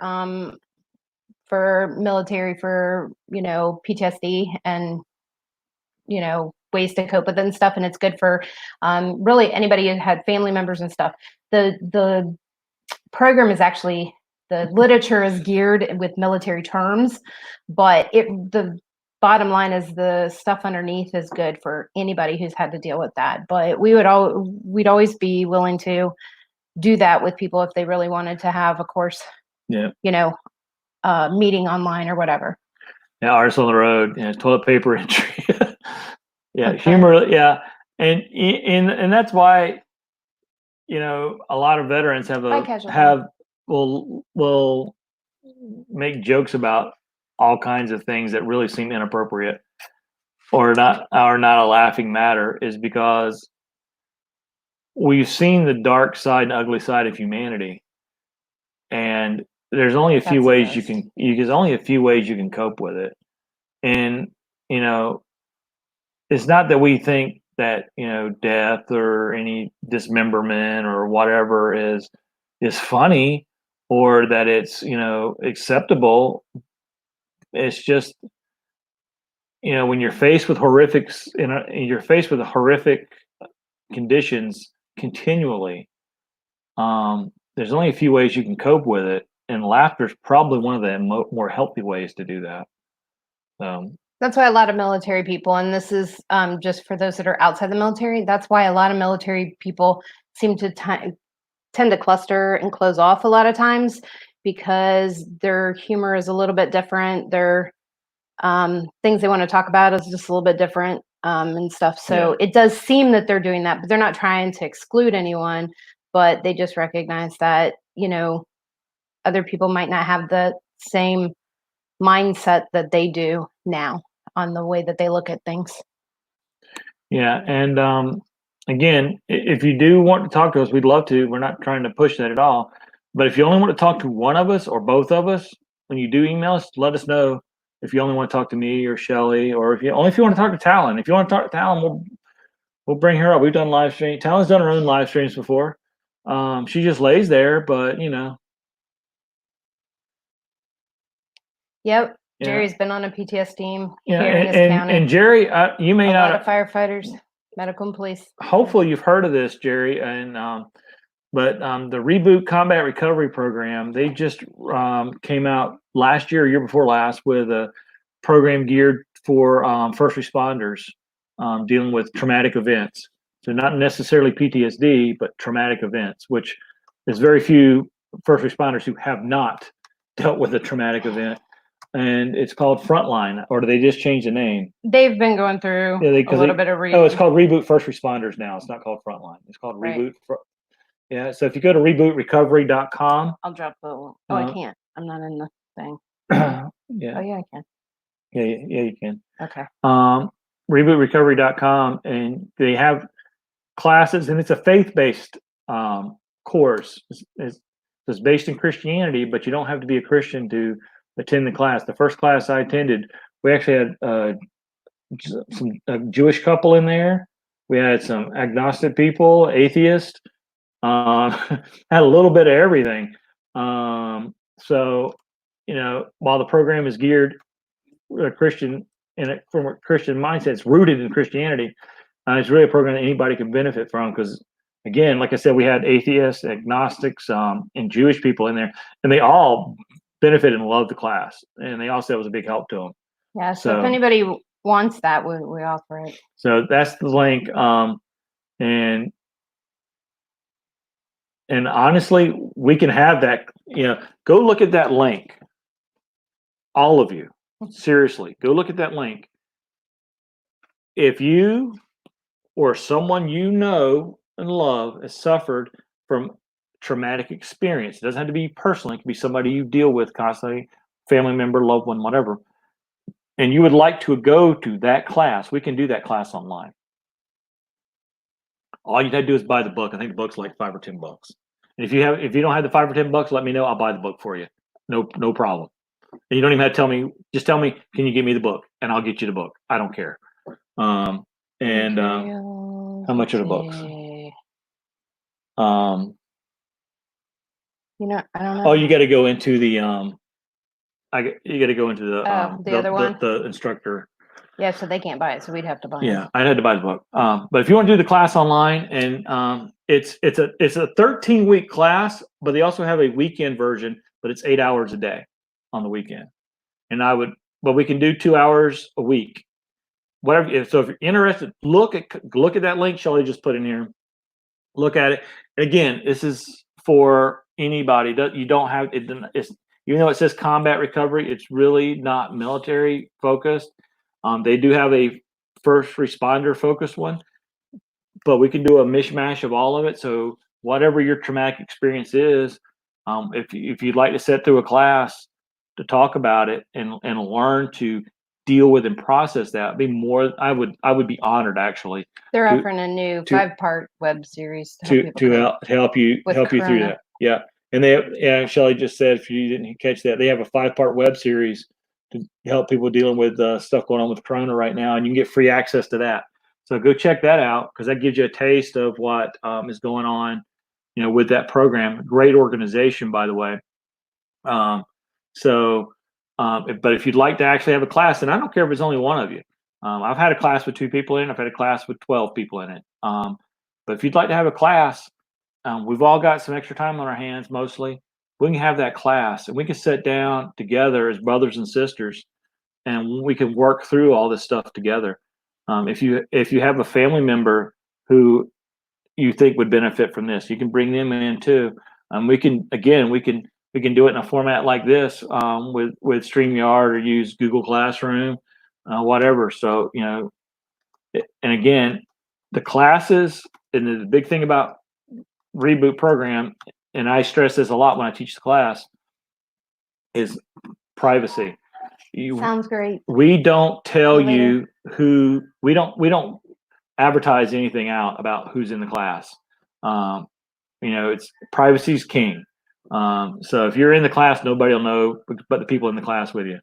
for military, for PTSD, and ways to cope with it and stuff, and it's good for really anybody who had family members and stuff. The program is actually, the literature is geared with military terms, but the bottom line is the stuff underneath is good for anybody who's had to deal with that. But we'd always be willing to do that with people if they really wanted to have a course, meeting online or whatever. Yeah, Artists on the Road, toilet paper entry. Okay. Humor, and that's why a lot of veterans will make jokes about all kinds of things that really seem inappropriate or not a laughing matter, is because we've seen the dark side and ugly side of humanity, and there's only a few That's ways you gross. can. There's only a few ways you can cope with it, and you know, it's not that we think that death or any dismemberment or whatever is funny or that it's acceptable. It's just when you're faced with horrifics, you're faced with horrific conditions continually. There's only a few ways you can cope with it, and laughter is probably one of the more healthy ways to do that. That's why a lot of military people, and this is just for those that are outside the military, that's why a lot of military people seem to tend to cluster and close off a lot of times because their humor is a little bit different. Their things they want to talk about is just a little bit different and stuff. So it does seem that they're doing that, but they're not trying to exclude anyone, but they just recognize that, other people might not have the same mindset that they do now on the way that they look at things. Yeah, and again, if you do want to talk to us, we'd love to. We're not trying to push that at all. But if you only want to talk to one of us or both of us, when you do email us, let us know. If you only want to talk to me or Shelly, or if you want to talk to Talon. If you want to talk to Talon, we'll bring her up. We've done live streams. Talon's done her own live streams before. She just lays there, but Yep. Yeah. Jerry's been on a PTS team Yeah, here in this and county. Jerry, you may A not lot of firefighters, medical and police. hopefully you've heard of this, Jerry, and but the Reboot Combat Recovery Program, they just came out last year, year before last, with a program geared for first responders dealing with traumatic events. So not necessarily PTSD, but traumatic events, which there's very few first responders who have not dealt with a traumatic event. And it's called Frontline, or do they just change the name? They've been going through a little bit of Oh, it's called Reboot First Responders now. It's not called Frontline. It's called Reboot. Yeah. So if you go to rebootrecovery.com. I'll drop the. Oh, I can't. I'm not in the thing. Yeah. Oh, yeah, I can. Yeah, you can. Okay. Rebootrecovery.com, and they have classes, and it's a faith-based course. It's based in Christianity, but you don't have to be a Christian to attend the class. The first class I attended, we actually had a Jewish couple in there. We had some agnostic people, atheists. Had a little bit of everything. So, while the program is geared Christian from a Christian mindset, it's rooted in Christianity. It's really a program that anybody can benefit from because, again, like I said, we had atheists, agnostics, and Jewish people in there, and they all benefited and loved the class, and they all said it was a big help to them. Yeah. So if anybody wants that, we offer it. So that's the link, and honestly, we can have that. Go look at that link. All of you, seriously, go look at that link. If you or someone you know and love has suffered from traumatic experience, it doesn't have to be personal. It can be somebody you deal with constantly, family member, loved one, whatever. And you would like to go to that class, we can do that class online. All you have to do is buy the book. I think the book's like $5 or $10. And if you don't have the $5 or $10, let me know. I'll buy the book for you. No problem. And you don't even have to tell me. Just tell me, can you give me the book, and I'll get you the book. I don't care. How much are the books? I don't know. Oh, you got to go into the you got to go into the other one, the instructor. Yeah, so they can't buy it, so we'd have to buy it. Yeah, I had to buy the book. But if you want to do the class online, and it's a 13-week class, but they also have a weekend version, but it's 8 hours a day on the weekend. And we can do 2 hours a week. Whatever. So if you're interested, look at that link Shelly just put in here. Look at it. And again, this is for anybody. You don't have it. Even though it says combat recovery, it's really not military focused. They do have a first responder focused one, but we can do a mishmash of all of it. So whatever your traumatic experience is, if you'd like to sit through a class to talk about it and learn to deal with and process that, I would be honored actually. They're offering a new 5-part web series to help you through that. Yeah. And Shelley just said, if you didn't catch that, they have a 5-part web series to help people dealing with stuff going on with Corona right now, and you can get free access to that. So go check that out, because that gives you a taste of what is going on, with that program. Great organization, by the way. But if you'd like to actually have a class, and I don't care if it's only one of you. I've had a class with 2 people in it. I've had a class with 12 people in it. But if you'd like to have a class, we've all got some extra time on our hands, mostly. We can have that class, and we can sit down together as brothers and sisters, and we can work through all this stuff together. If you have a family member who you think would benefit from this, you can bring them in too. We can do it in a format like this, with StreamYard, or use Google Classroom, whatever. So, and again, the classes, and the big thing about Reboot program, and I stress this a lot when I teach the class, is privacy. Sounds great. We don't tell See you you who, we don't advertise anything out about who's in the class. It's privacy's king. So if you're in the class, nobody will know but the people in the class with you.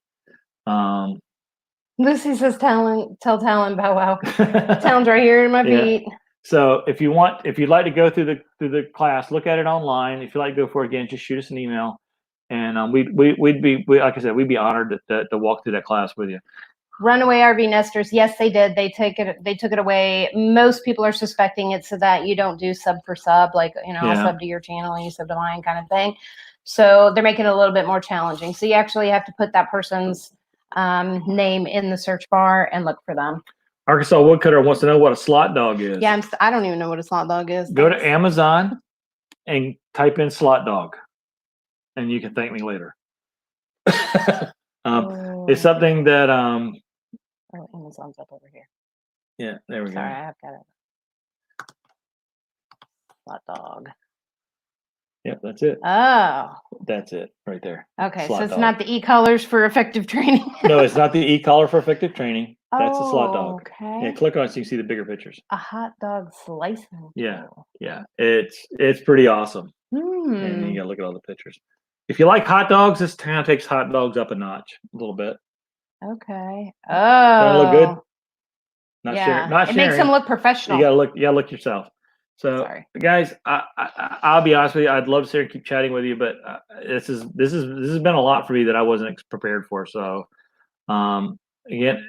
Lucy says, tell Talon Bow Wow. Talon's right here in my feet. So if you'd like to go through the class, look at it online. If you'd like to go for it again, just shoot us an email, and we'd be like I said, we'd be honored to walk through that class with you. Runaway RV nesters, yes, they did. They took it away. Most people are suspecting it's so that you don't do sub for sub, like I'll sub to your channel and you sub to mine kind of thing. So they're making it a little bit more challenging. So you actually have to put that person's name in the search bar and look for them. Arkansas Woodcutter wants to know what a slot dog is. Yeah, I don't even know what a slot dog is. Go to Amazon and type in slot dog, and you can thank me later. It's something that Oh, Amazon's up over here. Yeah, there we go. Sorry, I have got it. Slot dog. Yep, that's it. Oh. That's it right there. Okay, slot so it's dog. not the e-collars for effective training. No, it's not the e-collar for effective training. That's a slot dog. Okay. Yeah, click on it so you can see the bigger pictures. A hot dog slicing. Yeah, yeah. It's pretty awesome. And you gotta look at all the pictures. If you like hot dogs, this kind of takes hot dogs up a notch a little bit. Okay. Oh. Doesn't it look good? Not It sharing. makes them look professional. You gotta look yourself. So, Sorry. guys, I'll be honest with you. I'd love to sit here and keep chatting with you, but this has been a lot for me that I wasn't prepared for. So, again,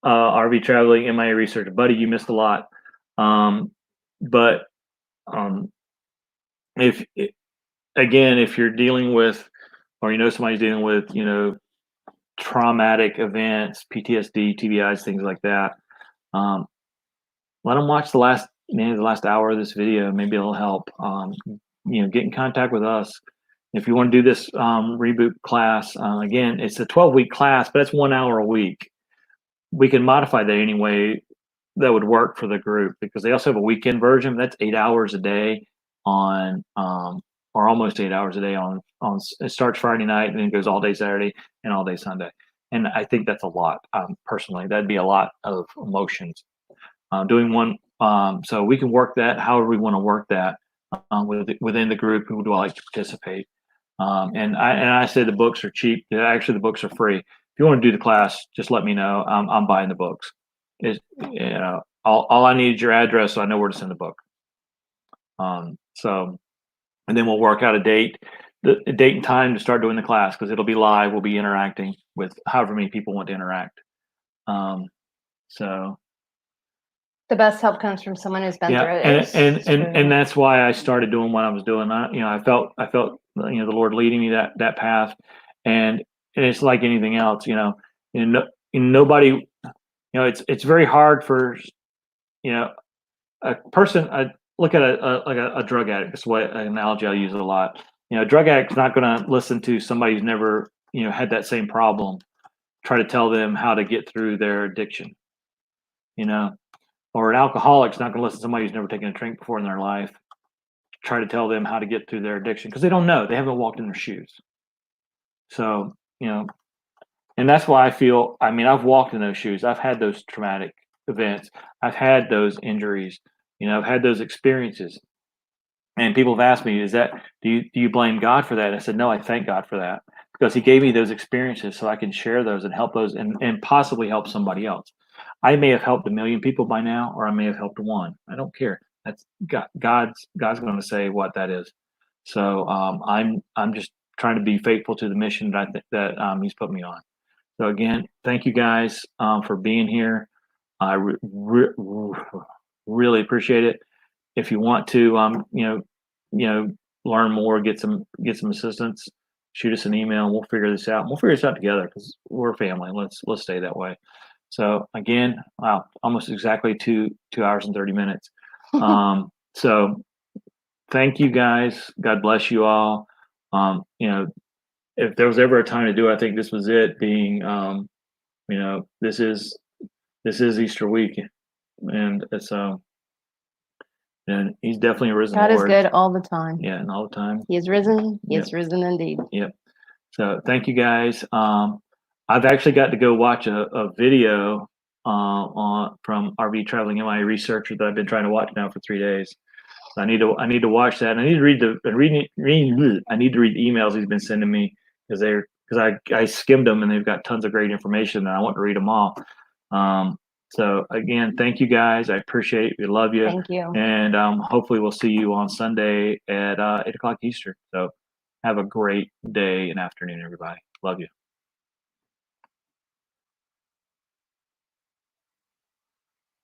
RV traveling, MIA research, buddy, you missed a lot. If you're dealing with, or somebody's dealing with, traumatic events, PTSD, TBIs, things like that, let them watch the last hour of this video. Maybe it'll help. Get in contact with us. If you want to do this reboot class, again, it's a 12-week class, but it's 1 hour a week. We can modify that any way that would work for the group, because they also have a weekend version. That's 8 hours a day on, or almost 8 hours a day on. It starts Friday night and then goes all day Saturday and all day Sunday. And I think that's a lot. Personally, that'd be a lot of emotions. Doing one, so we can work that however we want to work that within the group who would like to participate. And I say the books are cheap. Actually, the books are free. If you want to do the class, just let me know. I'm buying the books. All I need is your address so I know where to send the book. And then we'll work out a date and time to start doing the class, because it'll be live. We'll be interacting with however many people want to interact. The best help comes from someone who's been through it. And that's why I started doing what I was doing. I felt the Lord leading me that path, and it's like anything else. Nobody. It's very hard for a person. I look at a drug addict. That's what an analogy I use a lot. A drug addict's not going to listen to somebody who's never had that same problem, try to tell them how to get through their addiction. Or an alcoholic's not going to listen to somebody who's never taken a drink before in their life, try to tell them how to get through their addiction, because they don't know. They haven't walked in their shoes. So, and that's why I feel, I've walked in those shoes. I've had those traumatic events. I've had those injuries. I've had those experiences. And people have asked me, do you blame God for that? I said, no, I thank God for that, because he gave me those experiences so I can share those and help those and possibly help somebody else. I may have helped 1 million people by now, or I may have helped one. I don't care. That's God. God's going to say what that is. So I'm just trying to be faithful to the mission that he's put me on. So again, thank you guys for being here. I really appreciate it. If you want to, learn more, get some assistance, shoot us an email, and we'll figure this out. We'll figure this out together because we're a family. Let's stay that way. So again, wow, almost exactly 2 hours and 30 minutes. So thank you guys. God bless you all. If there was ever a time to do it, I think this was it. Being, this is Easter week, and so. And he's definitely risen. God is Lord. good all the time. Yeah, and all the time. He is risen. He Yep. is risen indeed. Yep. So thank you guys. I've actually got to go watch a video from RV Traveling MI Researcher that I've been trying to watch now for 3 days. So I need to watch that. And I need to read I need to read the emails he's been sending me because I skimmed them and they've got tons of great information and I want to read them all. So again, thank you guys. I appreciate it. We love you. Thank you. And hopefully we'll see you on Sunday at 8 o'clock Eastern. So have a great day and afternoon, everybody. Love you.